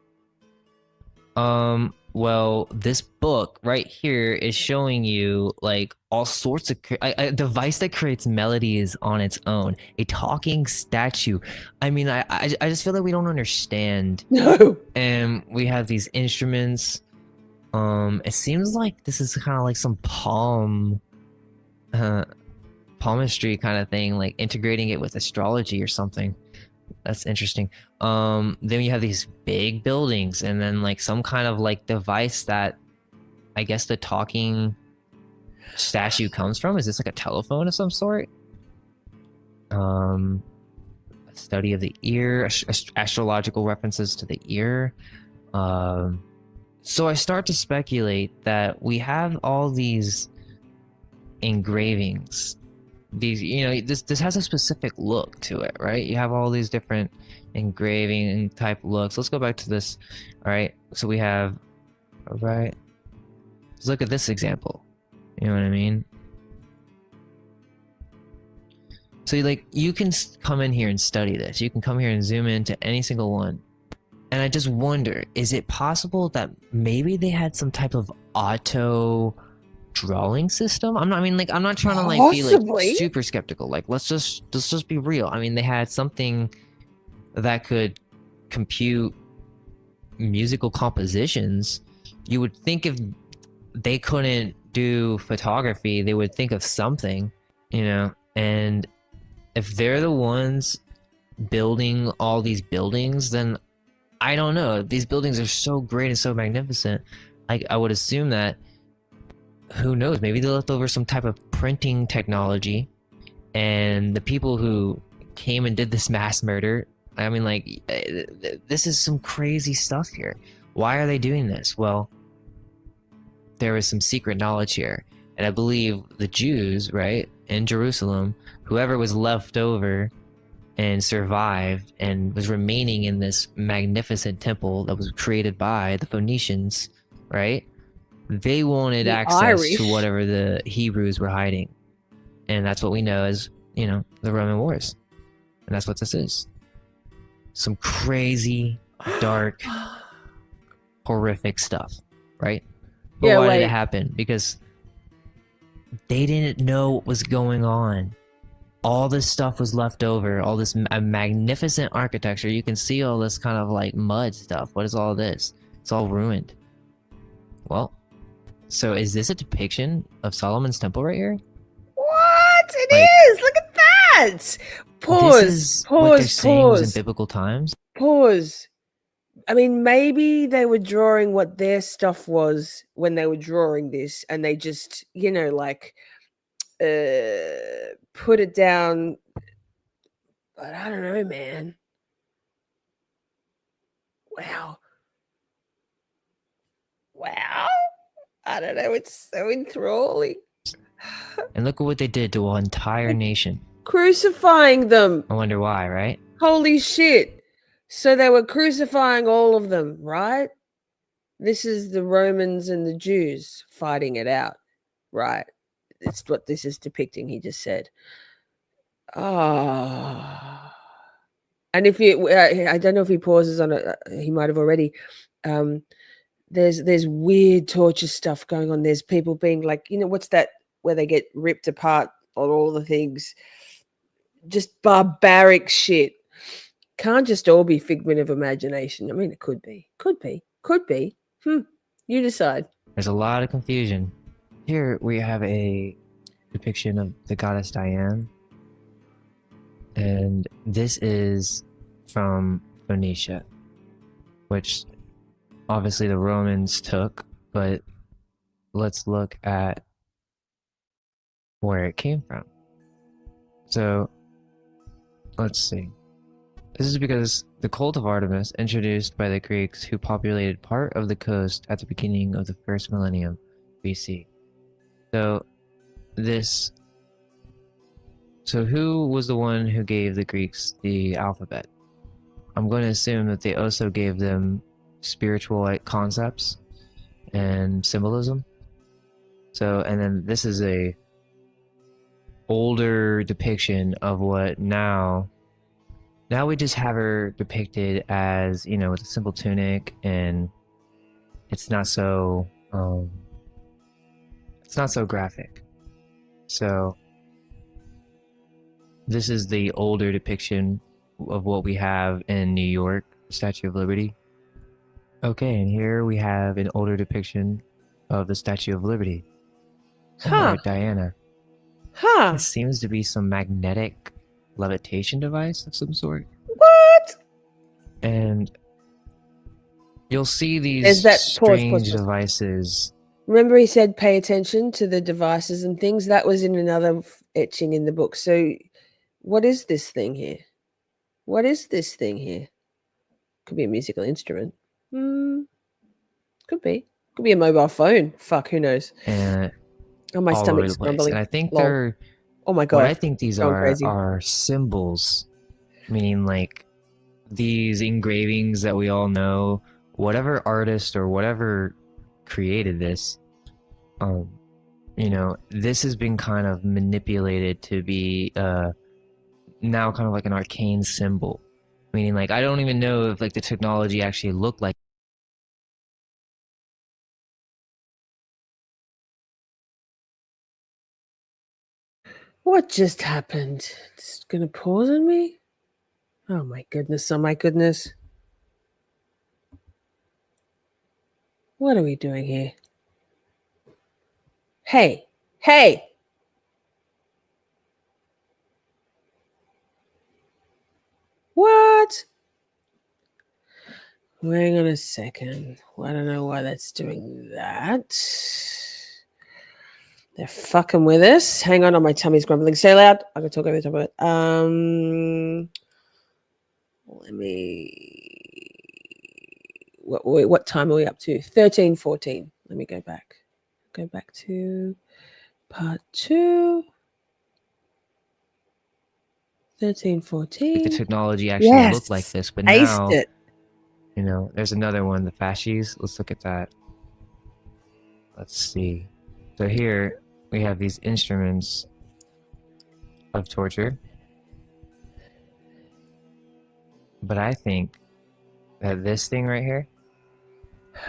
Well, this book right here is showing you like all sorts of a device that creates melodies on its own, a talking statue. I mean, I just feel like we don't understand. No. And we have these instruments. It seems like this is kind of like some palmistry kind of thing, like integrating it with astrology or something. That's interesting. Then you have these big buildings and then like some kind of like device that I guess the talking statue comes from. Is this like a telephone of some sort? A study of the ear, astrological references to the ear. So I start to speculate that we have all these engravings. This has a specific look to it, right? You have all these different engraving type looks. Let's go back to this. All right, so we have, all right, let's look at this example. You know what I mean? So you can come in here and study this. You can come here and zoom into any single one. And I just wonder, is it possible that maybe they had some type of auto drawing system? I'm not trying to like be like Possibly. super skeptical. Like let's just be real. I mean, they had something that could compute musical compositions. You would think if they couldn't do photography, they would think of something, and if they're the ones building all these buildings, then I don't know. These buildings are so great and so magnificent. I would assume that, who knows, maybe they left over some type of printing technology, and the people who came and did this mass murder, I mean, this is some crazy stuff here. Why are they doing this? Well, there is some secret knowledge here. And I believe the Jews, right, in Jerusalem, whoever was left over and survived and was remaining in this magnificent temple that was created by the Phoenicians, right? They wanted The access Irish. to whatever the Hebrews were hiding. And that's what we know as, the Roman Wars. And that's what this is. Some crazy, dark, horrific stuff, right? But Yeah, why did it wait. happen? Because they didn't know what was going on. All this stuff was left over, all this magnificent architecture. You can see all this kind of like mud stuff. What is all this? It's all ruined. Well, so is this a depiction of Solomon's temple right here? What? It Like, is. Look at that. Pause. This is what they're saying was in biblical times? Pause. I mean, maybe they were drawing what their stuff was when they were drawing this, and they just, put it down. But I don't know, man. Wow. Wow. I don't know. It's so enthralling. And look at what they did to an entire nation. Crucifying them. I wonder why, right? Holy shit. So they were crucifying all of them, right? This is the Romans and the Jews fighting it out, right? It's what this is depicting, he just said. Oh. And if you, I don't know if he pauses on it. He might have already. There's weird torture stuff going on. There's people being like, what's that where they get ripped apart on all the things? Just barbaric shit. Can't just all be figment of imagination. I mean, it could be. You decide. There's a lot of confusion. Here we have a depiction of the goddess Diane. And this is from Phoenicia, which obviously the Romans took, but let's look at where it came from. So let's see. This is because the cult of Artemis, introduced by the Greeks who populated part of the coast at the beginning of the first millennium BC. So who was the one who gave the Greeks the alphabet? I'm going to assume that they also gave them spiritual concepts and symbolism. So, and then this is a older depiction of what now we just have her depicted as, with a simple tunic, and it's not so graphic. So this is the older depiction of what we have in New York, Statue of Liberty. Okay, and here we have an older depiction of the Statue of Liberty. Diana. It seems to be some magnetic levitation device of some sort. What? And you'll see these strange devices. Remember he said pay attention to the devices and things? That was in another etching in the book. So what is this thing here? Could be a musical instrument. Could be a mobile phone. Fuck, who knows? And my stomach's grumbling. And I think they're... Oh my god! What I think these are symbols, meaning like these engravings that we all know. Whatever artist or whatever created this, this has been kind of manipulated to be now kind of like an arcane symbol, meaning like I don't even know if like the technology actually looked like. What just happened? It's gonna pause on me? Oh my goodness, What are we doing here? Hey! What? Hang on a second. I don't know why that's doing that. They're fucking with us. Hang on, my tummy's grumbling so loud. I can talk over the top of it. Let me... What time are we up to? 13:14. Let me go back. Go back to part 2. 13:14. The technology actually looked like this, but now, it. There's another one, the fasces. Let's look at that. Let's see. So here we have these instruments of torture. But I think that this thing right here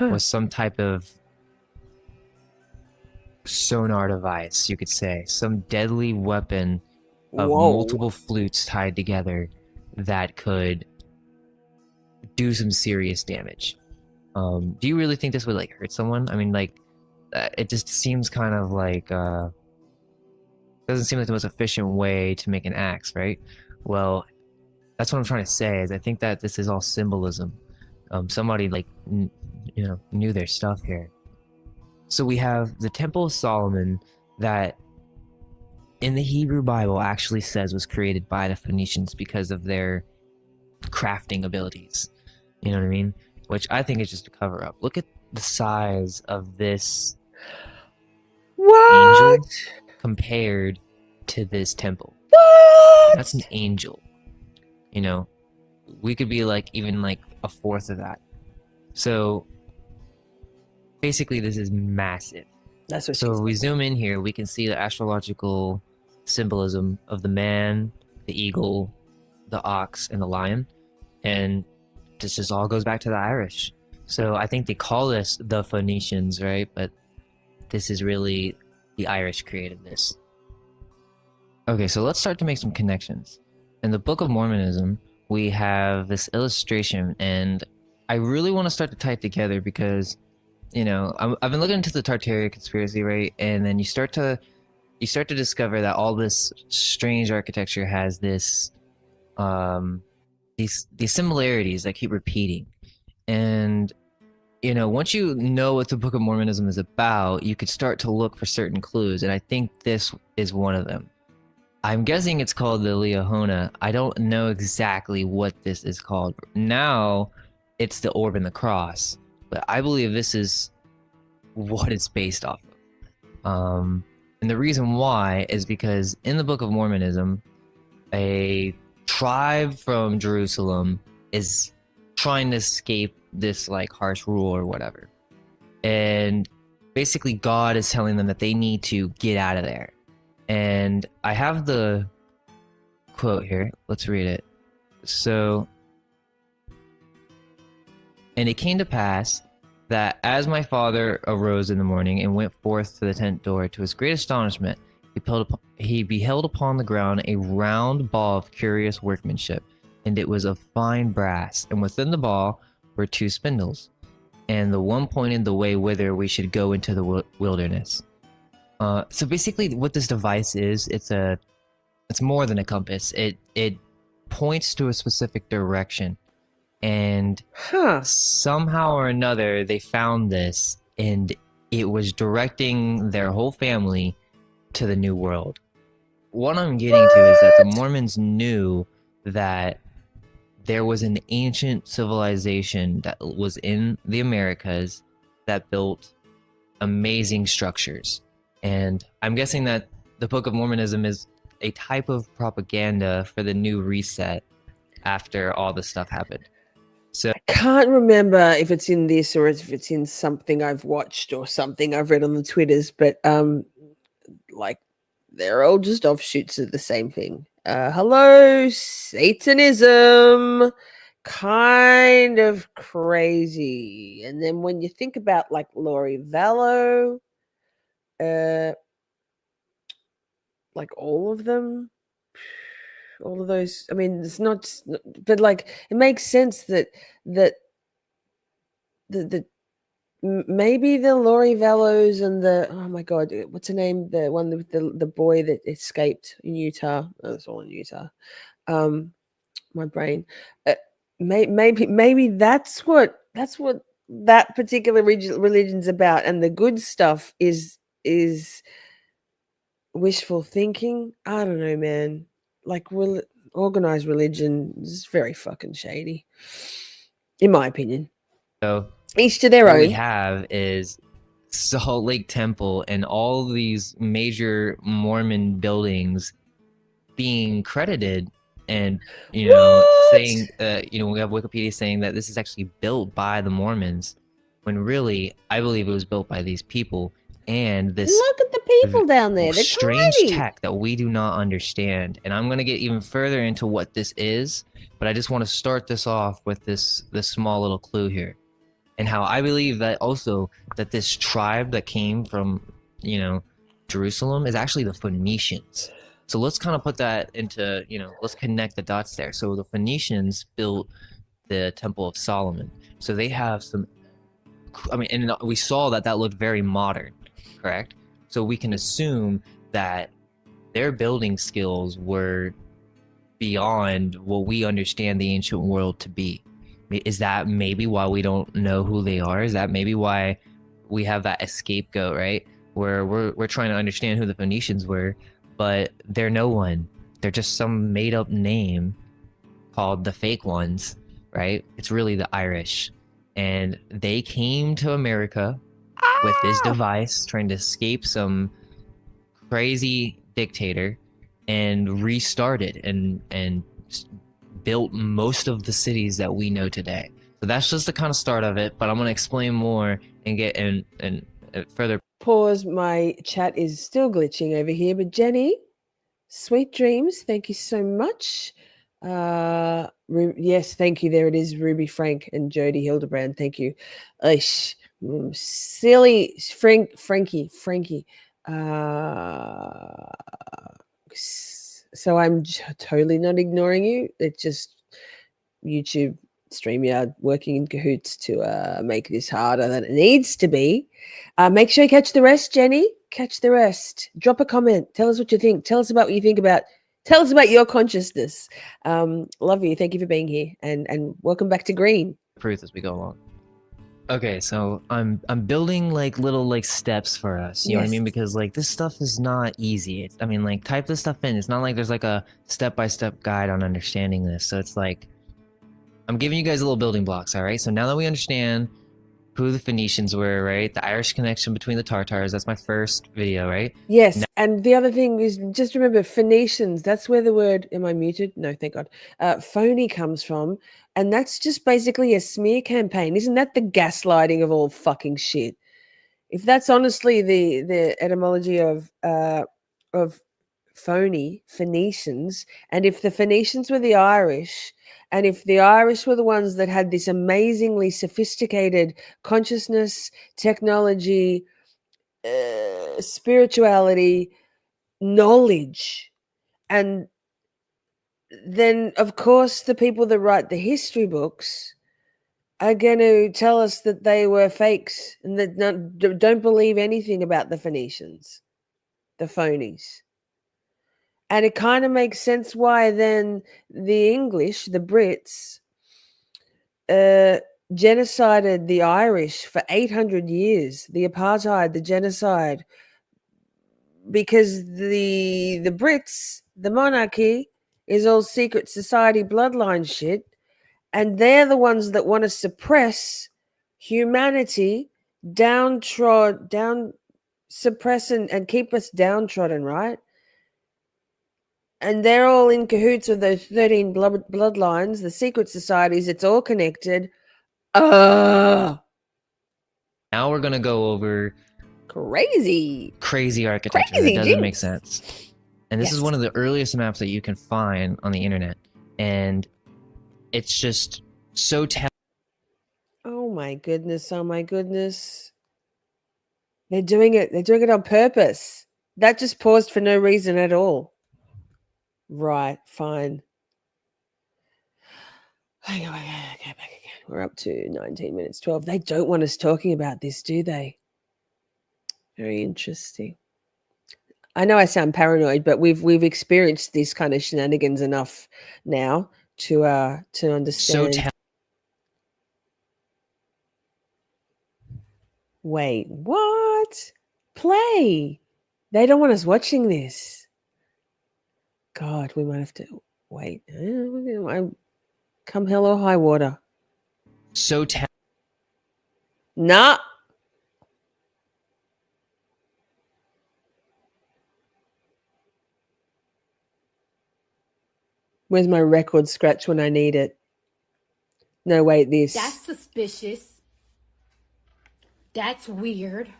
was some type of sonar device, you could say. Some deadly weapon of multiple flutes tied together that could do some serious damage. Do you really think this would like hurt someone? I mean, like, it just seems kind of like doesn't seem like the most efficient way to make an axe, right? Well, that's what I'm trying to say. Is I think that this is all symbolism. Somebody like knew their stuff here. So we have the Temple of Solomon that in the Hebrew Bible actually says was created by the Phoenicians because of their crafting abilities. You know what I mean? Which I think is just a cover up. Look at the size of this angel compared to this temple. That's an angel. We could be like even like a fourth of that. So basically this is massive. That's what. So if we zoom in here, we can see the astrological symbolism of the man, the eagle, the ox, and the lion. And this just all goes back to the Irish. So I think they call us the Phoenicians, right? But this is really the Irish created this. Okay, so let's start to make some connections. In the Book of Mormonism, we have this illustration, and I really want to start to tie it together because, you know, I've been looking into the Tartaria conspiracy, right? And then you start to discover that all this strange architecture has this, these similarities that keep repeating. And you know, once you know what the Book of Mormonism is about, you could start to look for certain clues, and I think this is one of them. I'm guessing it's called the Liahona. I don't know exactly what this is called. Now, it's the orb and the cross, but I believe this is what it's based off of. And the reason why is because in the Book of Mormonism, a tribe from Jerusalem is trying to escape this like harsh rule or whatever. And basically God is telling them that they need to get out of there. And I have the quote here. Let's read it. So, and it came to pass that as my father arose in the morning and went forth to the tent door, to his great astonishment, he beheld upon the ground a round ball of curious workmanship, and it was of fine brass, and within the ball were 2 spindles, and the one pointed the way whither we should go into the wilderness. So basically, what this device is, it's more than a compass. It points to a specific direction, and somehow or another they found this, and it was directing their whole family to the New World. What I'm getting to is that the Mormons knew that there was an ancient civilization that was in the Americas that built amazing structures. And I'm guessing that the Book of Mormonism is a type of propaganda for the new reset after all this stuff happened. So I can't remember if it's in this or if it's in something I've watched or something I've read on the Twitters, but like they're all just offshoots of the same thing. Hello, Satanism. Kind of crazy. And then when you think about like Lori Vallow, like all of them, all of those, I mean, it's not, but like it makes sense that maybe the Lori Vallows and the, oh my god, what's her name, the one with the boy that escaped in Utah. Oh, it's all in Utah. My brain. Maybe that's what that particular religion's about, and the good stuff is wishful thinking. I don't know, man. Like, organized religion is very fucking shady, in my opinion. Each to their what own. we have is Salt Lake Temple and all these major Mormon buildings being credited, and you know, saying you know, we have Wikipedia saying that this is actually built by the Mormons, when really I believe it was built by these people. And this, look at the people down there, they're strange tiny tech that we do not understand. And I'm going to get even further into what this is, but I just want to start this off with this small little clue here, and how I believe that also that this tribe that came from, you know, Jerusalem is actually the Phoenicians. So let's kind of put that into, you know, let's connect the dots there. So the Phoenicians built the Temple of Solomon. So they have some, I mean, and we saw that looked very modern, correct? So we can assume that their building skills were beyond what we understand the ancient world to be. Is that maybe why we don't know who they are? Is that maybe why we have that scapegoat, right? Where we're trying to understand who the Phoenicians were, but they're no one. They're just some made up name called the fake ones, right? It's really the Irish. And they came to America with this device, trying to escape some crazy dictator, and restarted and built most of the cities that we know today. So that's just the kind of start of it, but I'm going to explain more and get and further. Pause. My chat is still glitching over here, but Jenny, sweet dreams. Thank you so much. Yes, thank you. There it is, Ruby Frank and Jody Hildebrand. Thank you. Ish, silly Frankie. Uh, so I'm totally not ignoring you. It's just YouTube, StreamYard working in cahoots to make this harder than it needs to be. Make sure you catch the rest, Jenny. Catch the rest. Drop a comment. Tell us what you think. Tell us about what you think about. Tell us about your consciousness. Love you. Thank you for being here, and welcome back to Green. Truth as we go along. Okay, so I'm building like little like steps for us. You know what I mean? Yes. Because like this stuff is not easy. I mean, like type this stuff in. It's not like there's like a step-by-step guide on understanding this. So it's like I'm giving you guys little building blocks, all right? So now that we understand who the Phoenicians were, right? The Irish connection between the Tartars, that's my first video, right? Yes, and the other thing is just remember Phoenicians. That's where the word. Am I muted? No, thank God. Phony comes from, and that's just basically a smear campaign. Isn't that the gaslighting of all fucking shit? If that's honestly the etymology of phony Phoenicians, and if the Phoenicians were the Irish, and if the Irish were the ones that had this amazingly sophisticated consciousness, technology, spirituality, knowledge, and then of course the people that write the history books are going to tell us that they were fakes and that don't believe anything about the Phoenicians, the phonies. And it kind of makes sense why then the English, the Brits, genocided the Irish for 800 years, the apartheid, the genocide, because the Brits, the monarchy, is all secret society bloodline shit, and they're the ones that want to suppress humanity, suppress and keep us downtrodden, right? And they're all in cahoots with those 13 bloodlines, the secret societies. It's all connected. Now we're gonna go over Crazy architecture that doesn't make jinx. sense. And this is Yes. one of the earliest maps that you can find on the internet. And it's just so Oh my goodness. Oh my goodness. They're doing it. They're doing it on purpose. That just paused for no reason at all. Right. Fine. Okay, back again. We're up to 19 minutes 12. They don't want us talking about this, do they? Very interesting. I know I sound paranoid, but we've experienced these kind of shenanigans enough now to understand. Wait, what? Play. They don't want us watching this. God, we might have to wait. Come hell or high water. so Nah. Where's my record scratch when I need it? No, wait, this. That's suspicious. That's weird.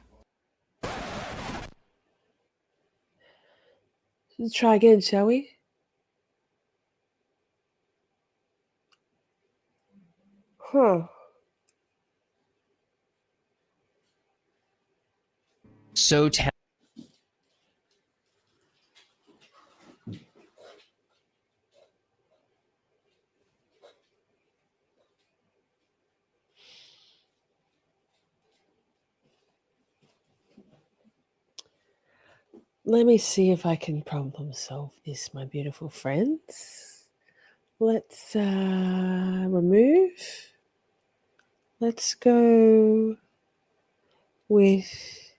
Let's try again, shall we? Huh. so Let me see if I can problem solve this, my beautiful friends. Let's remove. Let's go with.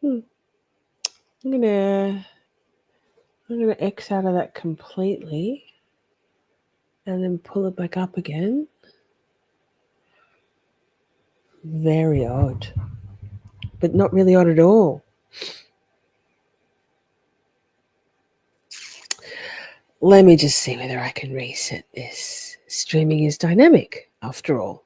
I'm gonna X out of that completely, and then pull it back up again. Very odd, but not really odd at all. Let me just see whether I can reset this. Streaming is dynamic, after all.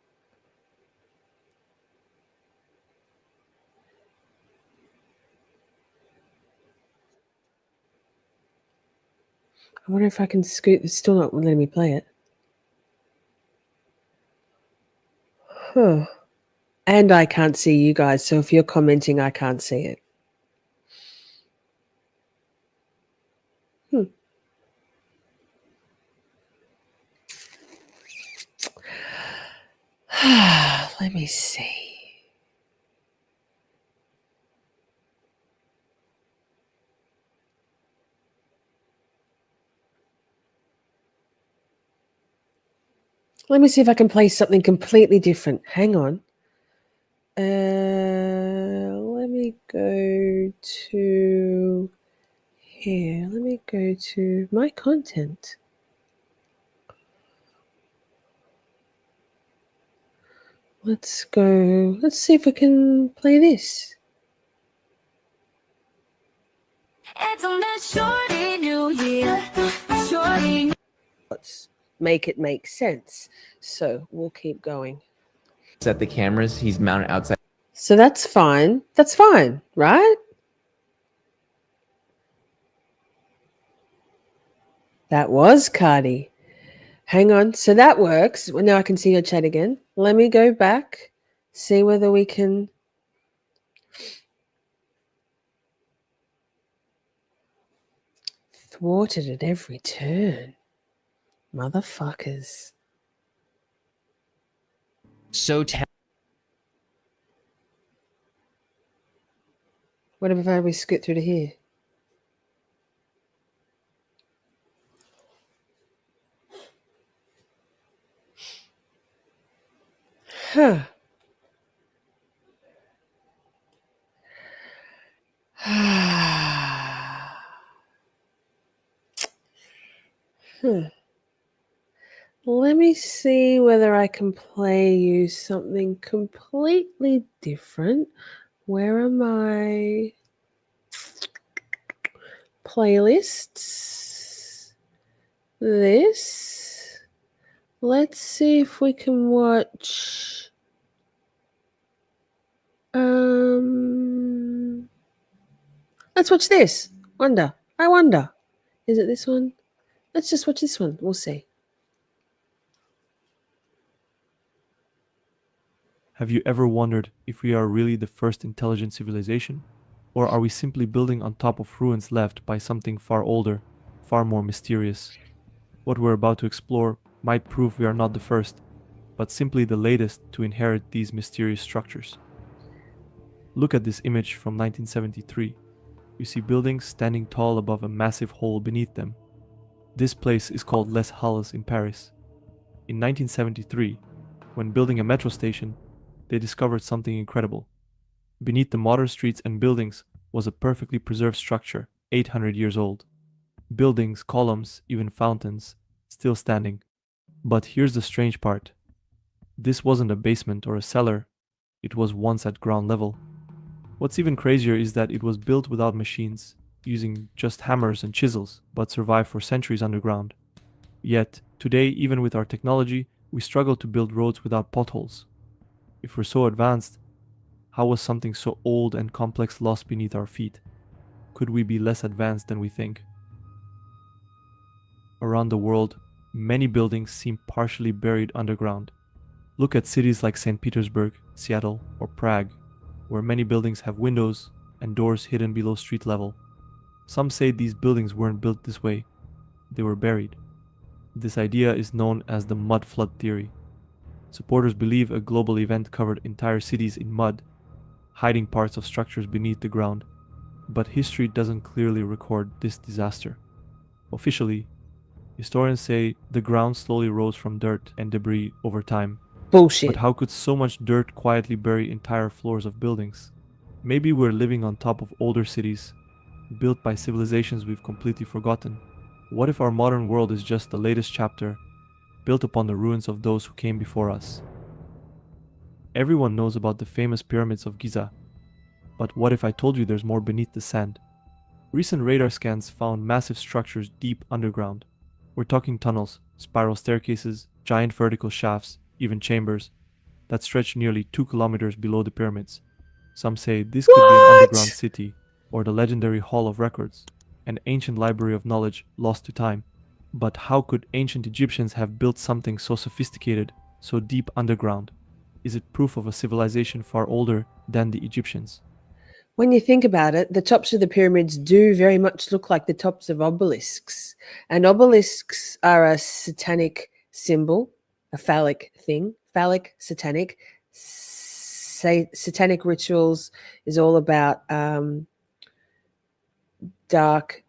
I wonder if I can scoot. It's still not letting me play it. Huh. And I can't see you guys, so if you're commenting, I can't see it. Let me see. Let me see if I can play something completely different. Hang on. Let me go to here. Let me go to my content. Let's go. Let's see if we can play this. It's on that shorty new year. Shorty. Let's make it make sense. So we'll keep going. Set the cameras. He's mounted outside. So that's fine. That's fine, right? That was Cardi. Hang on. So that works. Well, now I can see your chat again. Let me go back, see whether we can. Thwarted at every turn. Motherfuckers. So What if we scoot through to here? Huh. Let me see whether I can play you something completely different. Where are my playlists? This. Let's see if we can watch. Let's watch this. Wonder. I wonder. Is it this one? Let's just watch this one. We'll see. Have you ever wondered if we are really the first intelligent civilization? Or are we simply building on top of ruins left by something far older, far more mysterious? What we're about to explore might prove we are not the first, but simply the latest to inherit these mysterious structures. Look at this image from 1973. You see buildings standing tall above a massive hole beneath them. This place is called Les Halles in Paris. In 1973, when building a metro station, they discovered something incredible. Beneath the modern streets and buildings was a perfectly preserved structure, 800 years old. Buildings, columns, even fountains, still standing. But here's the strange part. This wasn't a basement or a cellar, it was once at ground level. What's even crazier is that it was built without machines, using just hammers and chisels, but survived for centuries underground. Yet, today, even with our technology, we struggle to build roads without potholes. If we're so advanced, how was something so old and complex lost beneath our feet? Could we be less advanced than we think? Around the world, many buildings seem partially buried underground. Look at cities like St. Petersburg, Seattle, or Prague, where many buildings have windows and doors hidden below street level. Some say these buildings weren't built this way, they were buried. This idea is known as the mud flood theory. Supporters believe a global event covered entire cities in mud, hiding parts of structures beneath the ground. But history doesn't clearly record this disaster. Officially, historians say the ground slowly rose from dirt and debris over time. Bullshit. But how could so much dirt quietly bury entire floors of buildings? Maybe we're living on top of older cities, built by civilizations we've completely forgotten. What if our modern world is just the latest chapter, built upon the ruins of those who came before us? Everyone knows about the famous pyramids of Giza, but what if I told you there's more beneath the sand? Recent radar scans found massive structures deep underground. We're talking tunnels, spiral staircases, giant vertical shafts, even chambers that stretch nearly 2 kilometers below the pyramids. Some say this could be an underground city or the legendary Hall of Records. an ancient library of knowledge lost to time. But how could ancient Egyptians have built something so sophisticated, so deep underground? Is it proof of a civilization far older than the Egyptians? When you think about it, the tops of the pyramids do very much look like the tops of obelisks. And obelisks are a satanic symbol, a phallic thing, phallic, satanic. Satanic rituals is all about dark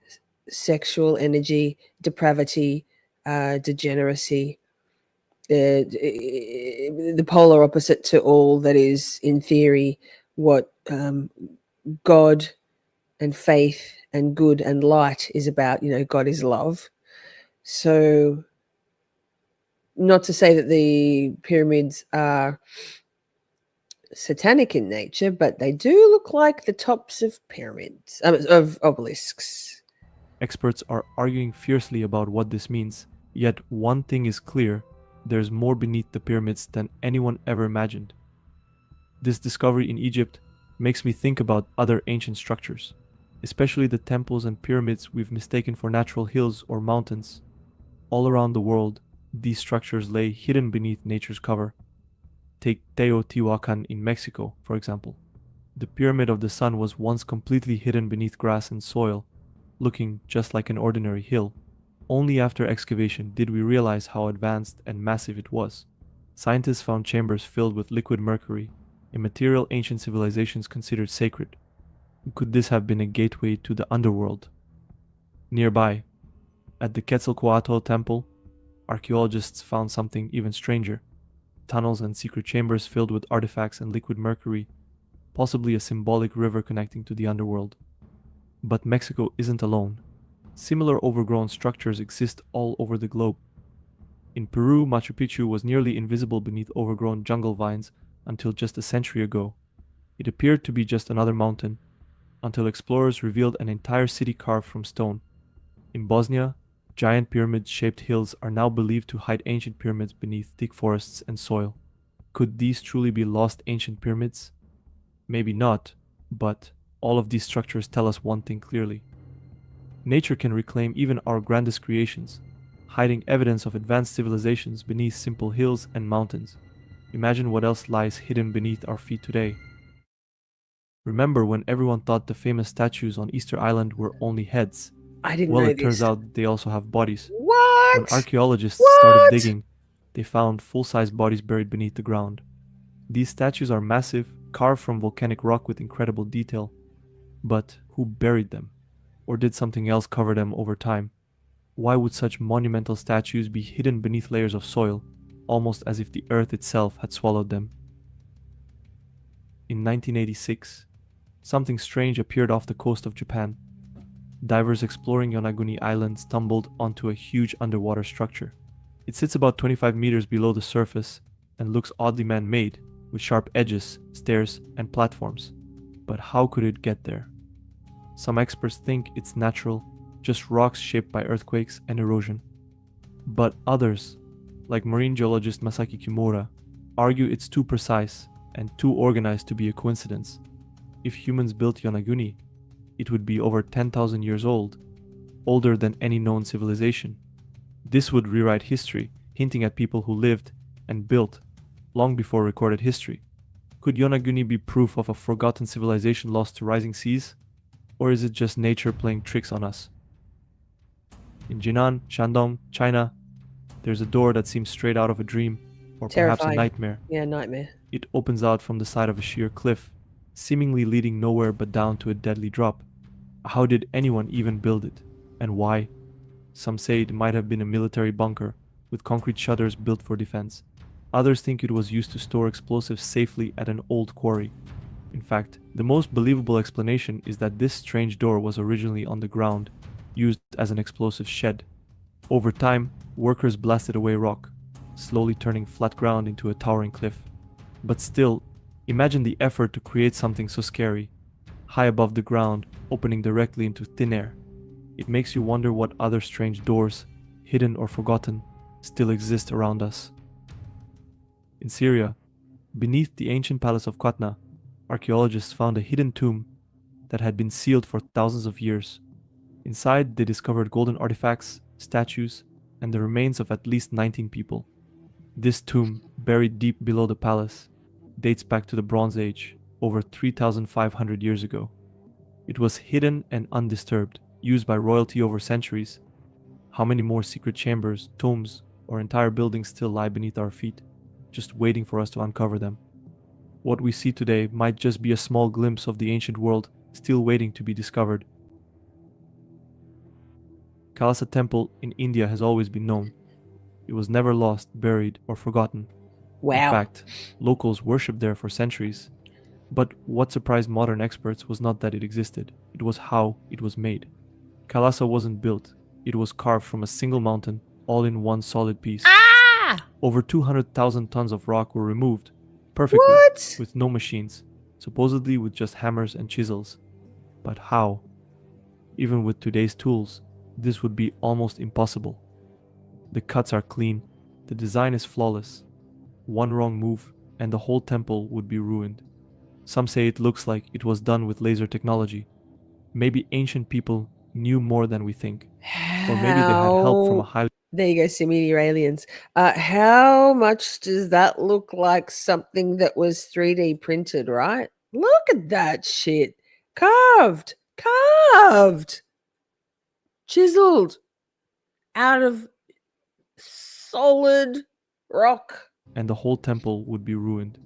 sexual energy, depravity, degeneracy, the polar opposite to all that is, in theory, what God and faith and good and light is about. You know, God is love. So, not to say that the pyramids are satanic in nature, but they do look like the tops of pyramids, of obelisks. Experts are arguing fiercely about what this means, yet one thing is clear: there's more beneath the pyramids than anyone ever imagined. This discovery in Egypt makes me think about other ancient structures, especially the temples and pyramids we've mistaken for natural hills or mountains. All around the world, these structures lay hidden beneath nature's cover. Take Teotihuacan in Mexico, for example. The Pyramid of the Sun was once completely hidden beneath grass and soil, looking just like an ordinary hill. Only after excavation did we realize how advanced and massive it was. Scientists found chambers filled with liquid mercury, a material ancient civilizations considered sacred. Could this have been a gateway to the underworld? Nearby, at the Quetzalcoatl Temple, archaeologists found something even stranger: tunnels and secret chambers filled with artifacts and liquid mercury, possibly a symbolic river connecting to the underworld. But Mexico isn't alone. Similar overgrown structures exist all over the globe. In Peru, Machu Picchu was nearly invisible beneath overgrown jungle vines until just a century ago. It appeared to be just another mountain, until explorers revealed an entire city carved from stone. In Bosnia, giant pyramid-shaped hills are now believed to hide ancient pyramids beneath thick forests and soil. Could these truly be lost ancient pyramids? Maybe not, but all of these structures tell us one thing clearly: nature can reclaim even our grandest creations, hiding evidence of advanced civilizations beneath simple hills and mountains. Imagine what else lies hidden beneath our feet today. Remember when everyone thought the famous statues on Easter Island were only heads? I didn't Well, know it turns this. out they also have bodies. When What? archaeologists What? started digging, they found full-size bodies buried beneath the ground. These statues are massive, carved from volcanic rock with incredible detail. But who buried them? Or did something else cover them over time? Why would such monumental statues be hidden beneath layers of soil, almost as if the earth itself had swallowed them? In 1986, something strange appeared off the coast of Japan. Divers exploring Yonaguni Island stumbled onto a huge underwater structure. It sits about 25 meters below the surface and looks oddly man-made, with sharp edges, stairs, and platforms. But how could it get there? Some experts think it's natural, just rocks shaped by earthquakes and erosion. But others, like marine geologist Masaki Kimura, argue it's too precise and too organized to be a coincidence. If humans built Yonaguni, it would be over 10,000 years old, older than any known civilization. This would rewrite history, hinting at people who lived and built long before recorded history. Could Yonaguni be proof of a forgotten civilization lost to rising seas? Or is it just nature playing tricks on us? In Jinan, Shandong, China, there's a door that seems straight out of a dream, or perhaps a Terrifying. nightmare. Yeah, nightmare. It opens out from the side of a sheer cliff, seemingly leading nowhere but down to a deadly drop. How did anyone even build it? And why? Some say it might have been a military bunker, with concrete shutters built for defense. Others think it was used to store explosives safely at an old quarry. In fact, the most believable explanation is that this strange door was originally on the ground, used as an explosive shed. Over time, workers blasted away rock, slowly turning flat ground into a towering cliff. But still, imagine the effort to create something so scary, high above the ground, opening directly into thin air. It makes you wonder what other strange doors, hidden or forgotten, still exist around us. In Syria, beneath the ancient palace of Qatna, archaeologists found a hidden tomb that had been sealed for thousands of years. Inside, they discovered golden artifacts, statues, and the remains of at least 19 people. This tomb, buried deep below the palace, dates back to the Bronze Age, over 3,500 years ago. It was hidden and undisturbed, used by royalty over centuries. How many more secret chambers, tombs, or entire buildings still lie beneath our feet, just waiting for us to uncover them? What we see today might just be a small glimpse of the ancient world still waiting to be discovered. Kalasa Temple in India has always been known. It was never lost, buried, or forgotten. Wow. In fact, locals worshipped there for centuries. But what surprised modern experts was not that it existed, it was how it was made. Kalasa wasn't built, it was carved from a single mountain, all in one solid piece. Over 200,000 tons of rock were removed, perfectly, What? with no machines, supposedly with just hammers and chisels. But how? Even with today's tools, this would be almost impossible. The cuts are clean, the design is flawless. One wrong move, and the whole temple would be ruined. Some say it looks like it was done with laser technology. Maybe ancient people knew more than we think. Or maybe they had help from a highly... There you go, Simi, your aliens. How much does that look like something that was 3D printed, right? Look at that shit. Carved, chiseled out of solid rock. And the whole temple would be ruined.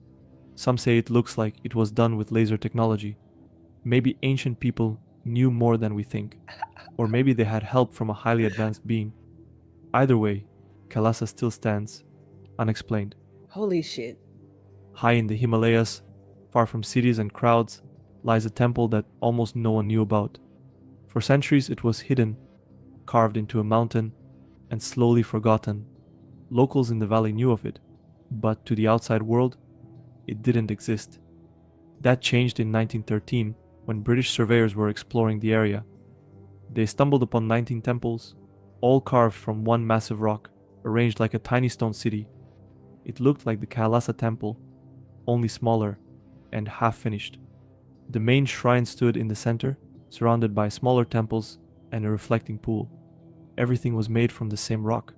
Some say it looks like it was done with laser technology. Maybe ancient people knew more than we think. Or maybe they had help from a highly advanced being. Either way, Kalasa still stands, unexplained. Holy shit. High in the Himalayas, far from cities and crowds, lies a temple that almost no one knew about. For centuries it was hidden, carved into a mountain, and slowly forgotten. Locals in the valley knew of it, but to the outside world, it didn't exist. That changed in 1913 when British surveyors were exploring the area. They stumbled upon 19 temples, all carved from one massive rock, arranged like a tiny stone city. It looked like the Kailasa temple, only smaller and half finished. The main shrine stood in the center, surrounded by smaller temples and a reflecting pool. Everything was made from the same rock.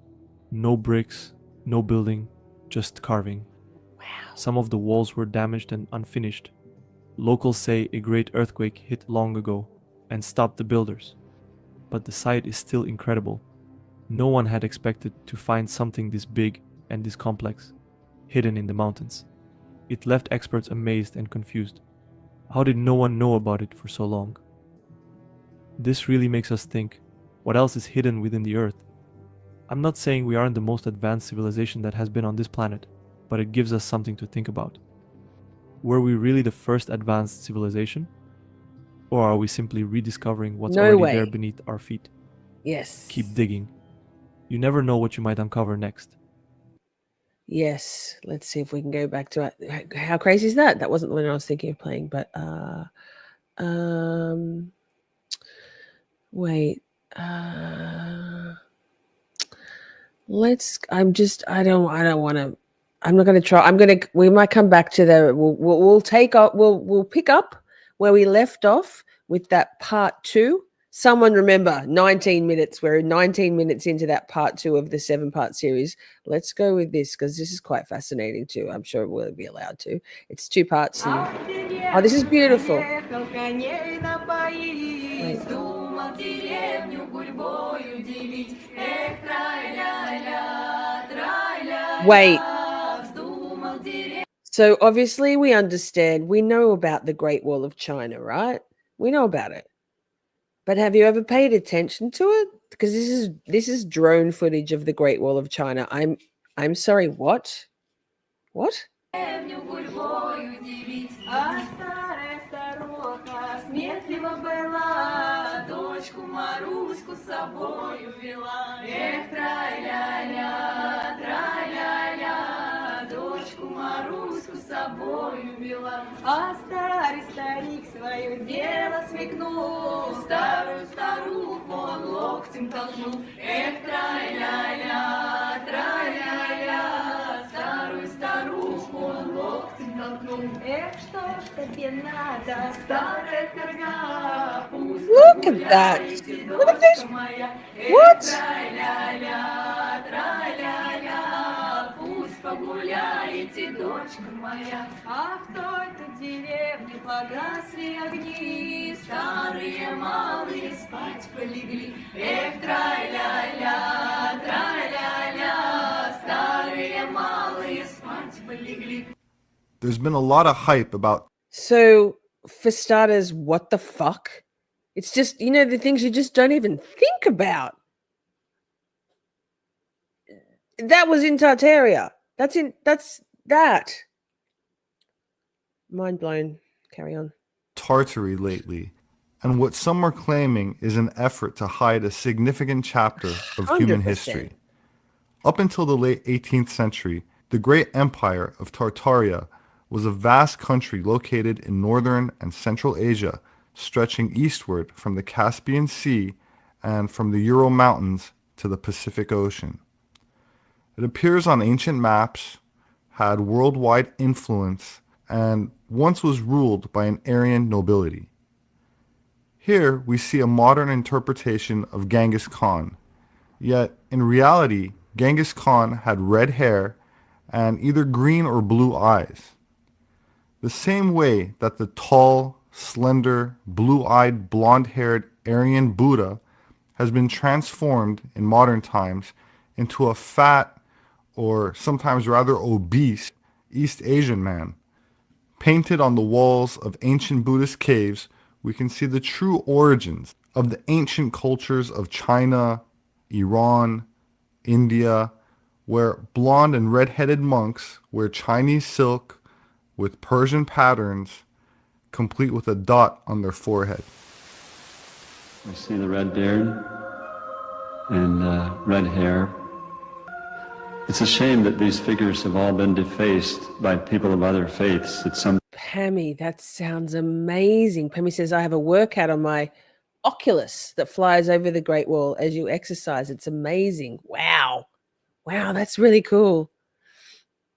No bricks, no building, just carving. Wow. Some of the walls were damaged and unfinished. Locals say a great earthquake hit long ago and stopped the builders. But the site is still incredible. No one had expected to find something this big and this complex, hidden in the mountains. It left experts amazed and confused. How did no one know about it for so long? This really makes us think, what else is hidden within the earth? I'm not saying we aren't the most advanced civilization that has been on this planet, but it gives us something to think about. Were we really the first advanced civilization? Or are we simply rediscovering what's No already way. there beneath our feet? Yes. Keep digging. You never know what you might uncover next. Yes. Let's see if we can go back to it. How crazy is that? That wasn't the one I was thinking of playing, but wait. Let's I don't want to I'm not going to try. We might come back to we'll take up we'll pick up where we left off with that part 2. Someone remember 19 minutes. We're 19 minutes into that part 2 of the 7-part series. Let's go with this because this is quite fascinating too. I'm sure we'll be allowed to. It's 2 parts. Oh, this is beautiful. Wait. So obviously we understand, we know about the Great Wall of China, right? We know about it. But have you ever paid attention to it? Because this is drone footage of the Great Wall of China. I'm sorry, what? What? А старый старик свое дело смекнул, старую старуху он локтем толкнул. Эх, трай-ля-ля, старую старуху он локтем толкнул. Эх, что ж тебе надо, старая корга, пусть Look at that. Look at this. What? Пусть погуляете, дочка моя. А в той-то деревне погасли огни, старые малые спать полегли. Эх, трай-ля-ля, старые малые спать полегли. There's been a lot of hype about. So, for starters, what the fuck? It's just, the things you just don't even think about. That was in Tartaria. That's that. Mind blown. Carry on. Tartary lately, and what some are claiming is an effort to hide a significant chapter of human 100%. history. Up until the late 18th century, the great empire of Tartaria was a vast country located in northern and central Asia, stretching eastward from the Caspian Sea and from the Ural Mountains to the Pacific Ocean. It appears on ancient maps, had worldwide influence, and once was ruled by an Aryan nobility. Here we see a modern interpretation of Genghis Khan, yet in reality Genghis Khan had red hair and either green or blue eyes. The same way that the tall, slender, blue-eyed, blonde-haired Aryan Buddha has been transformed in modern times into a fat or sometimes rather obese East Asian man. Painted on the walls of ancient Buddhist caves, we can see the true origins of the ancient cultures of China, Iran, India, where blonde and red-headed monks wear Chinese silk with Persian patterns, complete with a dot on their forehead. I see the red beard and red hair. It's a shame that these figures have all been defaced by people of other faiths. Pammy, that sounds amazing. Pammy says, I have a workout on my Oculus that flies over the Great Wall as you exercise. It's amazing. Wow. Wow, that's really cool.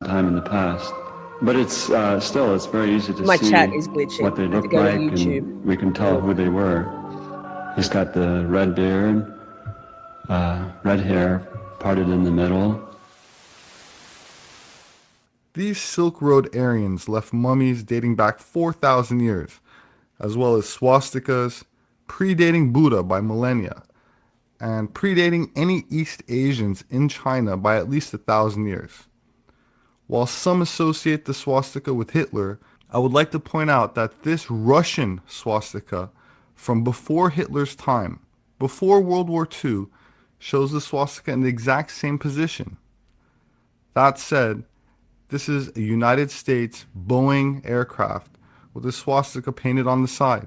Time in the past. But it's still, it's very easy to My see chat is glitching. what they I have to look go to like, YouTube. and we can tell who they were. He's got the red beard, red hair parted in the middle. These Silk Road Aryans left mummies dating back 4,000 years, as well as swastikas, predating Buddha by millennia, and predating any East Asians in China by at least 1,000 years. While some associate the swastika with Hitler, I would like to point out that this Russian swastika from before Hitler's time, before World War II, shows the swastika in the exact same position. That said, this is a United States Boeing aircraft with a swastika painted on the side.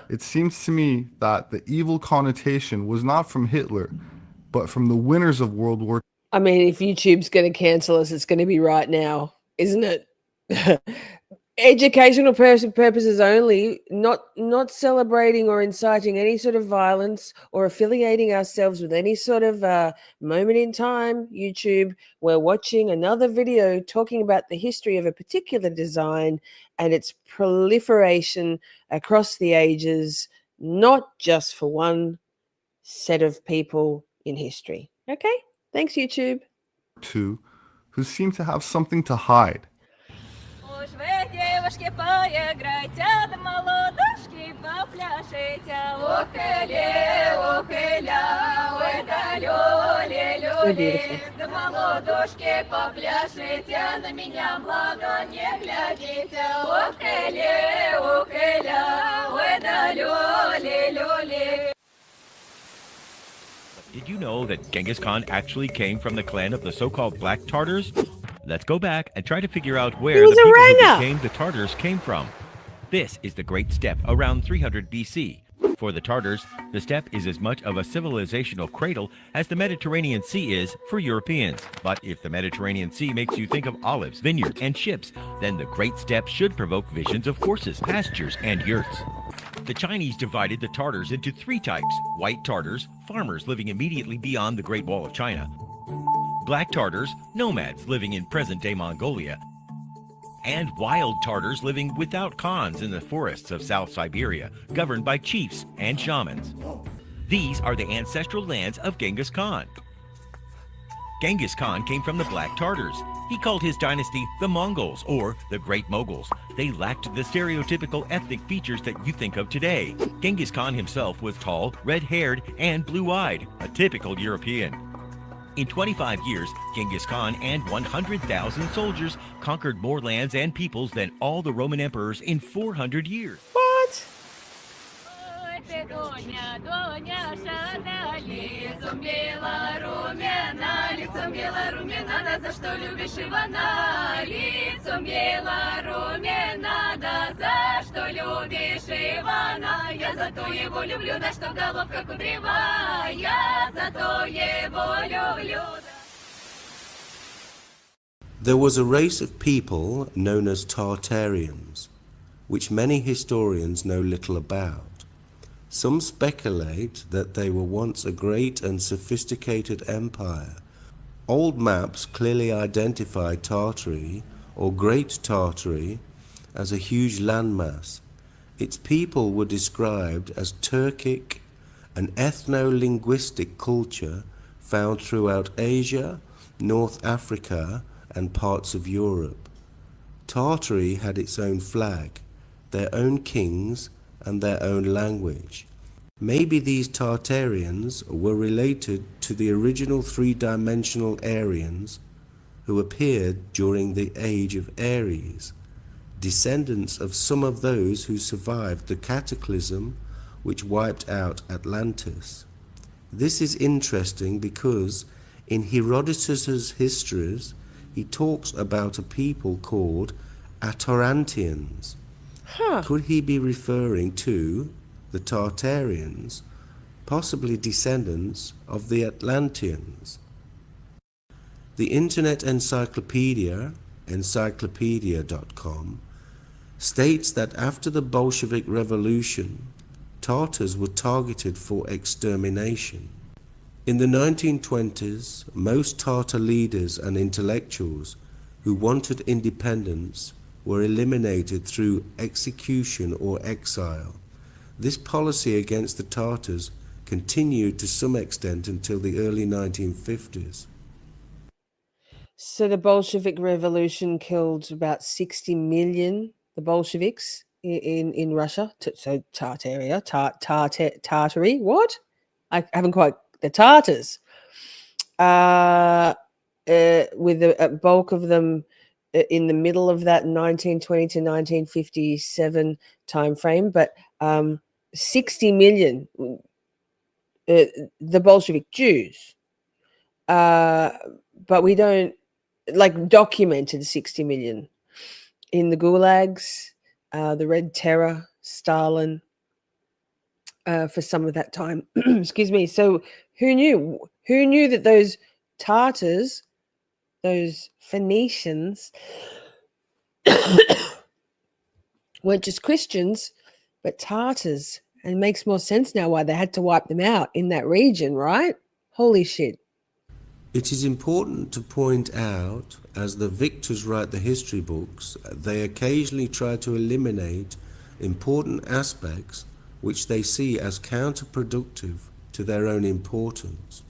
It seems to me that the evil connotation was not from Hitler, but from the winners of World War II. I mean, if YouTube's going to cancel us, it's going to be right now, isn't it? Educational purposes only, not celebrating or inciting any sort of violence or affiliating ourselves with any sort of moment in time. YouTube, we're watching another video talking about the history of a particular design and its proliferation across the ages, not just for one set of people in history. Okay? Thanks, YouTube. Who seem to have something to hide. Уж вы, девушки, поиграйте, да молодушки попляшите. Ох-эле, ох-эля, ой, да люли-люли. Да молодушки попляшите, на меня благо не глядите. Ох-эле, ох-эля, ой, да люли-люли. Did you know that Genghis Khan actually came from the clan of the so-called Black Tartars? Let's go back and try to figure out where the people who became the Tartars came from. This is the Great Steppe around 300 BC. For the Tartars, the steppe is as much of a civilizational cradle as the Mediterranean Sea is for Europeans. But if the Mediterranean Sea makes you think of olives, vineyards, and ships, then the Great Steppe should provoke visions of horses, pastures, and yurts. The Chinese divided the Tartars into three types: white Tartars, farmers living immediately beyond the Great Wall of China; Black Tartars, nomads living in present-day Mongolia; and wild Tartars living without khans in the forests of South Siberia, governed by chiefs and shamans. These are the ancestral lands of Genghis Khan. Genghis Khan came from the Black Tartars. He called his dynasty the Mongols, or the Great Moguls. They lacked the stereotypical ethnic features that you think of today. Genghis Khan himself was tall, red-haired, and blue-eyed, a typical European. In 25 years, Genghis Khan and 100,000 soldiers conquered more lands and peoples than all the Roman emperors in 400 years. What? There was a race of people known as Tartarians, which many historians know little about. Some speculate that they were once a great and sophisticated empire. Old maps clearly identify Tartary, or Great Tartary, as a huge landmass. Its people were described as Turkic, an ethno-linguistic culture found throughout Asia, North Africa, and parts of Europe. Tartary had its own flag, their own kings, and their own language. Maybe these Tartarians were related to the original three-dimensional Aryans who appeared during the Age of Aries, descendants of some of those who survived the cataclysm which wiped out Atlantis. This is interesting because in Herodotus's histories he talks about a people called Atarantians. Could he be referring to the Tartarians, possibly descendants of the Atlanteans? The Internet Encyclopedia, encyclopedia.com, states that after the Bolshevik Revolution, Tartars were targeted for extermination. In the 1920s, most Tartar leaders and intellectuals who wanted independence were eliminated through execution or exile. This policy against the Tartars continued to some extent until the early 1950s. So the Bolshevik Revolution killed about 60 million, the Bolsheviks in Russia. So Tartaria, Tartary, what? I haven't quite, the Tartars. With a bulk of them in the middle of that 1920 to 1957 time frame, but 60 million, the Bolshevik Jews. But we don't, like, documented 60 million in the gulags, the Red Terror, Stalin, for some of that time. Excuse me. So who knew? Who knew that those Tartars, those Phoenicians, weren't just Christians, but Tartars? And it makes more sense now why they had to wipe them out in that region, right? Holy shit. It is important to point out, as the victors write the history books, they occasionally try to eliminate important aspects which they see as counterproductive to their own importance.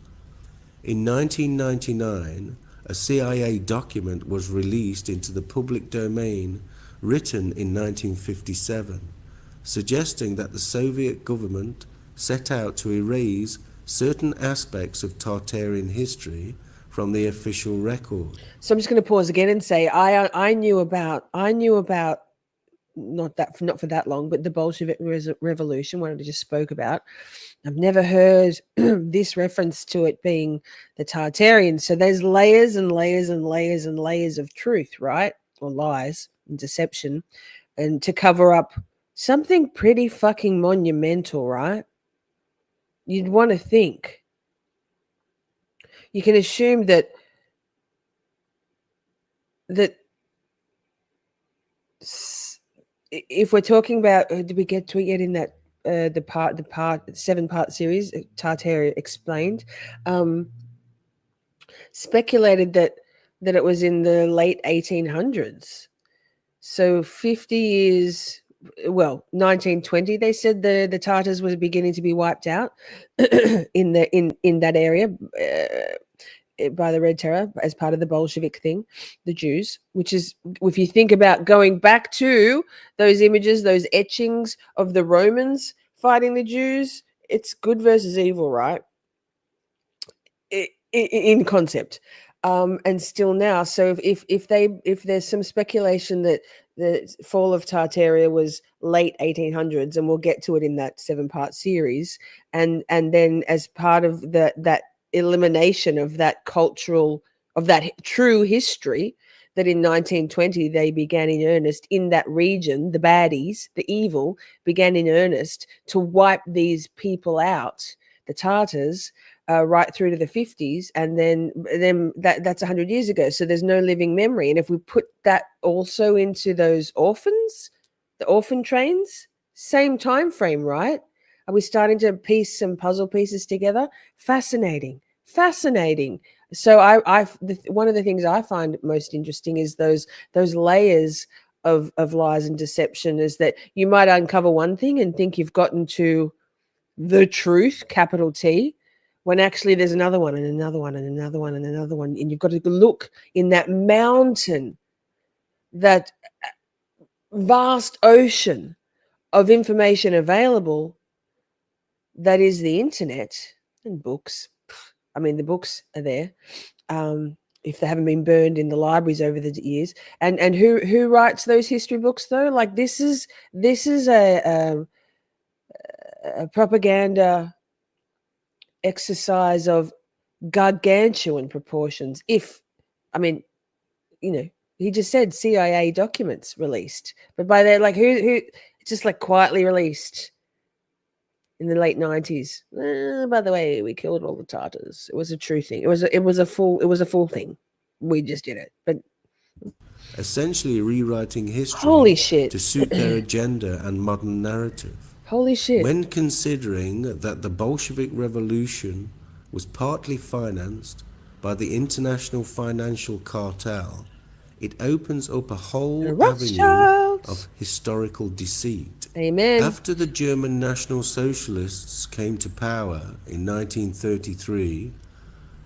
In 1999, a CIA document was released into the public domain, written in 1957, suggesting that the Soviet government set out to erase certain aspects of Tartarian history from the official record. So I'm just going to pause again and say I knew about not for that long, but the Bolshevik Revolution, what I just spoke about. I've never heard this reference to it being the Tartarians. So there's layers and layers and layers and layers of truth, right? Or lies and deception, and to cover up something pretty fucking monumental, right? You'd want to think. You can assume that if we're talking about, did we get in that the 7-part series, Tartaria Explained, speculated that it was in the late 1800s, So 50 years, well, 1920, they said the Tartars was beginning to be wiped out in that area by the Red Terror as part of the Bolshevik thing, the Jews, which is, if you think about going back to those images, those etchings of the Romans fighting the Jews, it's good versus evil, right? In concept, and still now. So if there's some speculation that the fall of Tartaria was late 1800s, and we'll get to it in that 7-part series, and then as part of that elimination of that cultural, of that true history, that in 1920 they began in earnest in that region, the baddies, the evil, began in earnest to wipe these people out, the Tartars, right through to the 50s, and then that's 100 years ago. So there's no living memory. And if we put that also into those orphans, the orphan trains, same time frame, right? Are we starting to piece some puzzle pieces together? Fascinating. So one of the things I find most interesting is those layers of lies and deception, is that you might uncover one thing and think you've gotten to the truth, capital T, when actually there's another one and another one and another one and another one. And you've got to look in that mountain, that vast ocean of information available that is the internet and books. I mean, the books are there, if they haven't been burned in the libraries over the years. And who writes those history books, though? Like, this is a propaganda exercise of gargantuan proportions. He just said CIA documents released, but by that, like, who just like quietly released in the late 90s. By the way, we killed all the Tartars. It was a true thing. It was a full thing. We just did it, but essentially rewriting history holy shit to suit their agenda and modern narrative. Holy shit. When considering that the Bolshevik Revolution was partly financed by the international financial cartel, it opens up a whole avenue of historical deceit. Amen. After the German National Socialists came to power in 1933,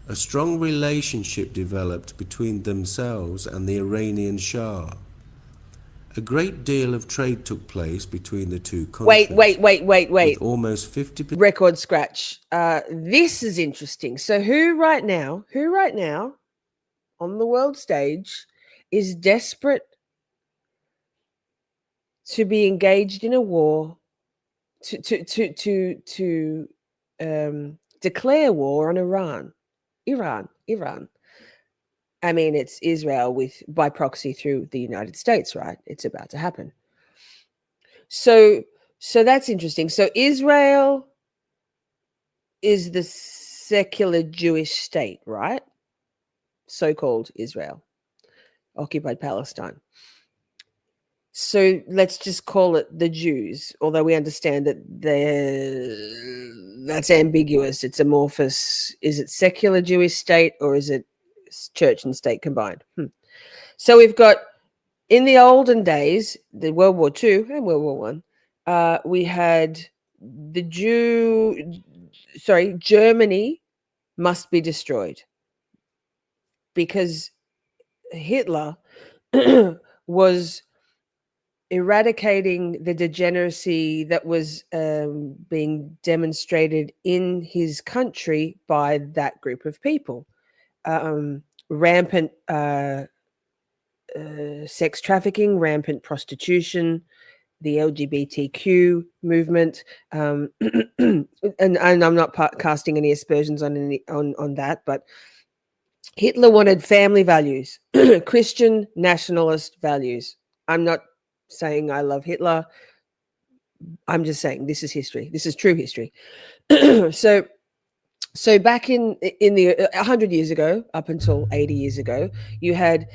a strong relationship developed between themselves and the Iranian Shah. A great deal of trade took place between the two countries. Wait. With almost 50% record scratch. This is interesting. So who right now on the world stage is desperate to be engaged in a war, to declare war on Iran? I mean, it's Israel by proxy through the United States, right? It's about to happen. So that's interesting. So Israel is the secular Jewish state, right? So-called Israel, occupied Palestine. So let's just call it the Jews, although we understand that that's ambiguous. It's amorphous. Is it secular Jewish state, or is it church and state combined? So we've got, in the olden days, the World War II and World War I, we had Germany must be destroyed, because Hitler was eradicating the degeneracy that was being demonstrated in his country by that group of people. Rampant sex trafficking, rampant prostitution, the LGBTQ movement, and I'm not casting any aspersions on that, but Hitler wanted family values, Christian nationalist values. I'm not saying I love Hitler. I'm just saying this is history. This is true history. So back in the 100 years ago, up until 80 years ago, you had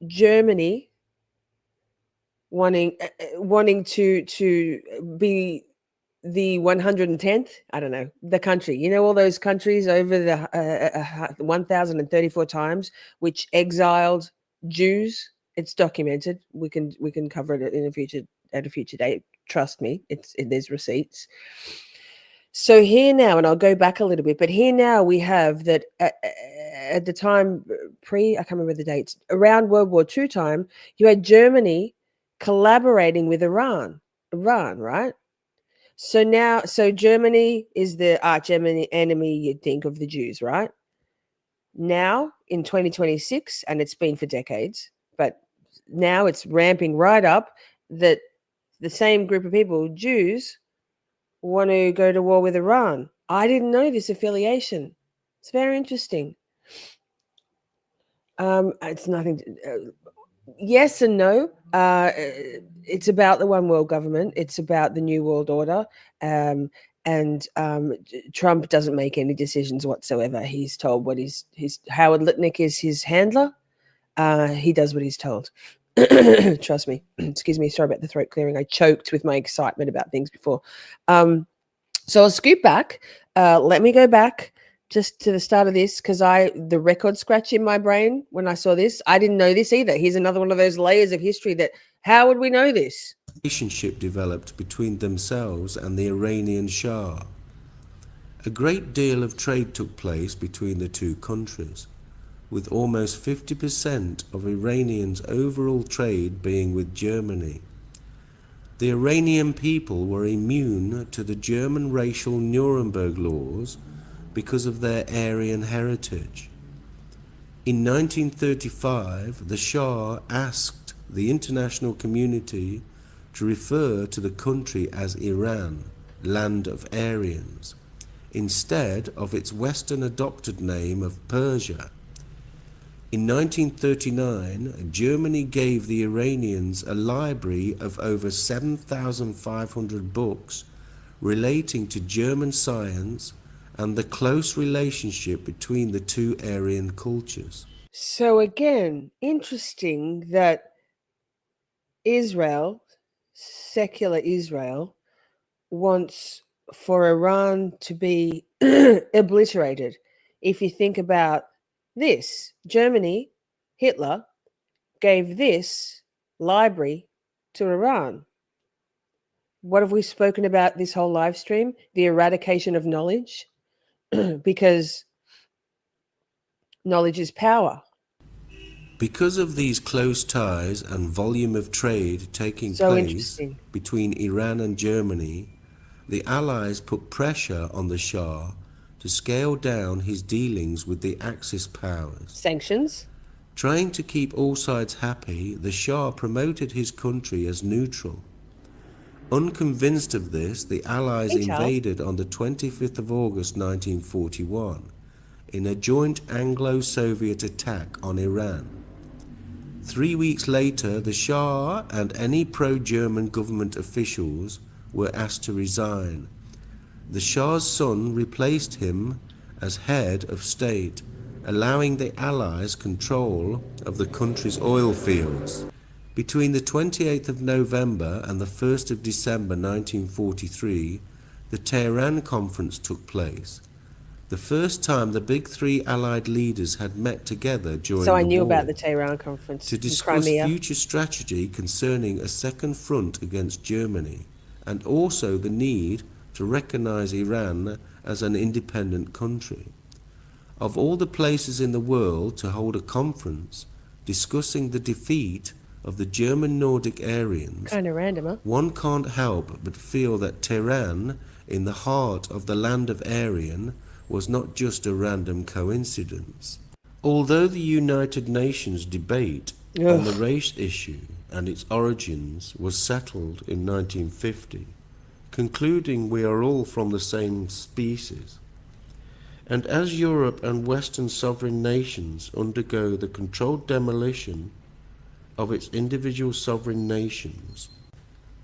Germany wanting to be the 110th, I don't know, the country, all those countries over the 1,034 times which exiled Jews It's documented. We can cover it in a future date. Trust me, there's receipts. So here now, and I'll go back a little bit, but here now we have that at the time I can't remember the dates, around World War II time, you had Germany collaborating with Iran, right? So Germany is the arch enemy, you'd think, of the Jews, right? Now in 2026, and it's been for decades, but now it's ramping right up that the same group of people, Jews, want to go to war with Iran. I didn't know this affiliation. It's very interesting. It's nothing. Yes and no. It's about the one world government. It's about the new world order. And Trump doesn't make any decisions whatsoever. He's told what he's Howard Lutnick is his handler. He does what he's told. Trust me. Excuse me. Sorry about the throat clearing. I choked with my excitement about things before. So I'll scoot back. Let me go back just to the start of this, because the record scratch in my brain when I saw this, I didn't know this either. Here's another one of those layers of history that, how would we know this? Relationship developed between themselves and the Iranian Shah. A great deal of trade took place between the two countries, with almost 50% of Iranians' overall trade being with Germany. The Iranian people were immune to the German racial Nuremberg laws because of their Aryan heritage. In 1935, the Shah asked the international community to refer to the country as Iran, land of Aryans, instead of its Western adopted name of Persia. In 1939, Germany gave the Iranians a library of over 7,500 books relating to German science and the close relationship between the two Aryan cultures. So again, interesting that Israel, secular Israel, wants for Iran to be obliterated. If you think about this, Germany, Hitler gave this library to Iran. What have we spoken about this whole live stream? The eradication of knowledge, because knowledge is power. Because of these close ties and volume of trade taking place between Iran and Germany, the Allies put pressure on the Shah to scale down his dealings with the Axis powers. Sanctions. Trying to keep all sides happy, the Shah promoted his country as neutral. Unconvinced of this, the Allies invaded on the 25th of August 1941 in a joint Anglo-Soviet attack on Iran. 3 weeks later, the Shah and any pro-German government officials were asked to resign. The Shah's son replaced him as head of state, allowing the Allies control of the country's oil fields. Between the 28th of November and the 1st of December 1943, the Tehran Conference took place. The first time the big three Allied leaders had met together during the war. So I knew about the Tehran Conference to discuss future strategy concerning a second front against Germany, and also the need to recognize Iran as an independent country. Of all the places in the world to hold a conference discussing the defeat of the German Nordic Aryans, kind of random, huh? One can't help but feel that Tehran, in the heart of the land of Aryan, was not just a random coincidence. Although the United Nations debate on the race issue and its origins was settled in 1950, concluding we are all from the same species, and as Europe and Western sovereign nations undergo the controlled demolition of its individual sovereign nations,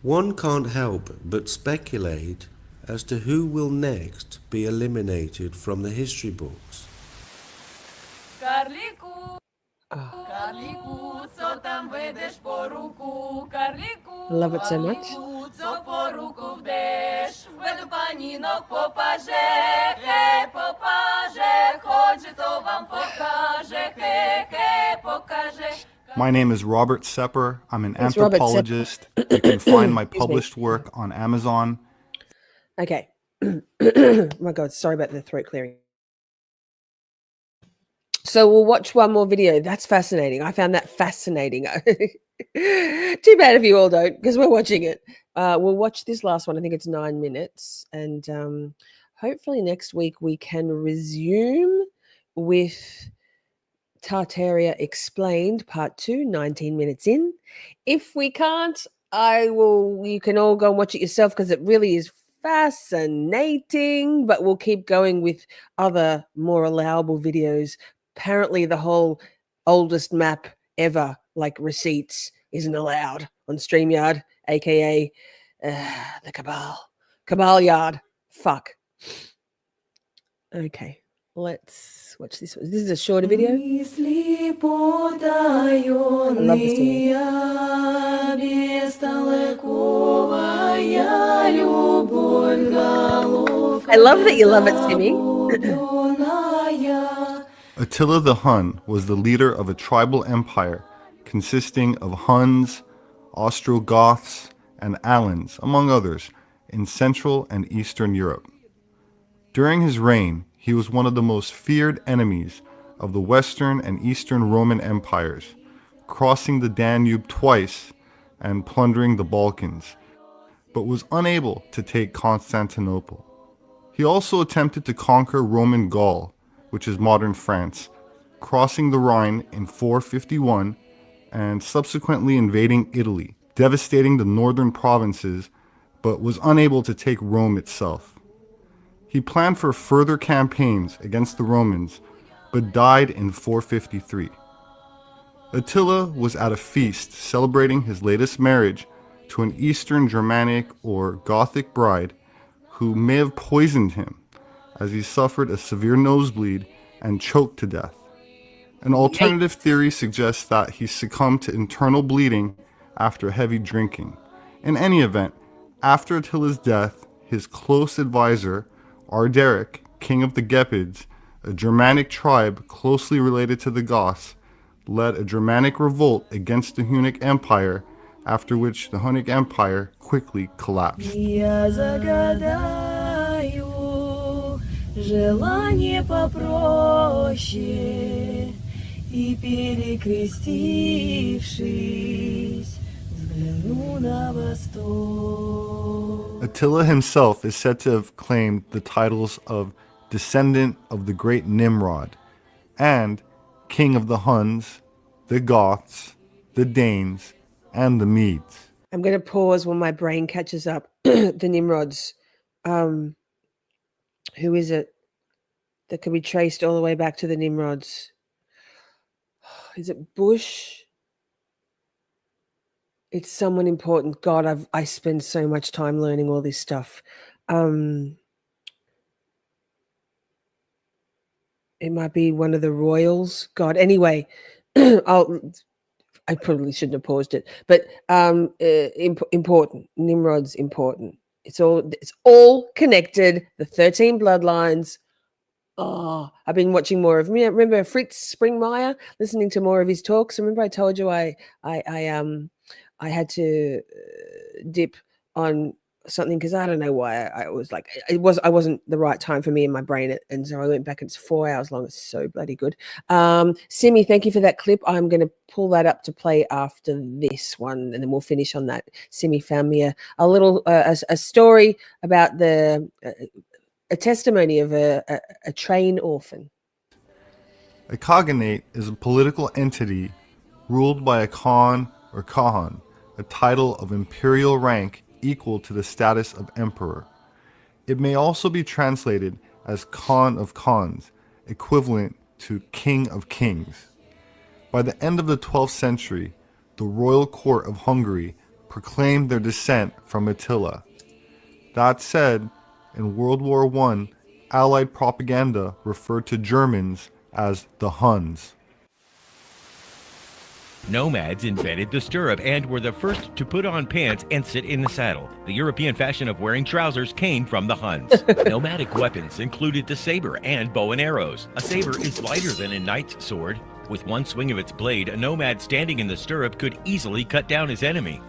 one can't help but speculate as to who will next be eliminated from the history books. I love it so much. My name is Robert Sepper. I'm an It's Robert Sepper. anthropologist. You can find my Excuse me. published work on Amazon. Okay. Oh my God, sorry about the throat clearing. So we'll watch one more video. That's fascinating. I found that fascinating. Too bad if you all don't, because we're watching it. We'll watch this last one. I think it's 9 minutes. And hopefully next week we can resume with Tartaria Explained Part 2, 19 minutes in. If we can't, you can all go and watch it yourself because it really is fascinating, but we'll keep going with other more allowable videos. Apparently the whole oldest map ever, like receipts, isn't allowed on StreamYard, aka the Cabal Yard. Fuck. Okay, let's watch this one. This is a shorter video. I love the singing. I love that you love it, Timmy. Attila the Hun was the leader of a tribal empire consisting of Huns, Ostrogoths, and Alans, among others, in Central and Eastern Europe. During his reign, he was one of the most feared enemies of the Western and Eastern Roman empires, crossing the Danube twice and plundering the Balkans, but was unable to take Constantinople. He also attempted to conquer Roman Gaul, which is modern France, crossing the Rhine in 451 and subsequently invading Italy, devastating the northern provinces, but was unable to take Rome itself. He planned for further campaigns against the Romans, but died in 453. Attila was at a feast celebrating his latest marriage to an Eastern Germanic or Gothic bride who may have poisoned him as he suffered a severe nosebleed and choked to death. An alternative theory suggests that he succumbed to internal bleeding after heavy drinking. In any event, after Attila's death, his close advisor, Arderic, king of the Gepids, a Germanic tribe closely related to the Goths, led a Germanic revolt against the Hunnic Empire, after which the Hunnic Empire quickly collapsed. Attila himself is said to have claimed the titles of descendant of the great Nimrod and king of the Huns, the Goths, the Danes, and the Medes. I'm going to pause when my brain catches up. The Nimrods. Who is it that can be traced all the way back to the Nimrods? Is it Bush? It's someone important. God, I spend so much time learning all this stuff. It might be one of the royals. God, anyway, I probably shouldn't have paused it, but important. Nimrod's important. It's all connected. The 13 bloodlines. Oh, I've been watching more of. Remember Fritz Springmeier? Listening to more of his talks. Remember I told you I had to dip on something because I don't know why I was like I wasn't the right time for me in my brain, and so I went back. It's 4 hours long. It's so bloody good. Simi, thank you for that clip. I'm going to pull that up to play after this one, and then we'll finish on that. Simi found me a little a story about a testimony of a train orphan. A Khaganate is a political entity ruled by a Khan or Khan, a title of imperial rank equal to the status of emperor. It may also be translated as Khan of Khans, equivalent to King of Kings. By the end of the 12th century, the royal court of Hungary proclaimed their descent from Attila. That said, in World War I, Allied propaganda referred to Germans as the Huns. Nomads invented the stirrup and were the first to put on pants and sit in the saddle. The European fashion of wearing trousers came from the Huns. Nomadic weapons included the saber and bow and arrows. A saber is lighter than a knight's sword. With one swing of its blade, a nomad standing in the stirrup could easily cut down his enemy.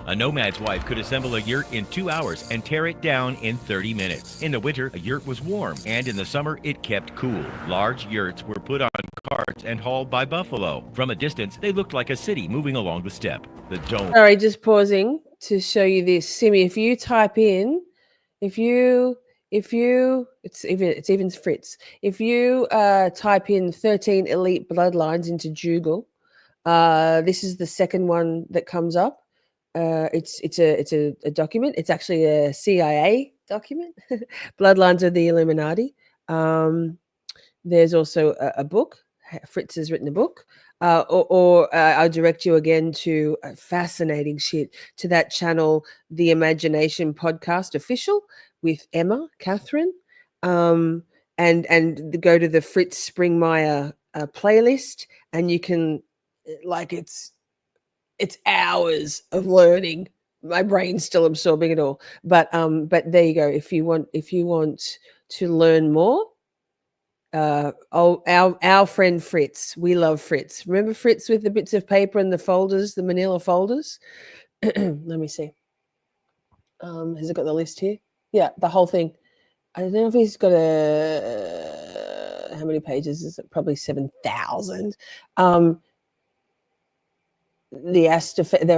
A nomad's wife could assemble a yurt in 2 hours and tear it down in 30 minutes. In the winter, a yurt was warm, and in the summer, it kept cool. Large yurts were put on carts and hauled by buffalo. From a distance, they looked like a city moving along the steppe. The dome. Sorry, just pausing to show you this. Simi, if you type in, it's even Fritz. If you type in 13 elite bloodlines into Google, this is the second one that comes up. It's a document. It's actually a CIA document. Bloodlines of the Illuminati. There's also a book. Fritz has written a book. I'll direct you again to fascinating shit to that channel, The Imagination Podcast Official with Emma Catherine, and go to the Fritz Springmeier playlist, and you can it's hours of learning. My brain's still absorbing it all, but there you go. If you want to learn more, our friend Fritz, we love Fritz. Remember Fritz with the bits of paper and the folders, the manila folders? Let me see. Has it got the list here? Yeah, the whole thing. I don't know if he's got how many pages is it? Probably 7,000. There are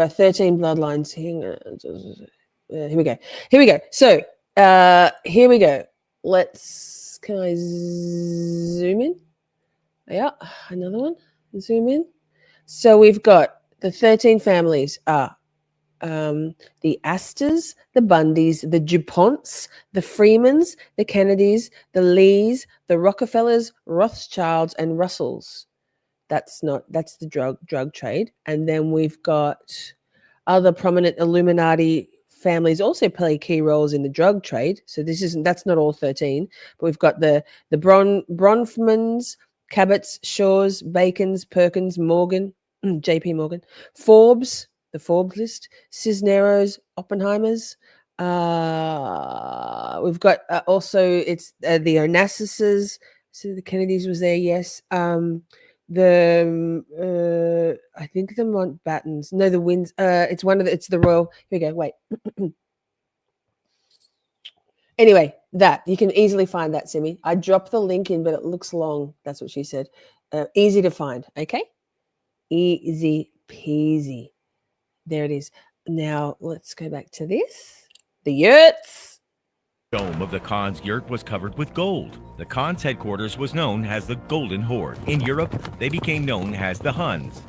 13 bloodlines. Here we go. So here we go. Can I zoom in? Yeah, another one. Zoom in. So we've got the 13 families are the Astors, the Bundys, the DuPonts, the Freemans, the Kennedys, the Lees, the Rockefellers, Rothschilds, and Russells. That's the drug trade. And then we've got other prominent Illuminati families also play key roles in the drug trade. So that's not all 13, but we've got the Bronfmans, Cabots, Shaws, Bacons, Perkins, Morgan, JP Morgan, Forbes, the Forbes list, Cisneros, Oppenheimers. We've got also it's the Onassis. So the Kennedys was there, yes. I think the Mountbattens. No, the Winds. It's the Royal. Here we go. Wait. Anyway, that you can easily find that, Simi. I dropped the link in, but it looks long. That's what she said. Easy to find. Okay. Easy peasy. There it is. Now let's go back to this. The yurts. Dome of the Khan's yurt was covered with gold. The Khan's headquarters was known as the Golden Horde. In Europe, they became known as the Huns.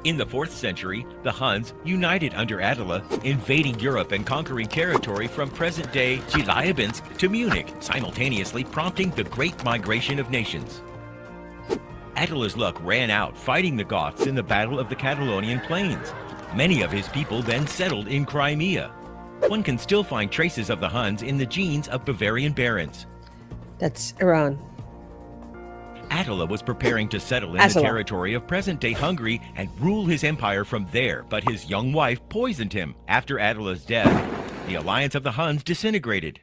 In the 4th century, the Huns, united under Attila, invading Europe and conquering territory from present-day Chelyabinsk to Munich, simultaneously prompting the Great Migration of Nations. Attila's luck ran out fighting the Goths in the Battle of the Catalonian Plains. Many of his people then settled in Crimea. One can still find traces of the Huns in the genes of Bavarian barons. That's Iran. Attila was preparing to settle in the territory of present-day Hungary and rule his empire from there, but his young wife poisoned him. After Attila's death, the alliance of the Huns disintegrated.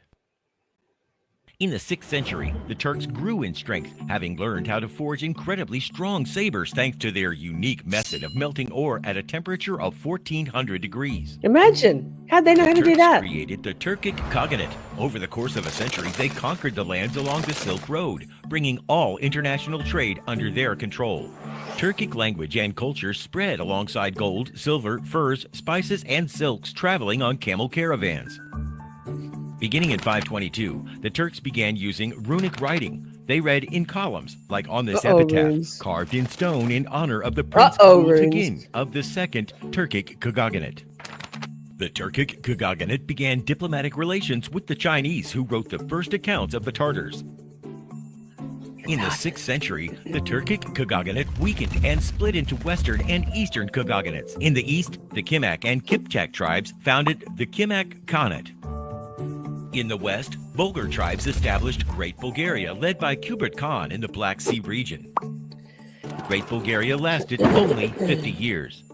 In the 6th century, the Turks grew in strength, having learned how to forge incredibly strong sabers thanks to their unique method of melting ore at a temperature of 1400 degrees. Imagine. How'd they know how to do that? The Turks created the Turkic Kaghanate. Over the course of a century, they conquered the lands along the Silk Road, bringing all international trade under their control. Turkic language and culture spread alongside gold, silver, furs, spices, and silks traveling on camel caravans. Beginning in 522, the Turks began using runic writing. They read in columns, like on this epitaph, carved in stone in honor of the Prince Kultagin of the Second Turkic Kaghanate. The Turkic Kaghanate began diplomatic relations with the Chinese, who wrote the first accounts of the Tartars. In the 6th century, the Turkic Kaghanate weakened and split into Western and Eastern Kaghanates. In the east, the Kimak and Kipchak tribes founded the Kimak Khanate. In the west, Bulgar tribes established Great Bulgaria, led by Kubrat Khan in the Black Sea region. Great Bulgaria lasted only 50 years.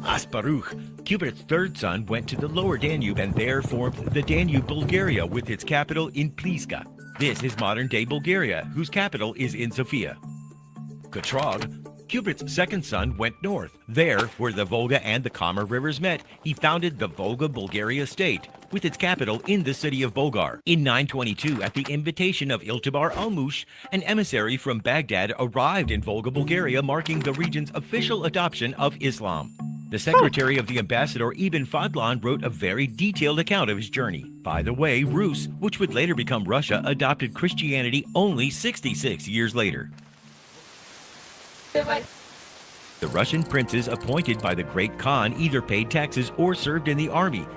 Asparuch, Kubrat's third son, went to the lower Danube and there formed the Danube Bulgaria with its capital in Pliska. This is modern-day Bulgaria, whose capital is in Sofia. Katrog, Cupid's second son, went north. There, where the Volga and the Kama rivers met, he founded the Volga-Bulgaria state, with its capital in the city of Bulgar. In 922, at the invitation of Iltibar Almush, an emissary from Baghdad arrived in Volga, Bulgaria, marking the region's official adoption of Islam. The secretary of the ambassador, Ibn Fadlan, wrote a very detailed account of his journey. By the way, Rus, which would later become Russia, adopted Christianity only 66 years later. The Russian princes appointed by the Great Khan either paid taxes or served in the army.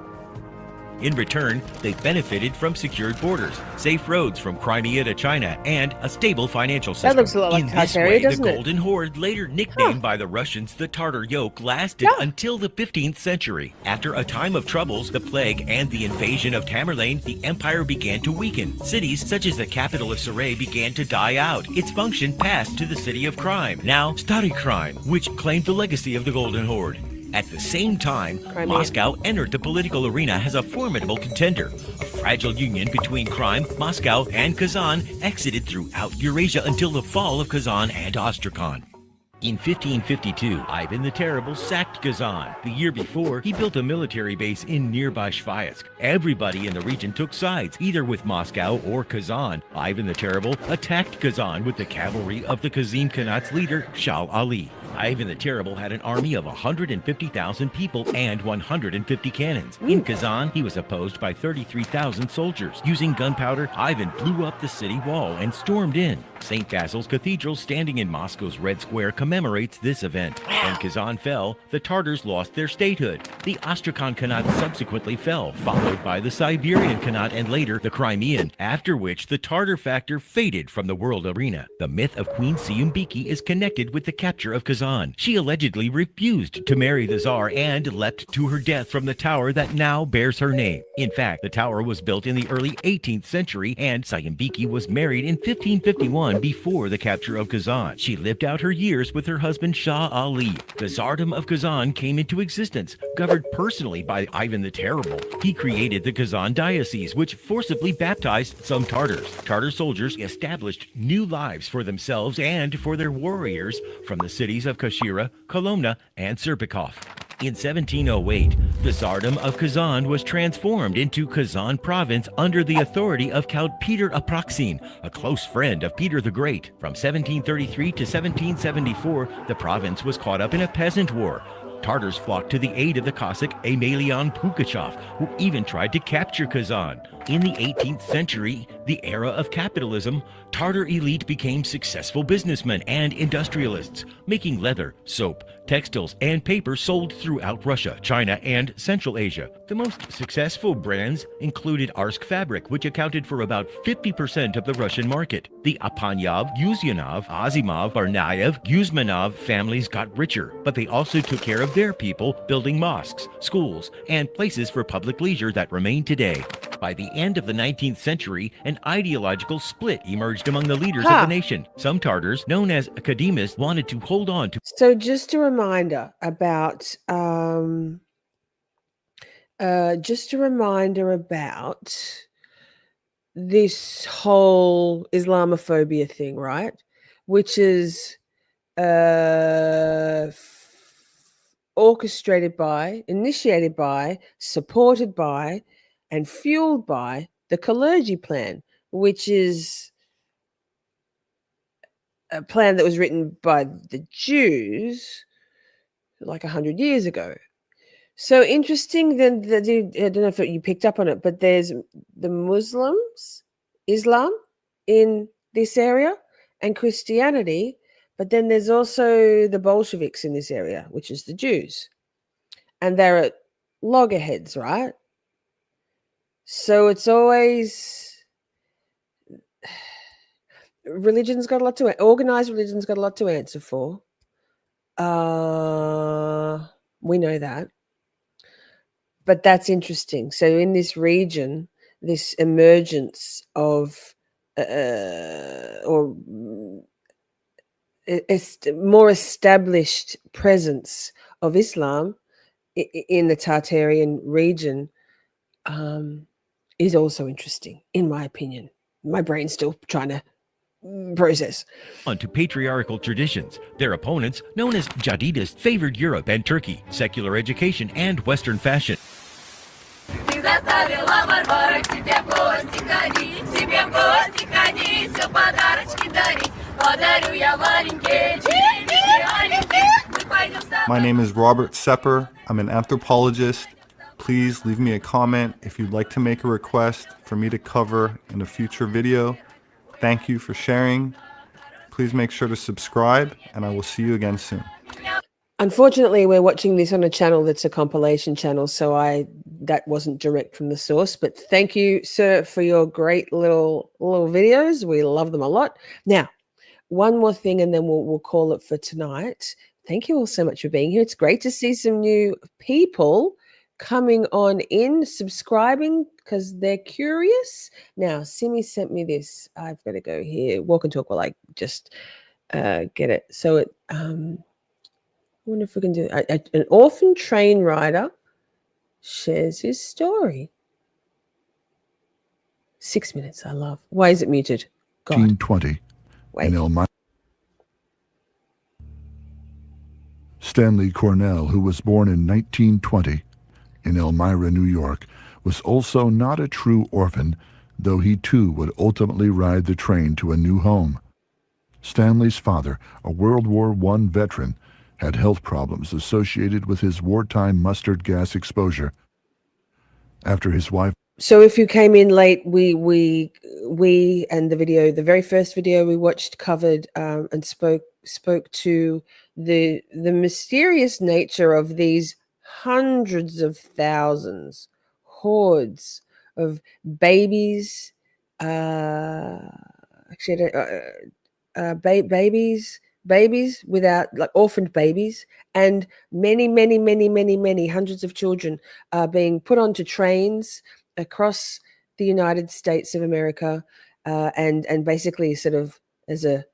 In return, they benefited from secured borders, safe roads from Crimea to China, and a stable financial system. That looks a lot like In this Tartaria, way, the doesn't it? Golden Horde, later nicknamed by the Russians the Tartar Yoke, lasted until the 15th century. After a time of troubles, the plague, and the invasion of Tamerlane, the empire began to weaken. Cities such as the capital of Saray began to die out. Its function passed to the city of crime, now Stary Crime, which claimed the legacy of the Golden Horde. At the same time, Moscow entered the political arena as a formidable contender. A fragile union between Crime, Moscow, and Kazan exited throughout Eurasia until the fall of Kazan and Astrakhan. In 1552, Ivan the Terrible sacked Kazan. The year before, he built a military base in nearby Shvayetsk. Everybody in the region took sides, either with Moscow or Kazan. Ivan the Terrible attacked Kazan with the cavalry of the Kazim Khanat's leader, Shah Ali. Ivan the Terrible had an army of 150,000 people and 150 cannons. In Kazan, he was opposed by 33,000 soldiers. Using gunpowder, Ivan blew up the city wall and stormed in. St. Basil's Cathedral, standing in Moscow's Red Square, commemorates this event. When Kazan fell, the Tartars lost their statehood. The Astrakhan Khanat subsequently fell, followed by the Siberian Khanat and later the Crimean, after which the Tartar factor faded from the world arena. The myth of Queen Siumbiki is connected with the capture of Kazan. She allegedly refused to marry the Tsar and leapt to her death from the tower that now bears her name. In fact, the tower was built in the early 18th century, and Siumbiki was married in 1551 before the capture of Kazan. She lived out her years with her husband Shah Ali. The Tsardom of Kazan came into existence, governed personally by Ivan the Terrible. He created the Kazan diocese, which forcibly baptized some Tartars. Tartar soldiers established new lives for themselves and for their warriors from the cities of Kashira, Kolomna, and Serpikov. In 1708, the Tsardom of Kazan was transformed into Kazan province under the authority of Count Peter Apraksin, a close friend of Peter the Great. From 1733 to 1774, the province was caught up in a peasant war. Tartars flocked to the aid of the Cossack Emelian Pugachev, who even tried to capture Kazan. In the 18th century, the era of capitalism, Tartar elite became successful businessmen and industrialists, making leather, soap, textiles, and paper sold throughout Russia, China, and Central Asia. The most successful brands included Arsk fabric, which accounted for about 50% of the Russian market. The Apanyov, Yuzyanov, Azimov, Barnayev, Guzmanov families got richer, but they also took care of their people, building mosques, schools, and places for public leisure that remain today. By the end of the 19th century, an ideological split emerged among the leaders of the nation. Some Tartars, known as academists, wanted to hold on to... So just a reminder about this whole Islamophobia thing, right? Which is orchestrated by, initiated by, supported by, and fueled by the Kalergi Plan, which is a plan that was written by the Jews like 100 years ago. So interesting then that I don't know if you picked up on it, but there's the Muslims, Islam in this area, and Christianity, but then there's also the Bolsheviks in this area, which is the Jews. And they're at loggerheads, right? So it's always religion's got a lot to organized religion's got a lot to answer for. We know that. But that's interesting. So in this region, this emergence of or more established presence of Islam in the Tartarian region is also interesting, in my opinion. My brain's still trying to process. On to patriarchal traditions. Their opponents, known as Jadidists, favored Europe and Turkey, secular education, and Western fashion. Ты заставила Варвара к тебе в гости ходить, себе в гости ходить, все подарочки дарить. Подарю я Вареньке черепички аленькие, мы пойдем с тобой. My name is Robert Sepper. I'm an anthropologist. Please leave me a comment if you'd like to make a request for me to cover in a future video. Thank you for sharing. Please make sure to subscribe, and I will see you again soon. Unfortunately, we're watching this on a channel that's a compilation channel, so that wasn't direct from the source. But thank you, sir, for your great little videos. We love them a lot. Now, one more thing, and then we'll call it for tonight. Thank you all so much for being here. It's great to see some new people coming on in, subscribing because they're curious. Now, Simi sent me this. I've got to go here. Walk and talk while I just get it. So it. I wonder if we can do it. An orphan train rider shares his story. 6 minutes. I love. Why is it muted? God. 1920 Wait. in Elmira. Stanley Cornell, who was born in 1920 in Elmira, New York, was also not a true orphan, though he too would ultimately ride the train to a new home. Stanley's father, a World War I veteran, had health problems associated with his wartime mustard gas exposure. After his wife. So if you came in late, we and the very first video we watched covered and spoke to the mysterious nature of these hundreds of thousands, hordes of babies, babies without, like, orphaned babies, and many hundreds of children are being put onto trains across the United States of America, and basically sort of as a,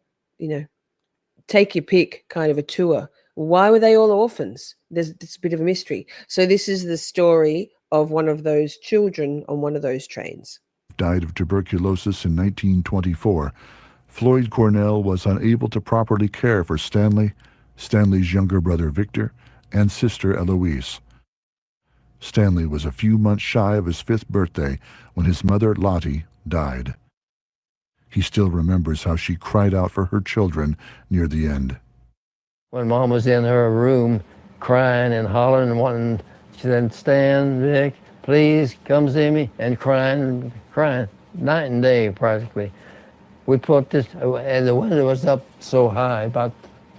take your pick kind of a tour. Why were they all orphans? It's a bit of a mystery. So this is the story of one of those children on one of those trains. Died of tuberculosis in 1924. Floyd Cornell was unable to properly care for Stanley, Stanley's younger brother Victor, and sister Eloise. Stanley was a few months shy of his 5th birthday when his mother Lottie died. He still remembers how she cried out for her children near the end. When Mom was in her room crying and hollering and wanting, she said, "Stan, Vic, please come see me," and crying, night and day practically. We put this, and the window was up so high, about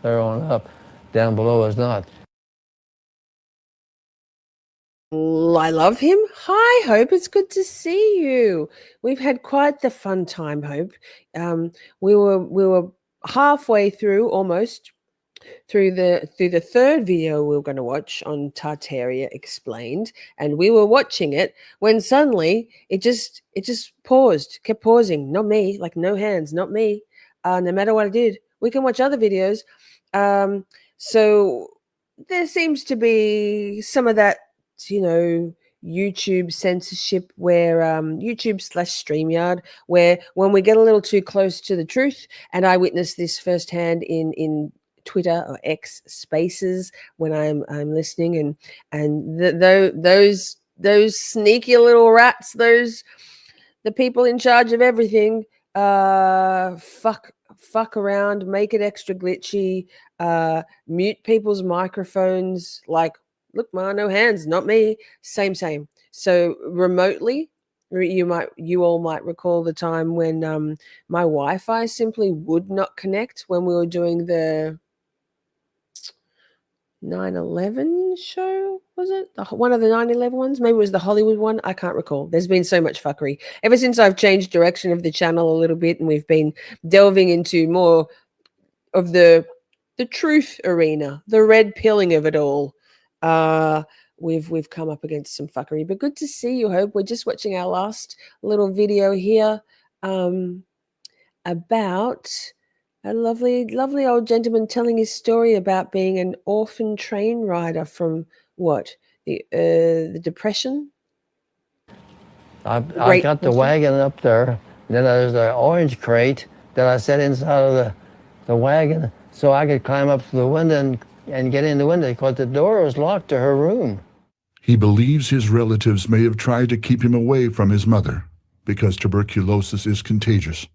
there on up, down below is not. I love him. Hi, Hope. It's good to see you. We've had quite the fun time, Hope. We were halfway through, almost through the third video we were going to watch on Tartaria Explained, and we were watching it when suddenly it just paused, kept pausing. Not me, like no hands, not me. No matter what I did, we can watch other videos. So there seems to be some of that, YouTube censorship, where YouTube/StreamYard, where when we get a little too close to the truth, and I witnessed this firsthand in Twitter or X Spaces when I'm listening, and those sneaky little rats, the people in charge of everything, fuck around, make it extra glitchy, mute people's microphones, like, look, Ma, no hands, not me. Same. So remotely, you all might recall the time when my Wi-Fi simply would not connect when we were doing the 9/11 show. Was it one of the 9/11 ones? Maybe it was the Hollywood one. I can't recall. There's been so much fuckery ever since I've changed direction of the channel a little bit, and we've been delving into more of the truth arena, the red pilling of it all. We've come up against some fuckery, but good to see you, Hope. We're just watching our last little video here about a lovely old gentleman telling his story about being an orphan train rider from the Depression. I got the wagon up there, then there's the orange crate, that I sat inside of the wagon so I could climb up to the window and get in the window because the door was locked to her room. He believes his relatives may have tried to keep him away from his mother because tuberculosis is contagious.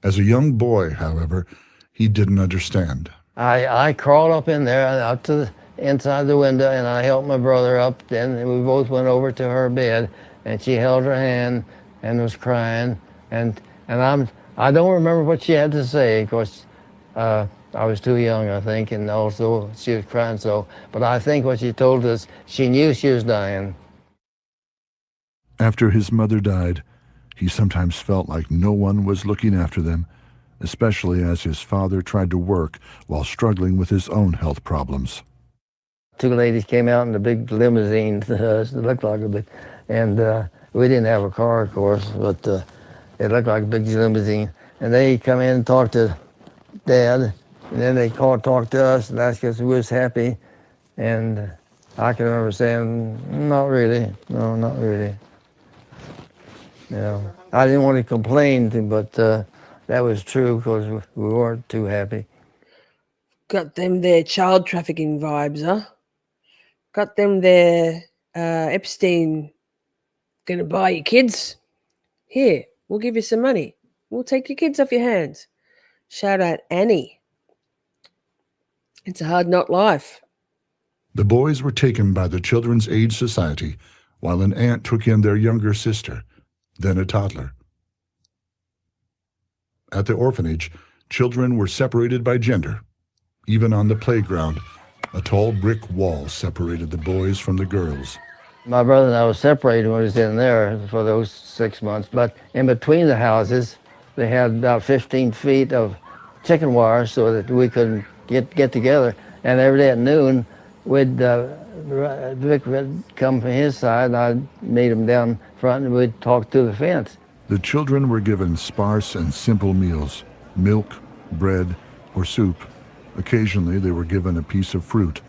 As a young boy, however, he didn't understand. I crawled up in there, out to the inside the window, and I helped my brother up. Then we both went over to her bed, and she held her hand and was crying. And I don't remember what she had to say, of course. I was too young, I think, and also she was crying so. But I think what she told us, she knew she was dying. After his mother died, he sometimes felt like no one was looking after them, especially as his father tried to work while struggling with his own health problems. Two ladies came out in a big limousine to us. It looked like a big, and we didn't have a car, of course, but it looked like a big limousine. And they come in and talked to Dad, and then they talked to us and asked us if we was happy. And I can remember saying, not really, no, not really. You know, I didn't want to complain, but that was true because we weren't too happy. Got them their child trafficking vibes, huh? Got them their Epstein gonna buy your kids. Here, we'll give you some money. We'll take your kids off your hands. Shout out Annie. It's a hard knock life. The boys were taken by the Children's Aid Society, while an aunt took in their younger sister, then a toddler. At the orphanage, children were separated by gender. Even on the playground, a tall brick wall separated the boys from the girls. My brother and I were separated when we was in there for those 6 months, but in between the houses, they had about 15 feet of chicken wire so that we could get together. And every day at noon, Vic would come from his side, and I'd meet him down front, and we'd talk through the fence. The children were given sparse and simple meals, milk, bread, or soup. Occasionally, they were given a piece of fruit.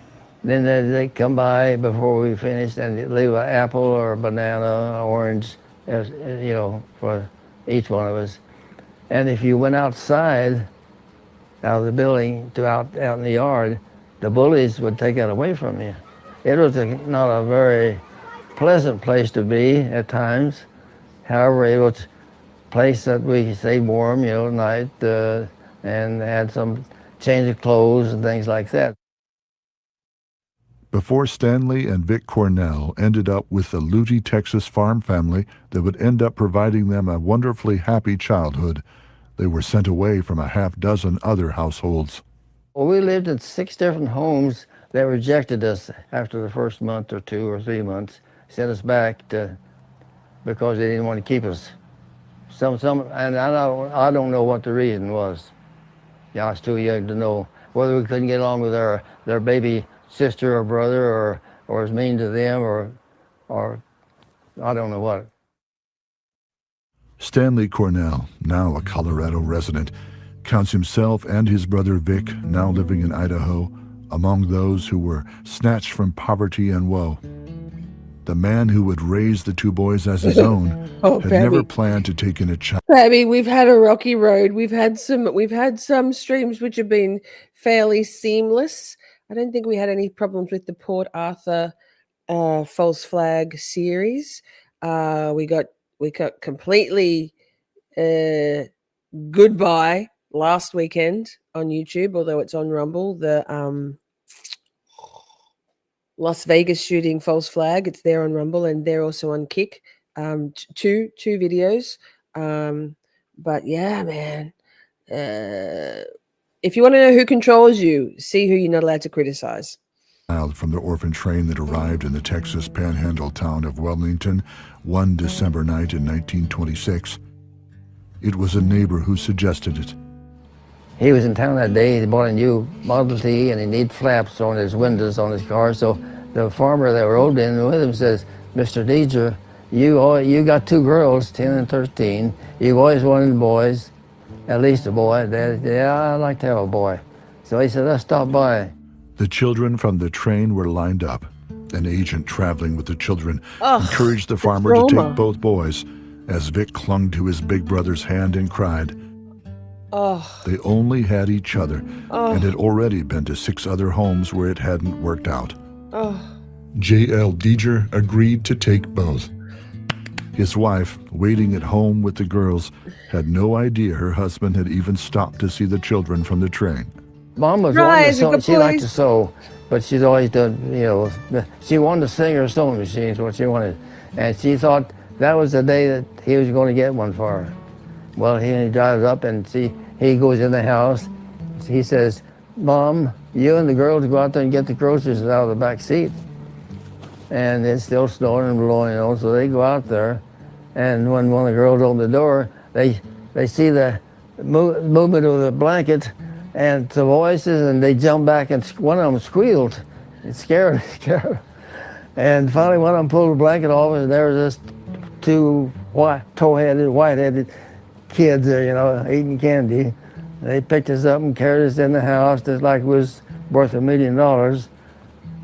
Then they'd come by before we finished, and they'd leave an apple or a banana, orange, you know, for each one of us. And if you went outside, out of the building to out in the yard, the bullies would take it away from you. It was not a very pleasant place to be at times. However, it was a place that we stayed warm, you know, at night, and had some change of clothes and things like that. Before Stanley and Vic Cornell ended up with the Lutie, Texas farm family that would end up providing them a wonderfully happy childhood, they were sent away from a half-dozen other households. Well, we lived in 6 different homes that rejected us after the first month or 2 or 3 months, sent us back because they didn't want to keep us. And I don't know what the reason was. Yeah, I was too young to know whether we couldn't get along with their baby sister or brother, or was mean to them, or I don't know what. Stanley Cornell, now a Colorado resident, counts himself and his brother Vic, now living in Idaho, among those who were snatched from poverty and woe. The man who would raise the 2 boys as his own had never planned to take in a child. Baby, we've had a rocky road. We've had some streams which have been fairly seamless. I don't think we had any problems with the Port Arthur false flag series. We got completely goodbye last weekend on YouTube, although it's on Rumble. The Las Vegas shooting false flag, it's there on Rumble, and they're also on Kick. Two videos. But yeah, man. If you want to know who controls you, see who you're not allowed to criticize. From the orphan train that arrived in the Texas panhandle town of Wellington one December night in 1926. It was a neighbor who suggested it. He was in town that day. He bought a new Model T, and he needed flaps on his windows on his car. So the farmer that rode in with him says, "Mr. Deidre, you got 2 girls, 10 and 13. You've always wanted boys, at least a boy." Dad, "Yeah, I'd like to have a boy." So he said, "Let's stop by." The children from the train were lined up. An agent traveling with the children encouraged the farmer to take both boys, as Vic clung to his big brother's hand and cried. Oh. They only had each other and had Oh. already been to 6 other homes where it hadn't worked out. Oh. J.L. Deeger agreed to take both. His wife, waiting at home with the girls, had no idea her husband had even stopped to see the children from the train. Mom was Right, wanting to it's a sew. good She liked to place. sew, but she's always done, she wanted to sing her sewing machine is what she wanted. And she thought that was the day that he was going to get one for her. Well, he drives up and he goes in the house. He says, Mom, you and the girls go out there and get the groceries out of the back seat. And it's still snowing and blowing, so they go out there. And when one of the girls opened the door, they see the movement of the blanket and the voices, and they jump back, and one of them squealed. It scared her. And finally, one of them pulled the blanket off, and there was this 2 white-headed kids there, eating candy. They picked us up and carried us in the house just like it was worth $1 million.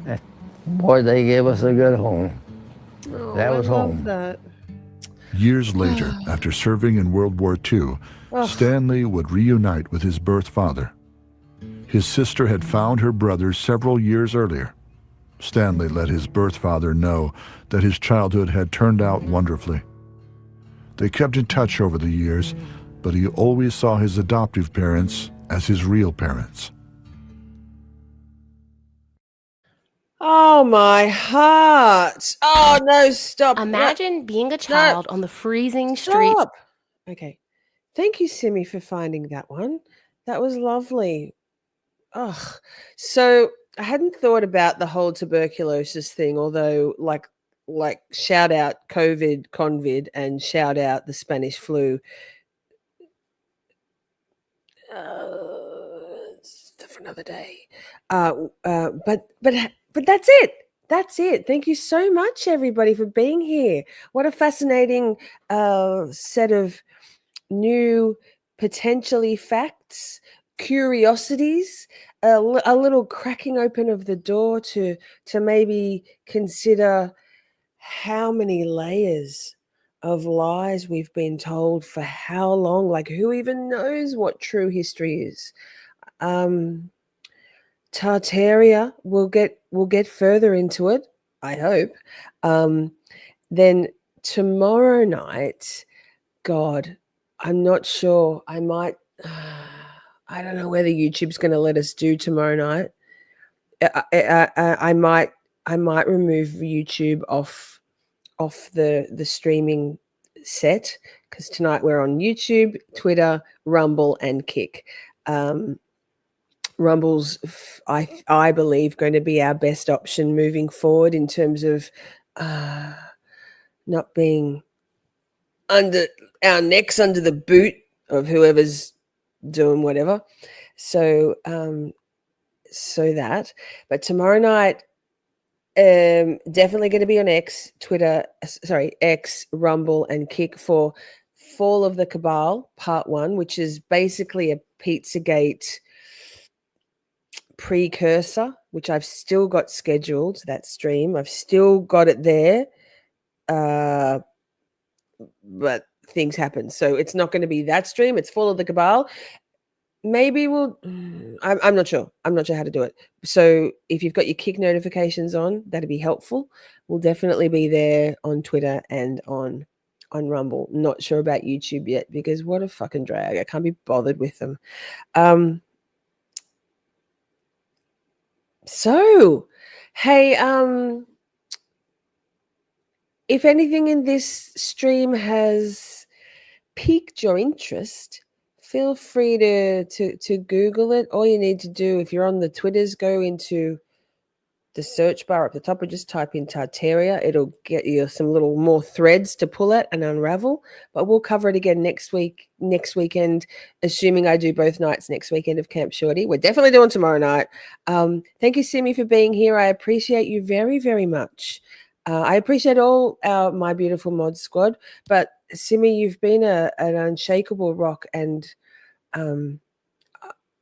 And boy, they gave us a good home. Oh, That was I love home. that. Years later, after serving in World War II, Oh. Stanley would reunite with his birth father. His sister had found her brother several years earlier. Stanley let his birth father know that his childhood had turned out wonderfully. They kept in touch over the years, but he always saw his adoptive parents as his real parents. Oh, my heart. Oh, no, stop. Imagine being a child on the freezing streets. Stop. Okay. Thank you, Simi, for finding that one. That was lovely. Oh, so I hadn't thought about the whole tuberculosis thing, although like shout out COVID, convid, and shout out the Spanish flu. Stuff for another day. But that's it. That's it. Thank you so much, everybody, for being here. What a fascinating set of new, potentially facts, curiosities, a little cracking open of the door to maybe consider how many layers of lies we've been told for how long. Like, who even knows what true history is? Tartaria, we'll get further into it, I hope. Then tomorrow night, God, I'm not sure. I might. I don't know whether YouTube's going to let us do tomorrow night. I might remove YouTube off the streaming set, because tonight we're on YouTube, Twitter, Rumble, and Kick. Rumble's, I believe, going to be our best option moving forward in terms of not being under our necks under the boot of whoever's doing whatever. So that. But tomorrow night, definitely going to be on X, Rumble, and Kick for Fall of the Cabal Part 1, which is basically a Pizzagate precursor, which I've still got scheduled, that stream. I've still got it there. But things happen. So it's not going to be that stream. It's Fall of the Cabal. Maybe I'm not sure. I'm not sure how to do it. So if you've got your Kick notifications on, that'd be helpful. We'll definitely be there on Twitter and on Rumble. Not sure about YouTube yet, because what a fucking drag. I can't be bothered with them. So, hey, if anything in this stream has piqued your interest, feel free to Google it. All you need to do, if you're on the Twitters, go into the search bar at the top and just type in Tartaria. It'll get you some little more threads to pull at and unravel. But we'll cover it again next weekend, assuming I do both nights next weekend of Camp Shorty. We're definitely doing tomorrow night. Thank you, Simi, for being here. I appreciate you very, very much. I appreciate all my beautiful mod squad, but Simi, you've been an unshakable rock, and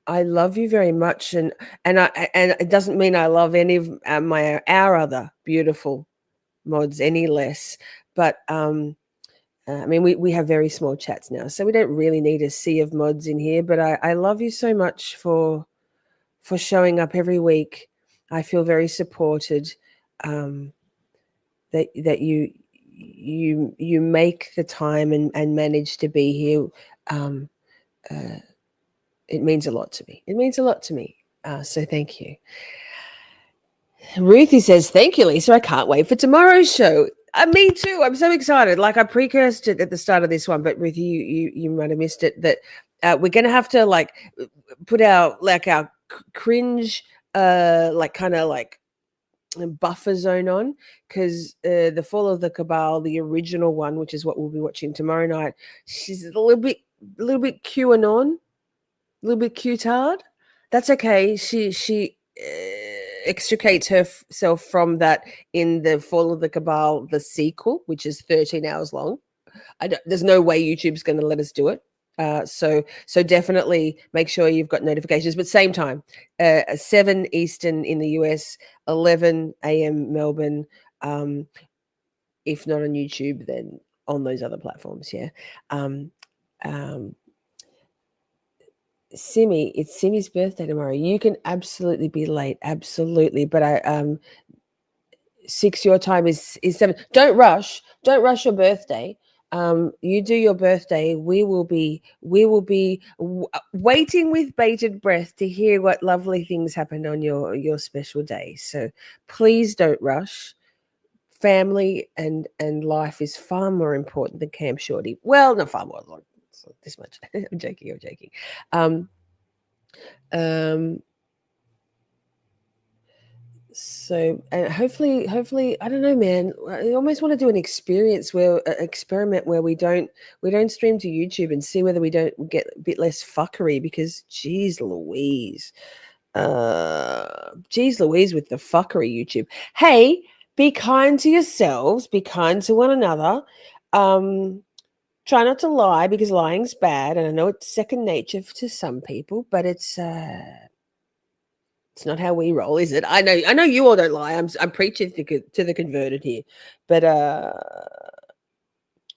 I love you very much, and it doesn't mean I love any of our other beautiful mods any less, but I mean, we have very small chats now, so we don't really need a sea of mods in here. But I love you so much for showing up every week. I feel very supported. That you make the time and manage to be here. It means a lot to me. It means a lot to me. So thank you. Ruthie says, thank you, Lisa. I can't wait for tomorrow's show. Me too. I'm so excited. Like I precursed it at the start of this one, but Ruthie, you might have missed it. That we're going to have to like put our cringe, kind of like buffer zone on, because the Fall of the Cabal, the original one, which is what we'll be watching tomorrow night, she's a little bit QAnon, a little bit Q-tard. That's okay. She extricates herself from that in the Fall of the Cabal, the sequel, which is 13 hours long. There's no way YouTube's going to let us do it. So definitely make sure you've got notifications, but same time, 7 Eastern in the US, 11 a.m. Melbourne. If not on YouTube, then on those other platforms. Yeah. Simi, it's Simi's birthday tomorrow. You can absolutely be late, absolutely. But 6 your time is 7. Don't rush your birthday. You do your birthday. We will be waiting with bated breath to hear what lovely things happened on your special day. So please don't rush. Family and life is far more important than Camp Shorty. Well, not far more, this much. I'm joking. So hopefully, I don't know, man. I almost want to do an experiment where we don't stream to YouTube and see whether we don't get a bit less fuckery, because geez Louise with the fuckery YouTube. Hey, be kind to yourselves, be kind to one another. Try not to lie, because lying's bad, and I know it's second nature to some people, but it's not how we roll, is it? I know you all don't lie. I'm preaching to the converted here, but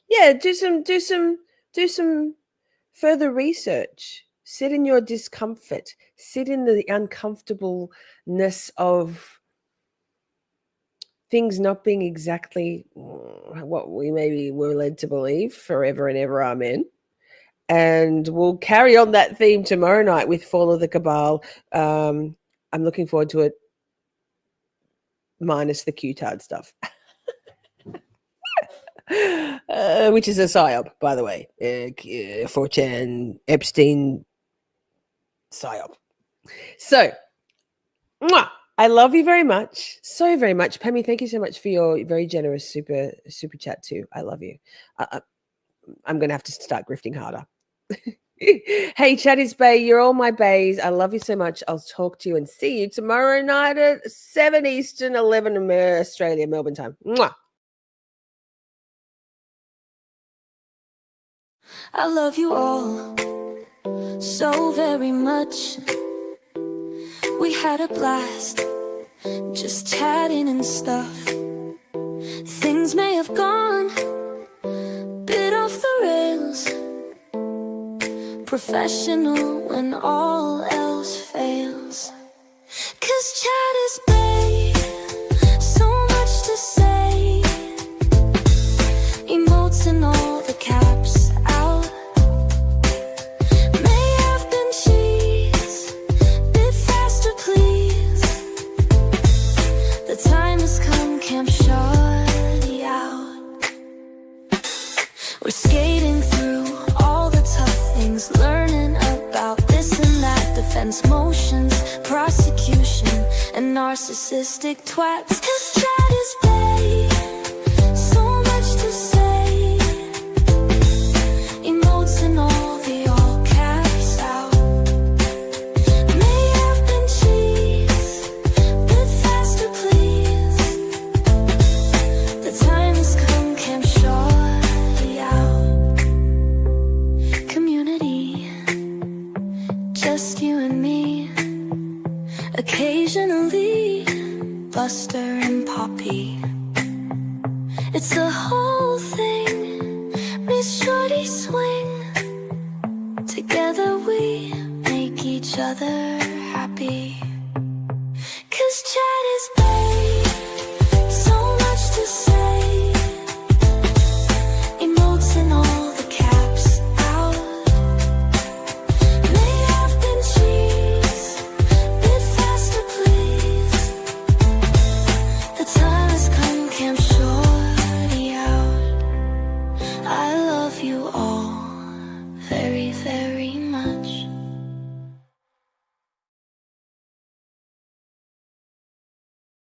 yeah, do some further research. Sit in your discomfort. Sit in the uncomfortableness of things not being exactly what we maybe were led to believe forever and ever. Amen. And we'll carry on that theme tomorrow night with Fall of the Cabal. I'm looking forward to it, minus the Q-tard stuff. Which is a psyop, by the way. 4chan, Epstein psyop. So, I love you very much. So very much. Pammy, thank you so much for your very generous super chat too. I love you. I'm going to have to start grifting harder. Hey, Chatties Bay, you're all my bays. I love you so much. I'll talk to you and see you tomorrow night at 7 Eastern, 11 Australia, Melbourne time. Mwah. I love you all so very much. We had a blast just chatting and stuff. Things may have gone a bit off the rails. Professional when all else fails. 'Cause chat is babe, so much to say. Emotes and all the caps out. May have been cheese, bit faster please. The time has come, Camp Shorty out. We're skating through all the tough things, learning about this and that, defense motions, prosecution, and narcissistic twats. 'Cause chat is babe, so much to say. Emotes and all the all caps out. May have been cheese, bit faster please. The time has come, Camp Shorty out. Community, just you and me. Occasionally, Buster and Poppy. It's the whole thing, Together we make each other happy. 'Cause chat is babe, so much to say.